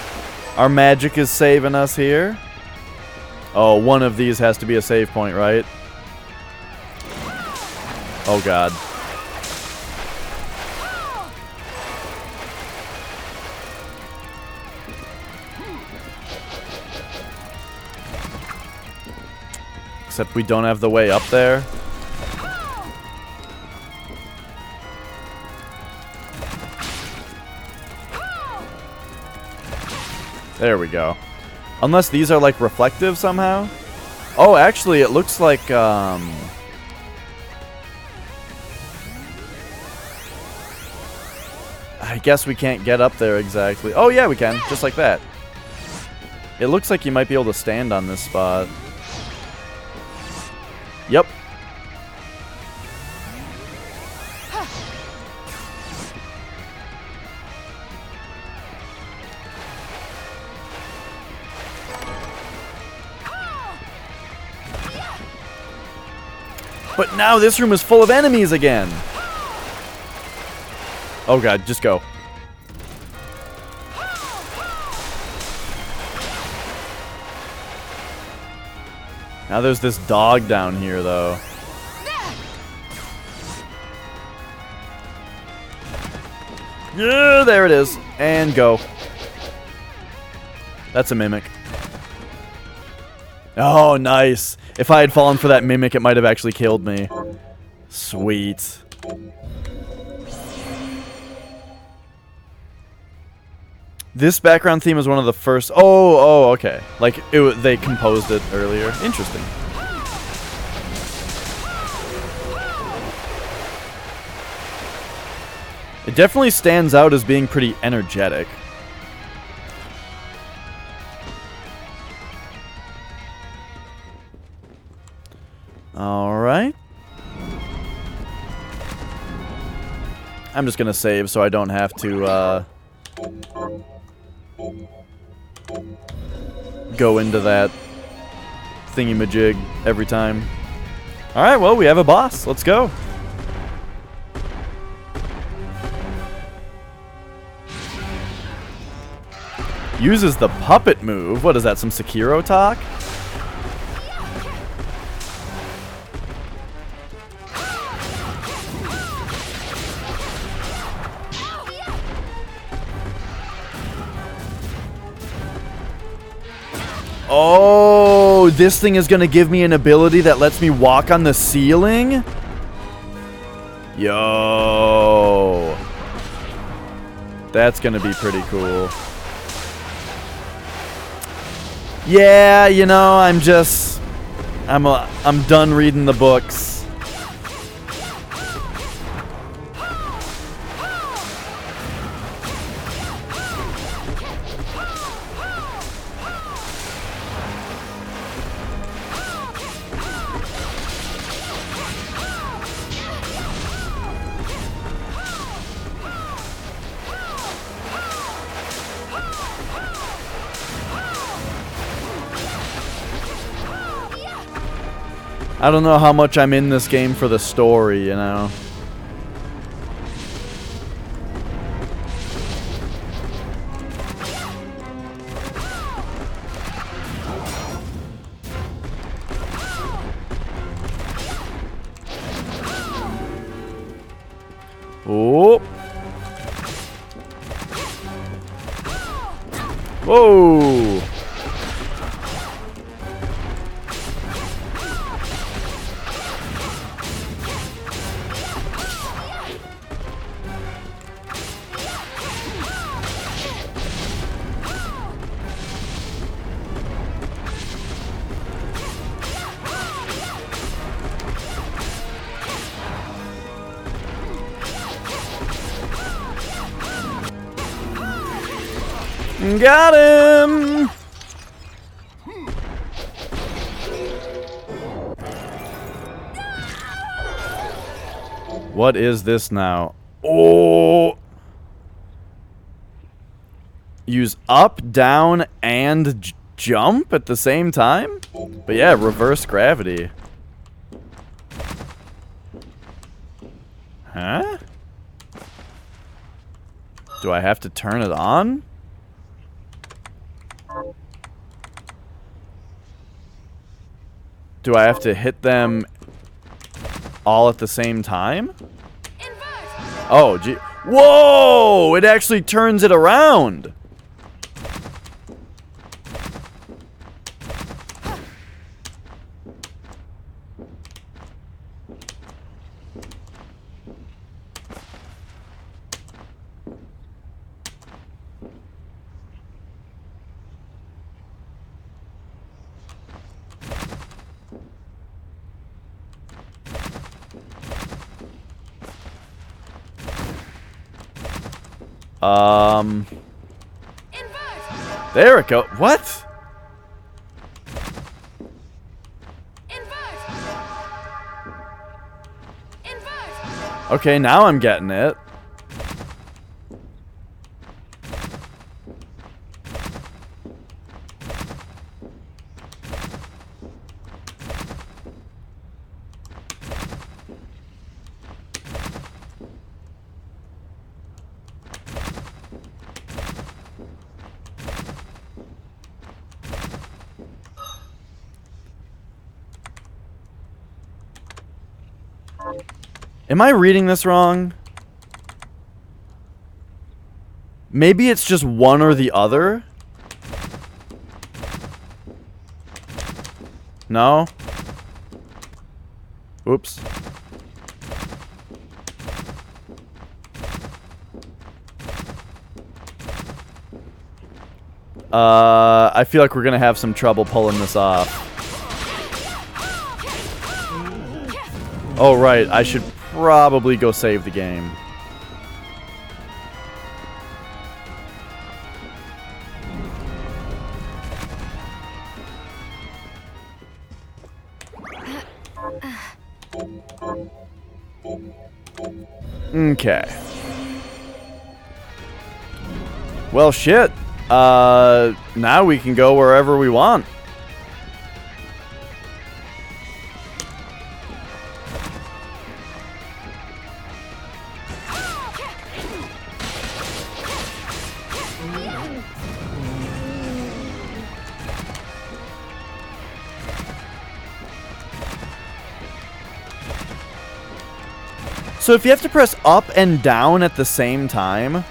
Our magic is saving us here. Oh, one of these has to be a save point, right? Oh, God. Except we don't have the way up there. There we go. Unless these are like reflective somehow. Oh, actually, it looks like I guess we can't get up there exactly. Oh yeah, we can, just like that. It looks like you might be able to stand on this spot. Yep. But now this room is full of enemies again. Oh god, just go. Now there's this dog down here, though. Yeah, there it is. And go. That's a mimic. Oh, nice. If I had fallen for that mimic, it might have actually killed me. Sweet. This background theme is one of the first... Oh, okay. Like, they composed it earlier. Interesting. It definitely stands out as being pretty energetic. Alright. I'm just gonna save so I don't have to, go into that thingy-majig every time. Alright, well, we have a boss. Let's go. Uses the puppet move. What is that, some Sekiro talk? Oh, this thing is going to give me an ability that lets me walk on the ceiling? Yo. That's going to be pretty cool. Yeah, you know, I'm done reading the books. I don't know how much I'm in this game for the story, you know. Oh. Whoa. Got him! What is this now? Oh! Use up, down, and jump at the same time? But yeah, reverse gravity. Huh? Do I have to turn it on? Do I have to hit them all at the same time? Oh, gee. Whoa! It actually turns it around. There it goes. What? Okay, now I'm getting it. Am I reading this wrong? Maybe it's just one or the other? No? Oops. I feel like we're gonna have some trouble pulling this off. Oh, right. I should probably go save the game. Okay. Well, shit. Now we can go wherever we want. So if you have to press up and down at the same time...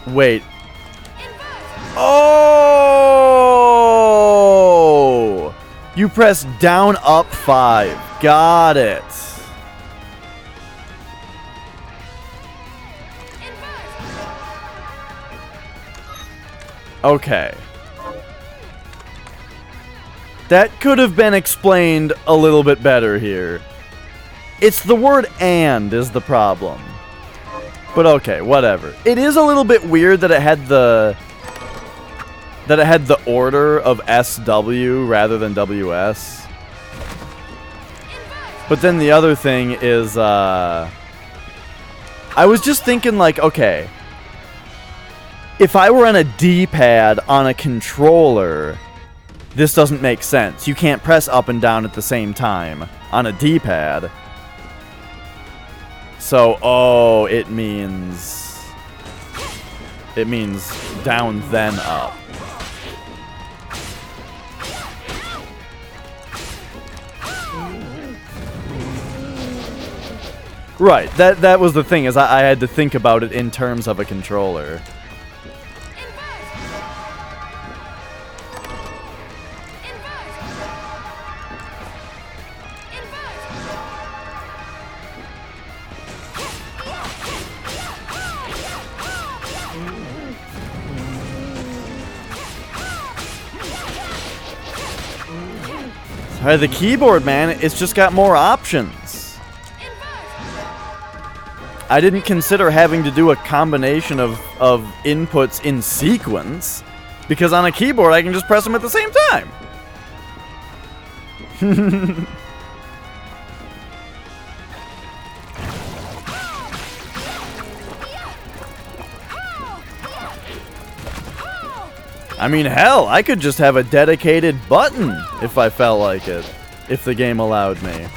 Wait. Oh! You press down, up, 5. Got it. Okay. That could have been explained a little bit better here. It's the word "and" is the problem. But okay, whatever. It is a little bit weird that it had the order of SW rather than WS. But then the other thing is I was just thinking, like, okay, if I were on a D-pad on a controller, this doesn't make sense. You can't press up and down at the same time on a D-pad. So, oh, it means down then up. Right, that was the thing, is I had to think about it in terms of a controller. Alright, the keyboard, man, it's just got more options. I didn't consider having to do a combination of inputs in sequence, because on a keyboard I can just press them at the same time. I mean, hell, I could just have a dedicated button if I felt like it, if the game allowed me.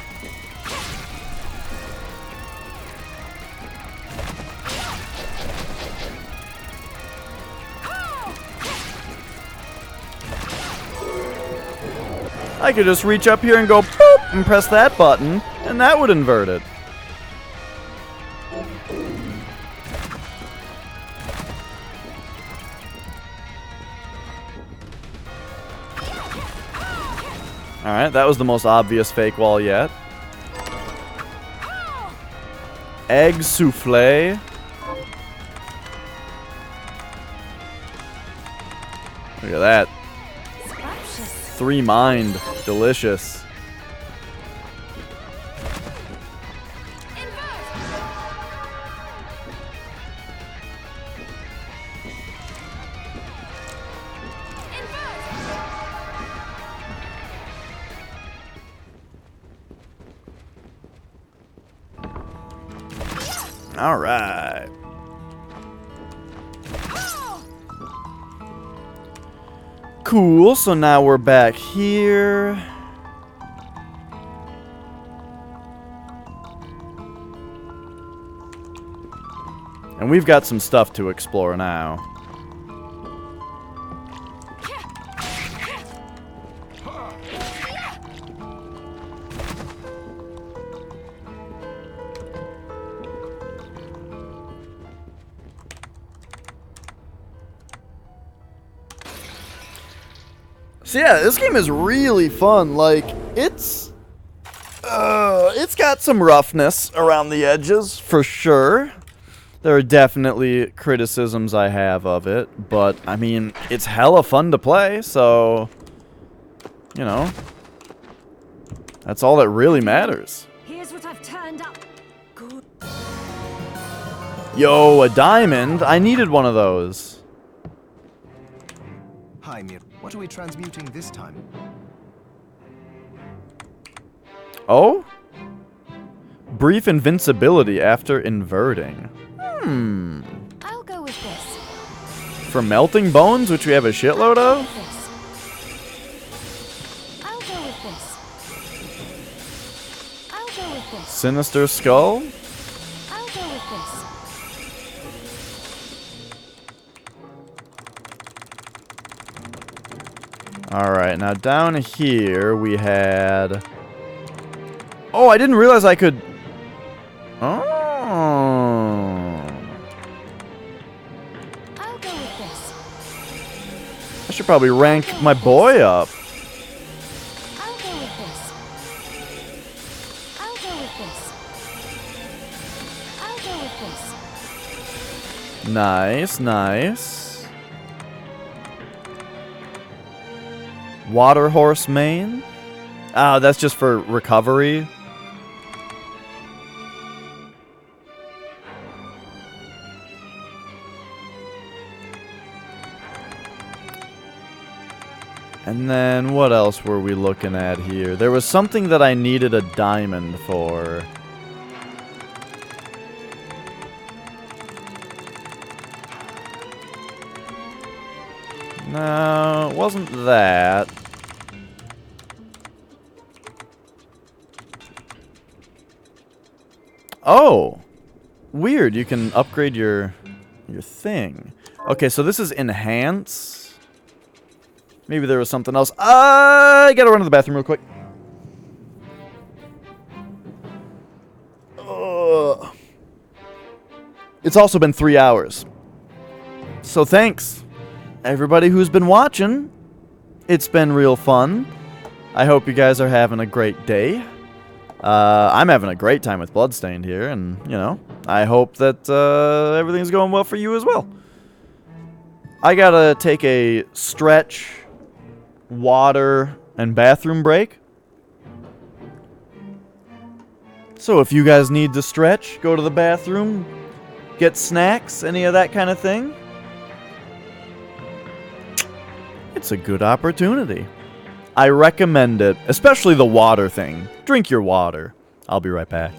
I could just reach up here and go boop and press that button, and that would invert it. Alright, that was the most obvious fake wall yet. Egg souffle. Look at that. 3 mind. Delicious. All right. Cool, so now we're back here. And we've got some stuff to explore now. So yeah, this game is really fun. Like, it's got some roughness around the edges, for sure. There are definitely criticisms I have of it, but, I mean, it's hella fun to play, so, you know, that's all that really matters. Here's what I've turned up. Good. Yo, a diamond? I needed one of those. Hi, Mir. What are we transmuting this time? Oh? Brief invincibility after inverting. I'll go with this. For melting bones, which we have a shitload of? This. I'll go with this. I'll go with this. Sinister skull? I'll go with this. Alright, now down here we had... Oh, I didn't realize I could... Oh. I'll go with this. I should probably rank my boy up. I'll go with this. I'll go with this. I'll go with this. Nice, nice. Water horse mane? Ah, that's just for recovery. And then what else were we looking at here? There was something that I needed a diamond for. No, it wasn't that. Oh! Weird, you can upgrade your thing. Okay, so this is enhance. Maybe there was something else. I gotta run to the bathroom real quick. It's also been 3 hours. So thanks, everybody who's been watching. It's been real fun. I hope you guys are having a great day. I'm having a great time with Bloodstained here, and, you know, I hope that everything's going well for you as well. I gotta take a stretch, water, and bathroom break. So if you guys need to stretch, go to the bathroom, get snacks, any of that kind of thing, it's a good opportunity. I recommend it, especially the water thing. Drink your water. I'll be right back.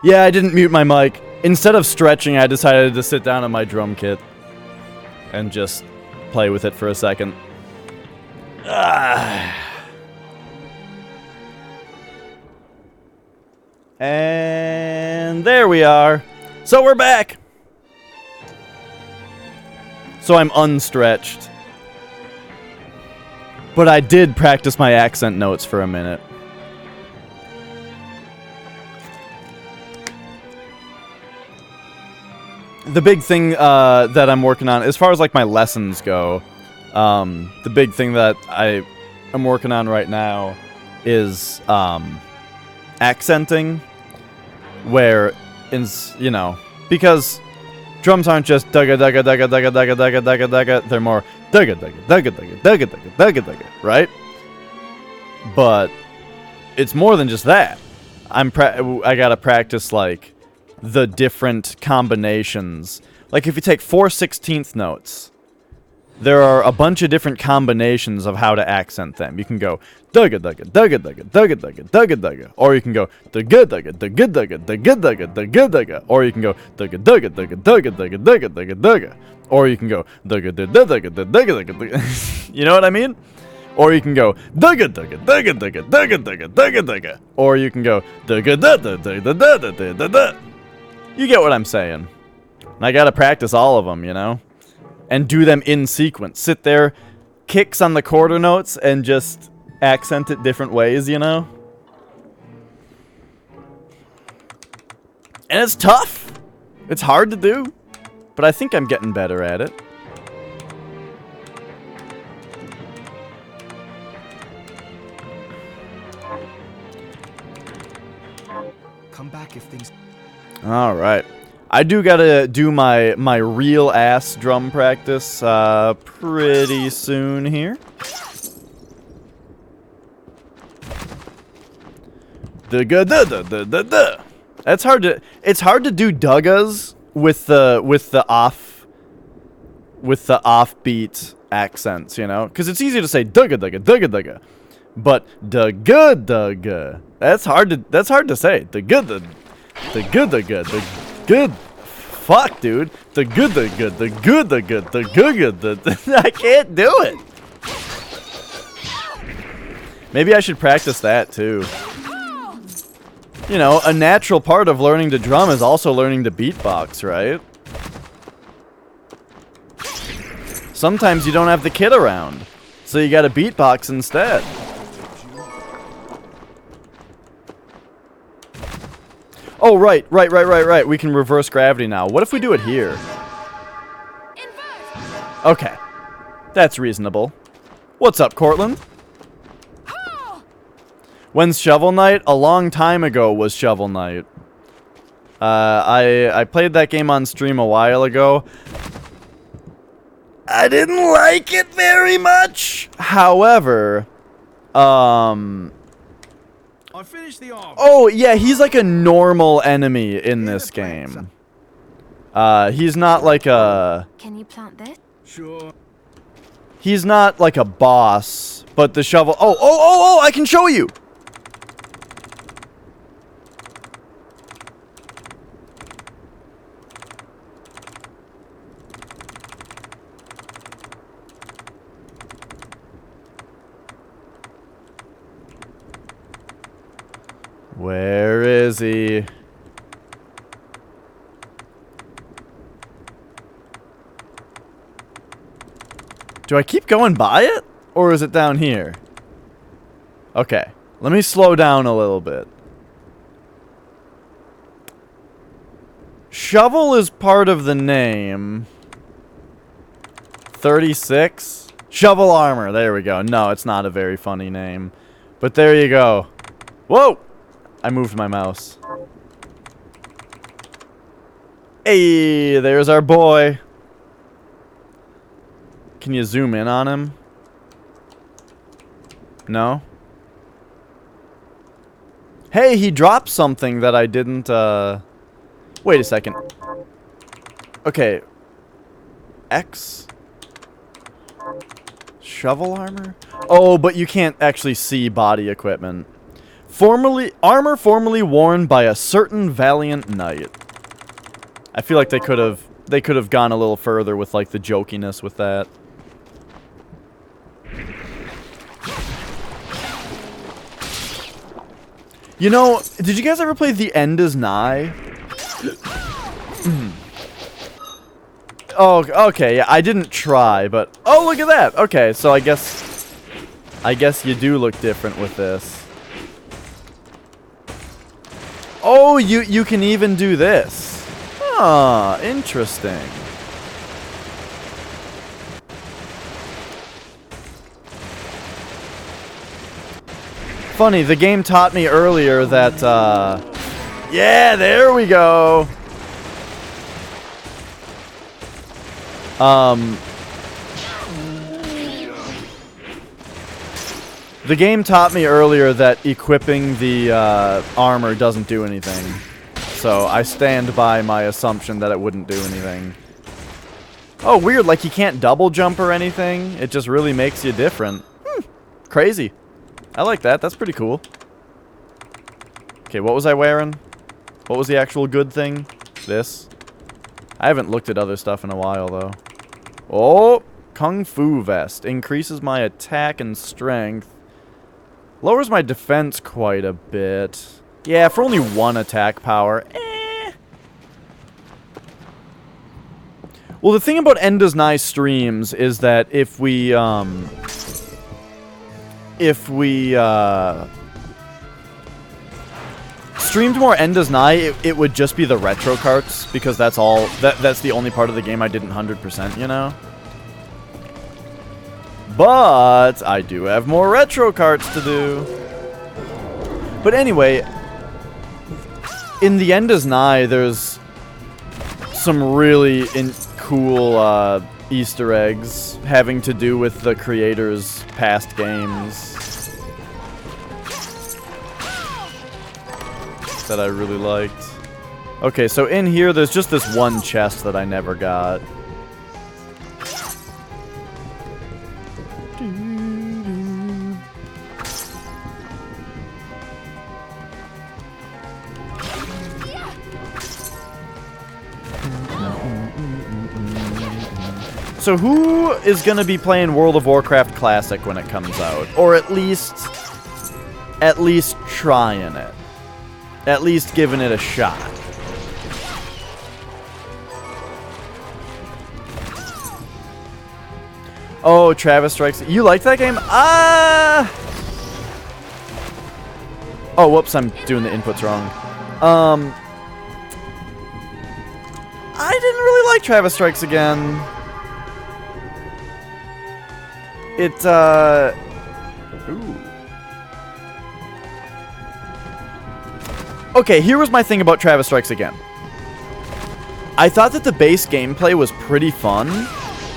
Yeah, I didn't mute my mic. Instead of stretching, I decided to sit down on my drum kit and just play with it for a second. And there we are. So we're back. So I'm unstretched. But I did practice my accent notes for a minute. The big thing that I'm working on, as far as like my lessons go, the big thing that I am working on right now is accenting, where, you know, because drums aren't just dugga dugga dugga dugga dugga dugga dugga dugga, they're more dugga dugga dugga dugga dugga dugga dugga dugga, right? But it's more than just that. I gotta practice like the different combinations. Like if you take 4/16 notes, there are a bunch of different combinations of how to accent them. You can go dugga dugga dugga dugga dugga dugga dugga dugga, or you can go dugga dugga dugga dugga dugga dugga dugga dugga, or you can go dugga dugga dugga dugga dugga dugga dugga dugga, or you can go dugga dugga dugga dugga dugga dugga. You know what I mean? Or you can go dugga dugga dugga dugga dugga dugga dugga dugga, or you can go dugga dugga dugga dugga dugga dugga. You get what I'm saying. And I gotta practice all of them, you know? And do them in sequence. Sit there, kicks on the quarter notes, and just accent it different ways, you know? And it's tough. It's hard to do. But I think I'm getting better at it. Come back if things... All right. I do gotta do my real ass drum practice pretty soon here. That's hard to. It's hard to do duggas with the offbeat accents, you know, because it's easy to say dugga dugga dugga dugga, but dugga dugga. That's hard to say. The good. Fuck, dude. The good. I can't do it. Maybe I should practice that too. You know, a natural part of learning to drum is also learning to beatbox, right? Sometimes you don't have the kit around, so you gotta beatbox instead. Oh, right. We can reverse gravity now. What if we do it here? Okay. That's reasonable. What's up, Cortland? When's Shovel Knight? A long time ago was Shovel Knight. I played that game on stream a while ago. I didn't like it very much. However, I finished the arm. oh, yeah, he's like a normal enemy in this game. He's not like a... Can you plant this? Sure. He's not like a boss, but the shovel... Oh, I can show you! Where is he? Do I keep going by it? Or is it down here? Okay. Let me slow down a little bit. Shovel is part of the name. 36? Shovel Armor. There we go. No, it's not a very funny name. But there you go. Whoa! I moved my mouse. Hey, there's our boy. Can you zoom in on him? No? Hey, he dropped something that I didn't, Wait a second. Okay. X? Shovel armor? Oh, but you can't actually see body equipment. Armor formerly worn by a certain valiant knight. I feel like they could have gone a little further with like the jokiness with that. You know, did you guys ever play The End Is Nigh? Oh, okay, yeah, I didn't try, but oh, look at that. Okay, so I guess you do look different with this. Oh, you can even do this. Huh, interesting. Funny, the game taught me earlier that, yeah, there we go. The game taught me earlier that equipping the armor doesn't do anything. So I stand by my assumption that it wouldn't do anything. Oh, weird, like you can't double jump or anything. It just really makes you different. Crazy. I like that. That's pretty cool. Okay, what was I wearing? What was the actual good thing? This. I haven't looked at other stuff in a while, though. Oh! Kung Fu Vest. Increases my attack and strength. Lowers my defense quite a bit. Yeah, for only one attack power. Well, the thing about End Is Nigh streams is that if we streamed more End Is Nigh, it would just be the retro carts, because that's all, that's the only part of the game I didn't 100%, you know? But I do have more retro carts to do. But anyway, in the End Is Nigh, there's some really cool Easter eggs having to do with the creators' past games that I really liked. Okay, so in here, there's just this one chest that I never got. So who is going to be playing World of Warcraft Classic when it comes out? Or at least trying it. At least giving it a shot. Oh, Travis Strikes. You like that game? Oh, whoops, I'm doing the inputs wrong. I didn't really like Travis Strikes Again. Ooh. Okay, here was my thing about Travis Strikes Again. I thought that the base gameplay was pretty fun,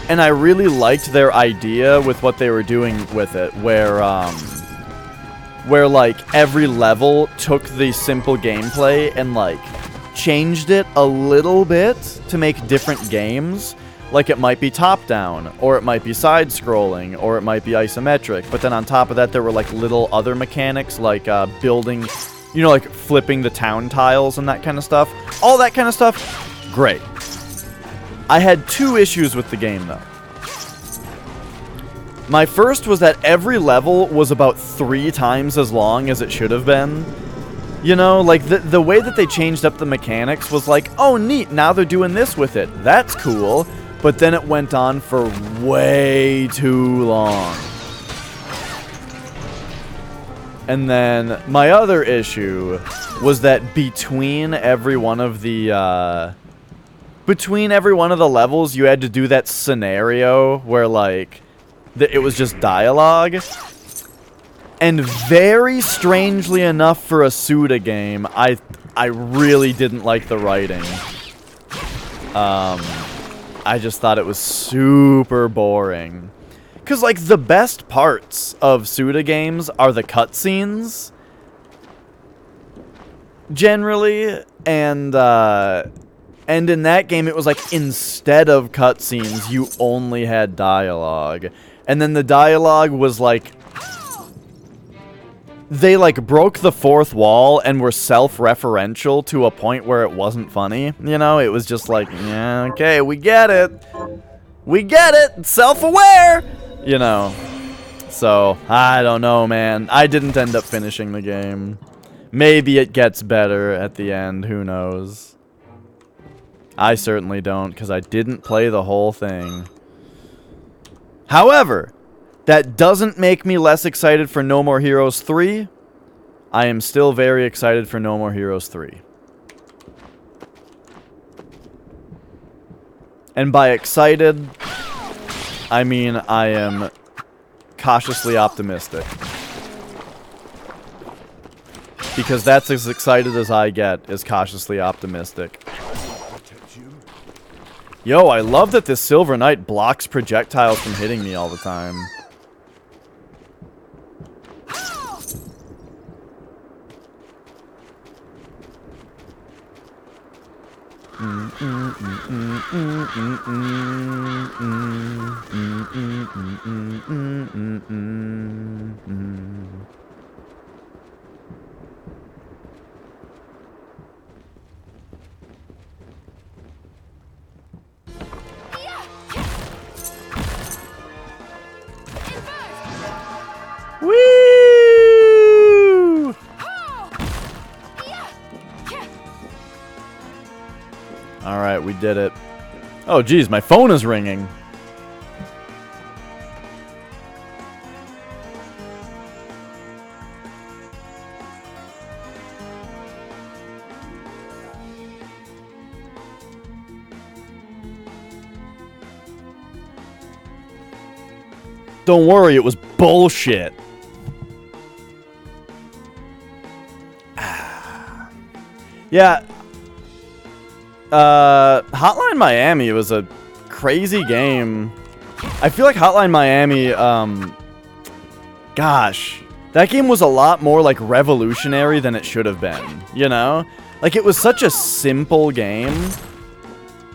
and I really liked their idea with what they were doing with it, where like every level took the simple gameplay and like changed it a little bit to make different games. Like it might be top-down, or it might be side-scrolling, or it might be isometric. But then on top of that, there were like little other mechanics, like building, you know, like flipping the town tiles and that kind of stuff. All that kind of stuff, great. I had two issues with the game, though. My first was that every level was about 3 times as long as it should have been. You know, like the way that they changed up the mechanics was like, oh, neat, now they're doing this with it. That's cool. But then it went on for way too long. And then my other issue was that between every one of the levels, you had to do that scenario where like it was just dialogue. And very strangely enough for a Suda game, I really didn't like the writing. I just thought it was super boring. Because, like, the best parts of Suda games are the cutscenes. Generally. And in that game, it was like, instead of cutscenes, you only had dialogue. And then the dialogue was, like, they like broke the fourth wall and were self-referential to a point where it wasn't funny. You know, it was just like, yeah, okay, we get it. We get it. Self-aware. You know. So, I don't know, man. I didn't end up finishing the game. Maybe it gets better at the end. Who knows? I certainly don't, because I didn't play the whole thing. However, that doesn't make me less excited for No More Heroes 3. I am still very excited for No More Heroes 3. And by excited, I mean I am cautiously optimistic. Because that's as excited as I get, is cautiously optimistic. Yo, I love that this Silver Knight blocks projectiles from hitting me all the time. Woo! Alright, we did it. Oh, geez, my phone is ringing. Don't worry, it was bullshit. Yeah. Hotline Miami was a crazy game. I feel like Hotline Miami, gosh, that game was a lot more, like, revolutionary than it should have been, you know? Like, it was such a simple game,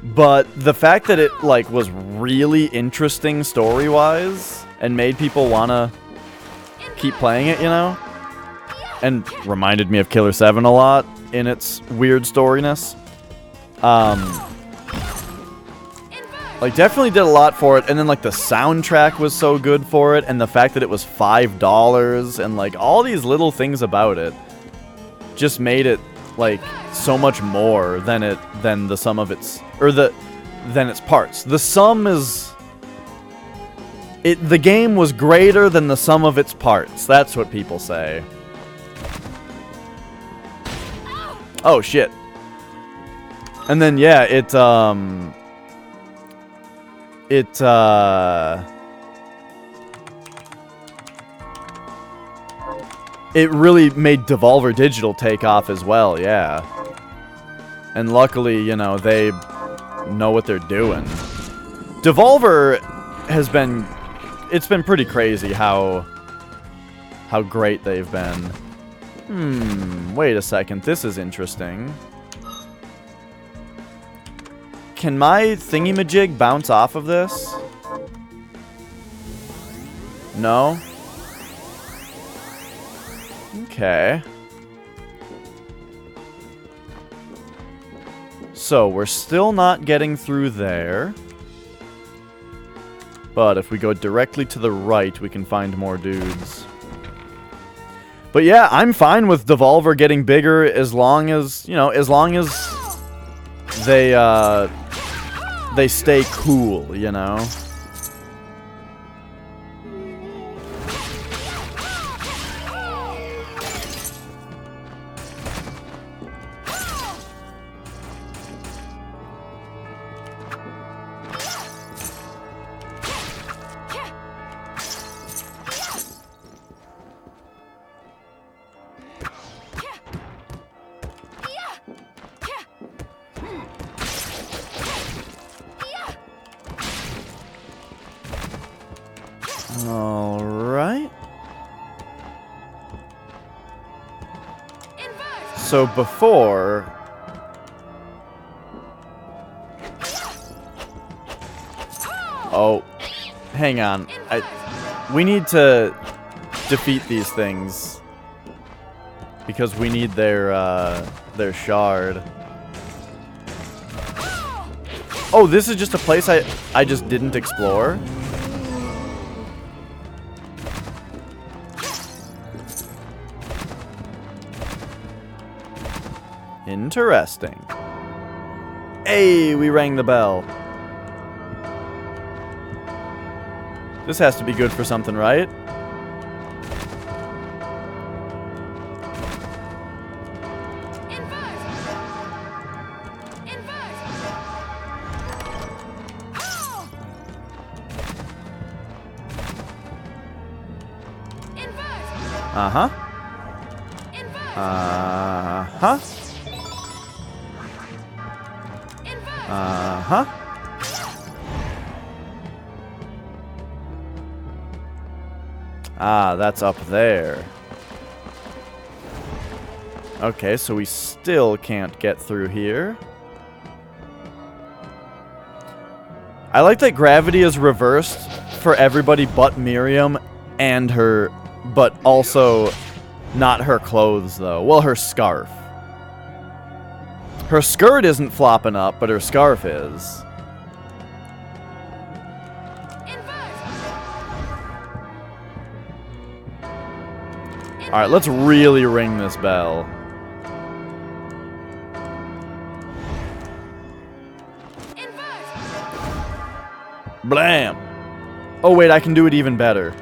but the fact that it, like, was really interesting story-wise and made people wanna keep playing it, you know? And reminded me of Killer 7 a lot in its weird storiness. Like, definitely did a lot for it, and then, like, the soundtrack was so good for it, and the fact that it was $5, and, like, all these little things about it just made it, like, so much more than the sum of its, or than its parts. The sum is, the game was greater than the sum of its parts. That's what people say. Oh, shit. And then, yeah, it really made Devolver Digital take off as well, yeah. And luckily, you know, they know what they're doing. Devolver has been, it's been pretty crazy how great they've been. Wait a second, this is interesting. Can my thingy-majig bounce off of this? No? Okay. So, we're still not getting through there. But if we go directly to the right, we can find more dudes. But yeah, I'm fine with Devolver getting bigger as long as, you know, as long as they stay cool, you know? Alright. So before... Oh, hang on. We need to defeat these things. Because we need their shard. Oh, this is just a place I just didn't explore. Interesting. Hey, we rang the bell. This has to be good for something, right? Uh-huh. Uh-huh. Uh-huh. Ah, that's up there. Okay, so we still can't get through here. I like that gravity is reversed for everybody but Miriam and her, but also not her clothes, though. Well, her scarf. Her skirt isn't flopping up, but her scarf is. Alright, let's really ring this bell. Blam! Oh wait, I can do it even better.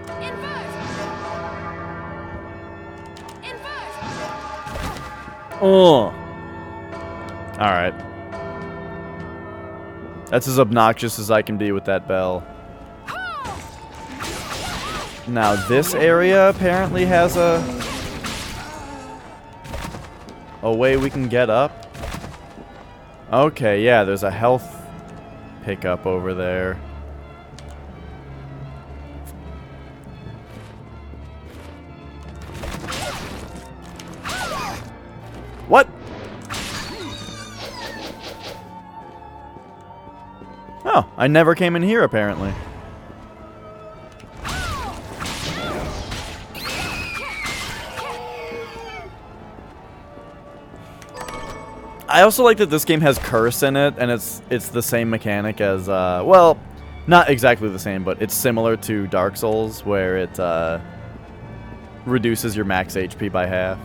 Oh. Alright. That's as obnoxious as I can be with that bell. Now this area apparently has a way we can get up. Okay, yeah, there's a health pickup over there. What? Oh, I never came in here apparently. I also like that this game has curse in it, and it's the same mechanic as, well, not exactly the same, but it's similar to Dark Souls, where it reduces your max HP by half.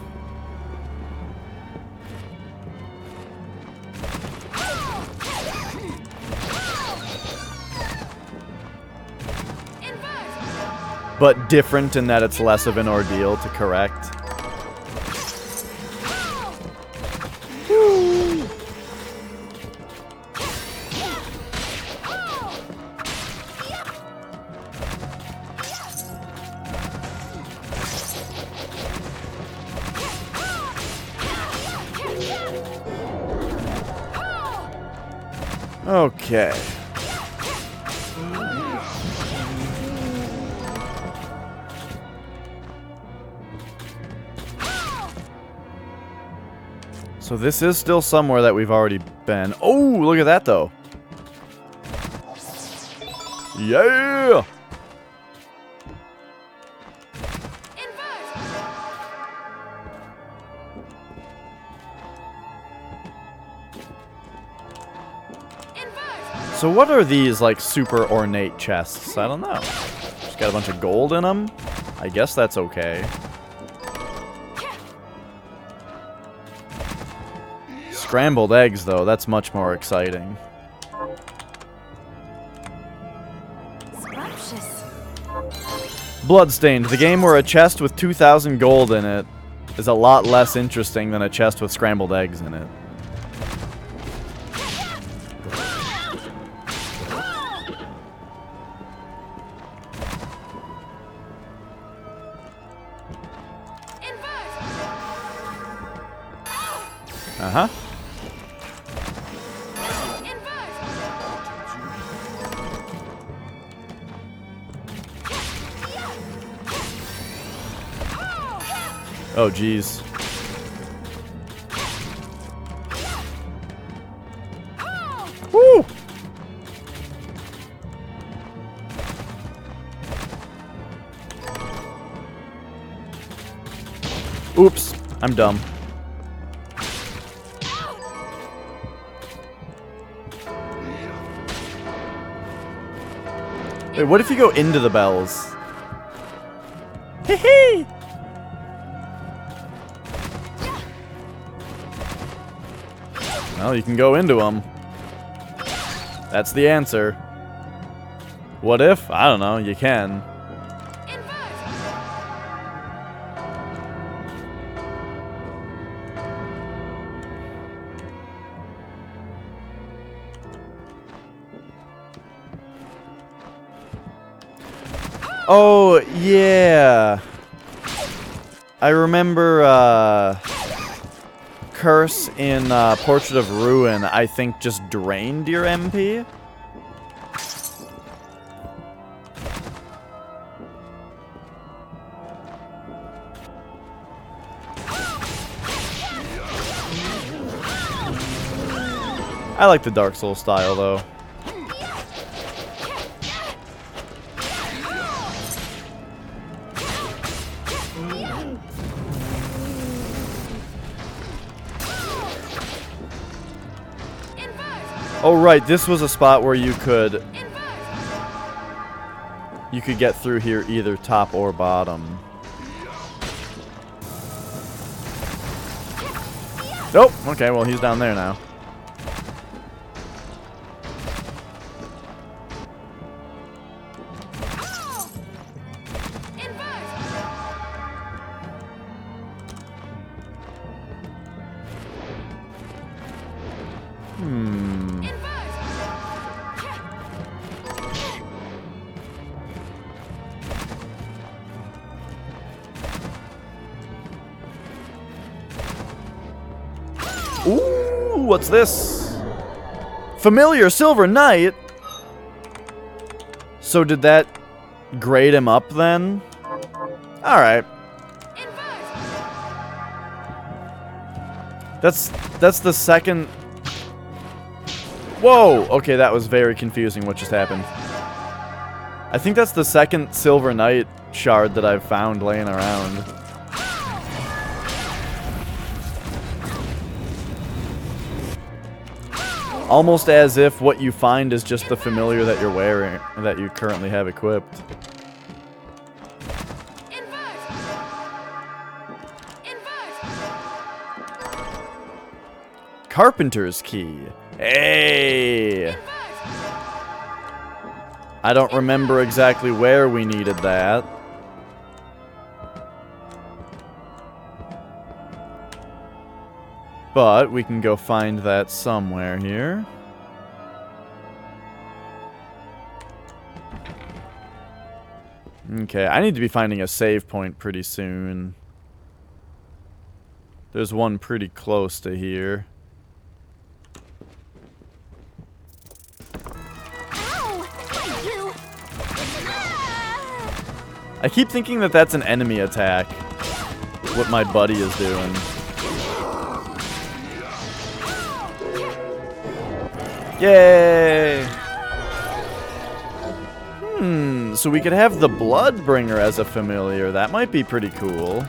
But different in that it's less of an ordeal to correct. Okay. So this is still somewhere that we've already been. Oh, look at that though. Yeah! So what are these, like, super ornate chests? I don't know. Just got a bunch of gold in them? I guess that's okay. Scrambled eggs, though. That's much more exciting. Scrumptious. Bloodstained, the game where a chest with 2,000 gold in it is a lot less interesting than a chest with scrambled eggs in it. Uh-huh. Oh, geez. Woo! Oops. I'm dumb. Wait, what if you go into the bells? Hee hee! Well, you can go into them. That's the answer. What if? I don't know, you can. Oh, yeah. I remember, Curse in, Portrait of Ruin, I think just drained your MP? I like the Dark Souls style, though. Oh right, this was a spot where you could get through here either top or bottom. Nope. Okay, well he's down there now. Ooh, what's this? Familiar Silver Knight? So did that grade him up then? Alright. That's the second... Whoa! Okay, that was very confusing what just happened. I think that's the second Silver Knight shard that I've found laying around. Almost as if what you find is just the familiar that you're wearing, that you currently have equipped. Carpenter's Key. Hey! I don't remember exactly where we needed that. But we can go find that somewhere here. Okay, I need to be finding a save point pretty soon. There's one pretty close to here. I keep thinking that that's an enemy attack. What my buddy is doing. Yay! So we could have the Bloodbringer as a familiar. That might be pretty cool.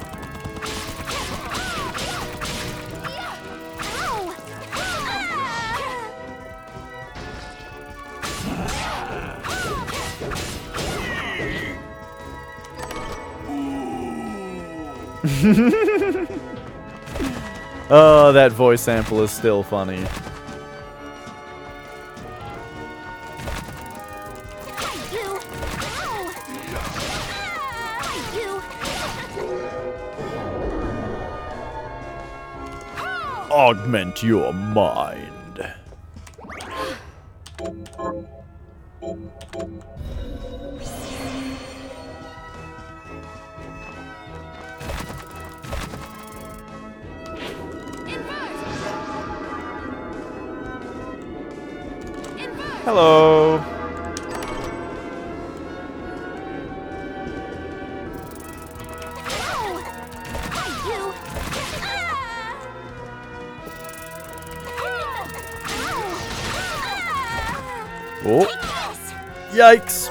Oh, that voice sample is still funny. Augment your mind. Hello. Oh. Yikes.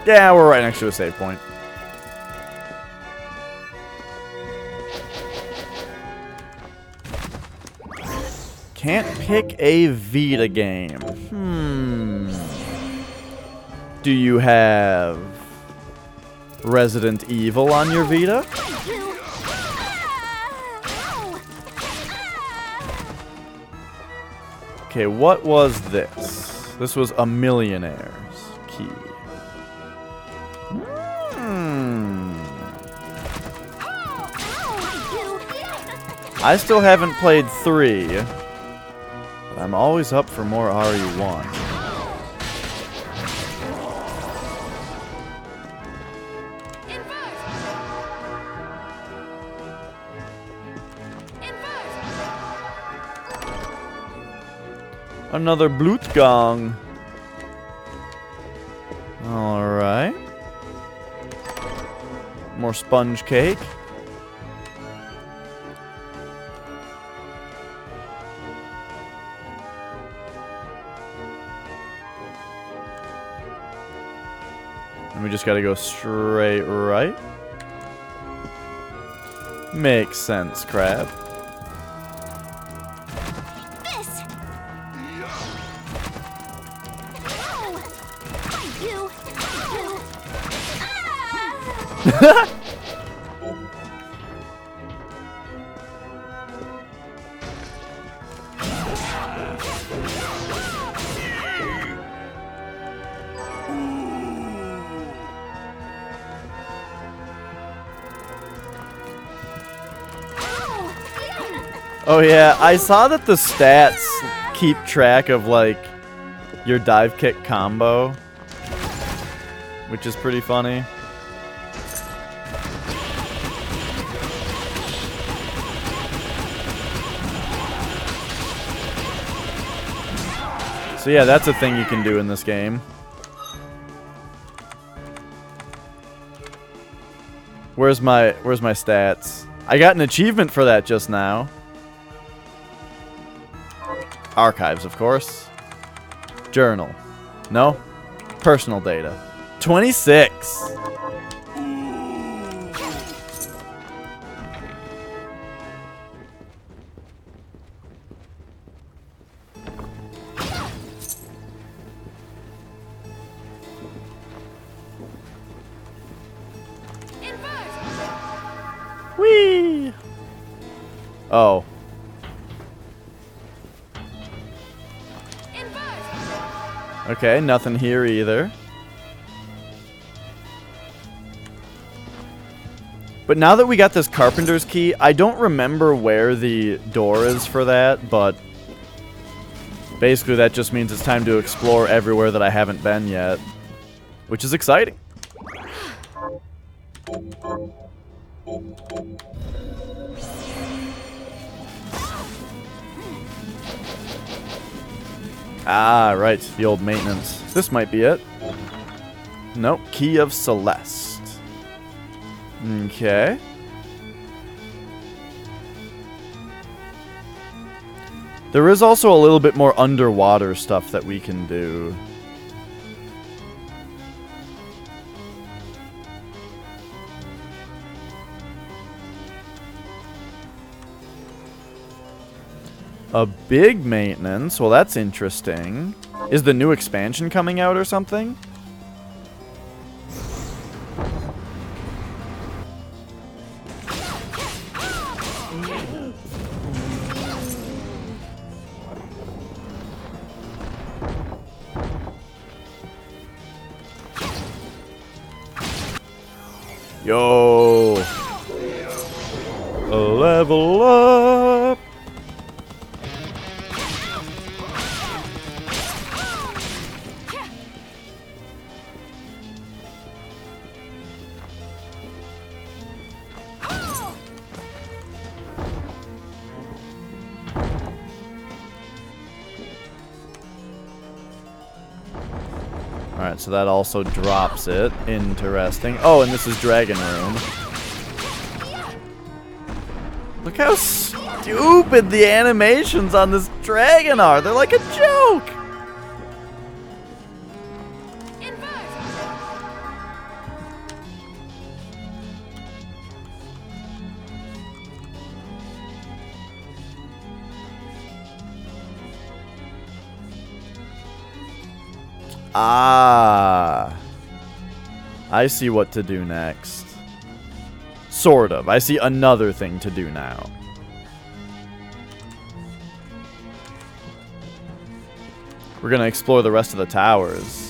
Yeah, we're right next to a save point. Can't pick a Vita game. Do you have Resident Evil on your Vita? Okay, what was this? This was a Millionaire's Key. I still haven't played 3, but I'm always up for more RE1. Another Blutgang. Alright. More sponge cake. And we just gotta go straight right. Makes sense, crab. Oh yeah, I saw that the stats keep track of like your dive kick combo, which is pretty funny. So yeah, that's a thing you can do in this game. Where's my stats? I got an achievement for that just now. Archives, of course. Journal. No. Personal data. 26. Whee! Oh. Okay, nothing here either. But now that we got this carpenter's key, I don't remember where the door is for that, but basically that just means it's time to explore everywhere that I haven't been yet, which is exciting. Ah, right, the old maintenance. This might be it. Nope, Key of Celeste. Okay. There is also a little bit more underwater stuff that we can do. A big maintenance? Well, that's interesting. Is the new expansion coming out or something? Yo! Level up! Alright, so that also drops it. Interesting. Oh, and this is Dragon Room. Look how stupid the animations on this dragon are. They're like a joke. Ah. I see what to do next. Sort of. I see another thing to do now. We're gonna explore the rest of the towers.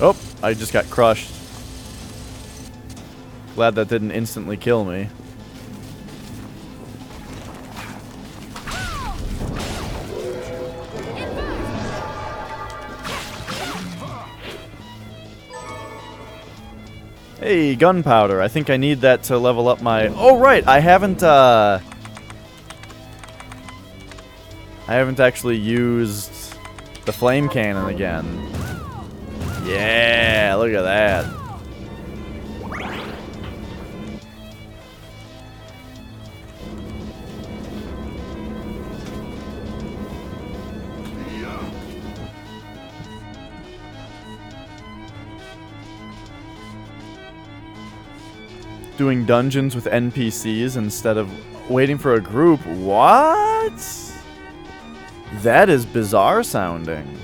Oh, I just got crushed. Glad that didn't instantly kill me. Hey, gunpowder. I think I need that to level up my... Oh, right. I haven't actually used the flame cannon again. Yeah, look at that. Doing dungeons with NPCs instead of waiting for a group. What? That is bizarre sounding.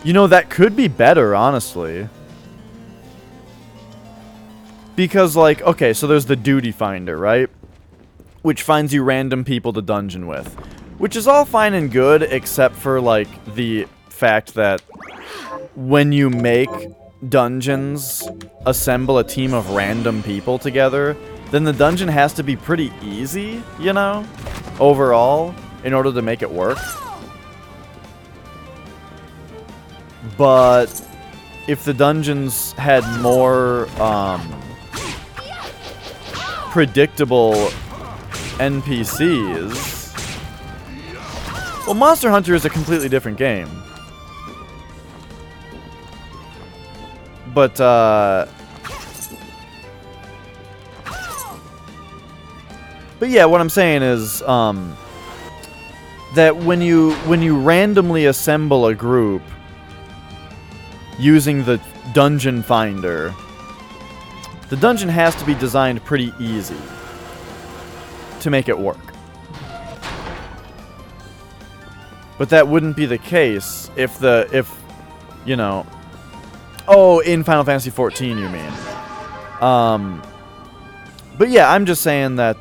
You know, that could be better, honestly. Because, like, okay, so there's the duty finder, right? Which finds you random people to dungeon with. Which is all fine and good, except for, like, the fact that when you make dungeons assemble a team of random people together, then the dungeon has to be pretty easy, you know? Overall, in order to make it work. But if the dungeons had more predictable NPCs... Well, Monster Hunter is a completely different game. But, yeah, what I'm saying is, that when you randomly assemble a group using the dungeon finder, the dungeon has to be designed pretty easy to make it work. But that wouldn't be the case if you know... Oh, in Final Fantasy XIV, you mean. But yeah, I'm just saying that,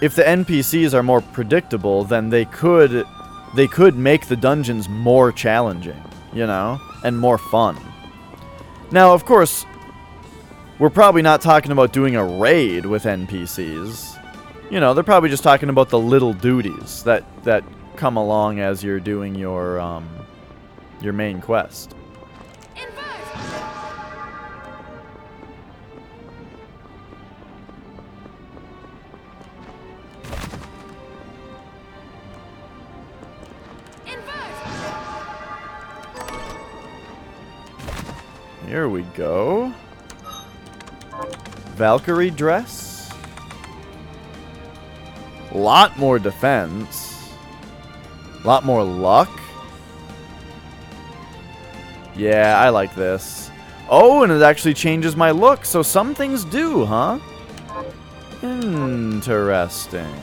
if the NPCs are more predictable, then they could make the dungeons more challenging, you know, and more fun. Now, of course, we're probably not talking about doing a raid with NPCs. You know, they're probably just talking about the little duties that come along as you're doing your main quest. Here we go. Valkyrie dress. Lot more defense. Lot more luck. Yeah, I like this. Oh, and it actually changes my look, so some things do, huh? Interesting.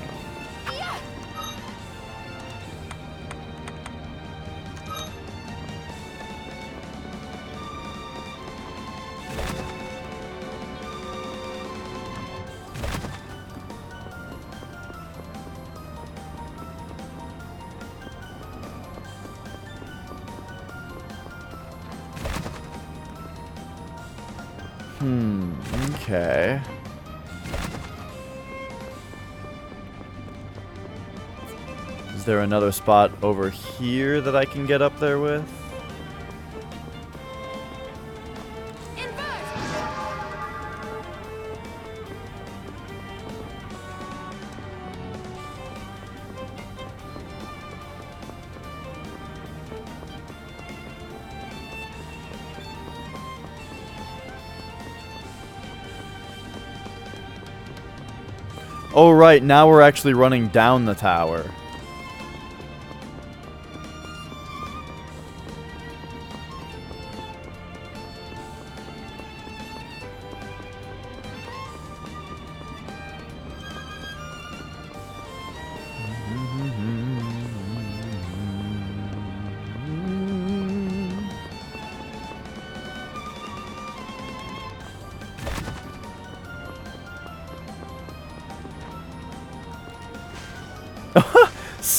Okay. Is there another spot over here that I can get up there with? Oh, right, now we're actually running down the tower.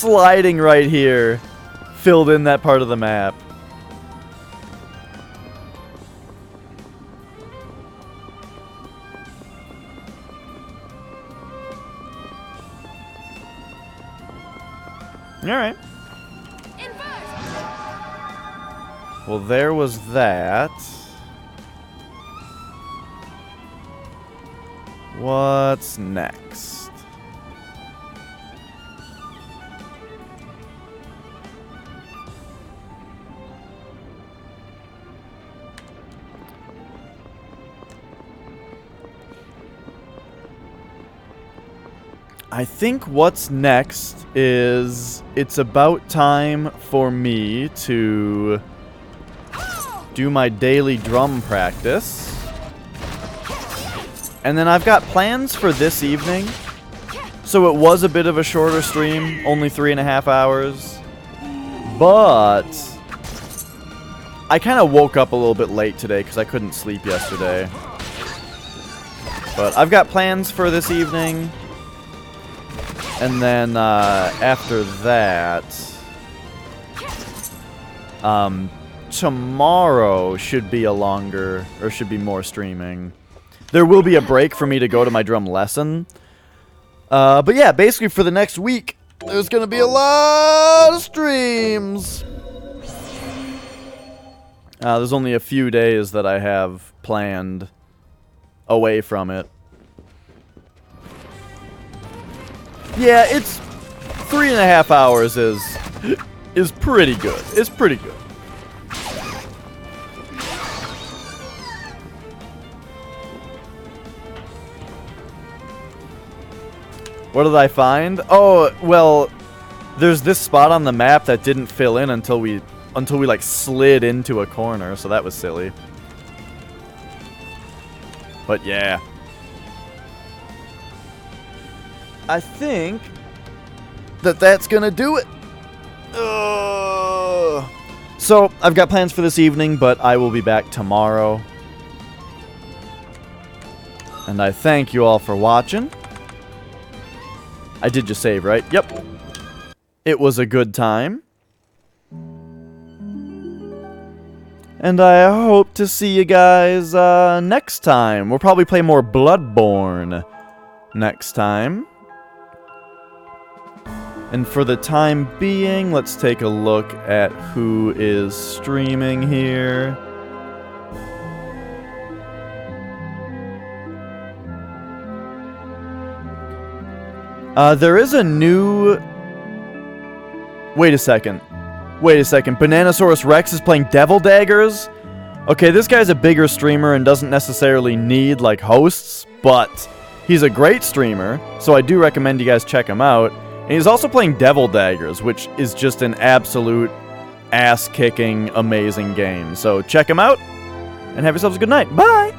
sliding right here filled in that part of the map. Alright. Well, there was that. What's next? I think what's next is it's about time for me to do my daily drum practice. And then I've got plans for this evening. So it was a bit of a shorter stream, only 3.5 hours. But I kind of woke up a little bit late today because I couldn't sleep yesterday. But I've got plans for this evening. And then after that, tomorrow should be should be more streaming. There will be a break for me to go to my drum lesson. But yeah, basically for the next week, there's going to be a lot of streams. There's only a few days that I have planned away from it. Yeah, it's 3.5 hours is pretty good. It's pretty good. What did I find? Oh, well, there's this spot on the map that didn't fill in until we like slid into a corner, so that was silly. But yeah. I think that's gonna do it. So, I've got plans for this evening, but I will be back tomorrow. And I thank you all for watching. I did just save, right? Yep. It was a good time. And I hope to see you guys next time. We'll probably play more Bloodborne next time. And for the time being, let's take a look at who is streaming here. There is a new... Wait a second. Bananasaurus Rex is playing Devil Daggers? Okay, this guy's a bigger streamer and doesn't necessarily need, like, hosts, but he's a great streamer, so I do recommend you guys check him out. And he's also playing Devil Daggers, which is just an absolute ass-kicking, amazing game. So check him out, and have yourselves a good night. Bye!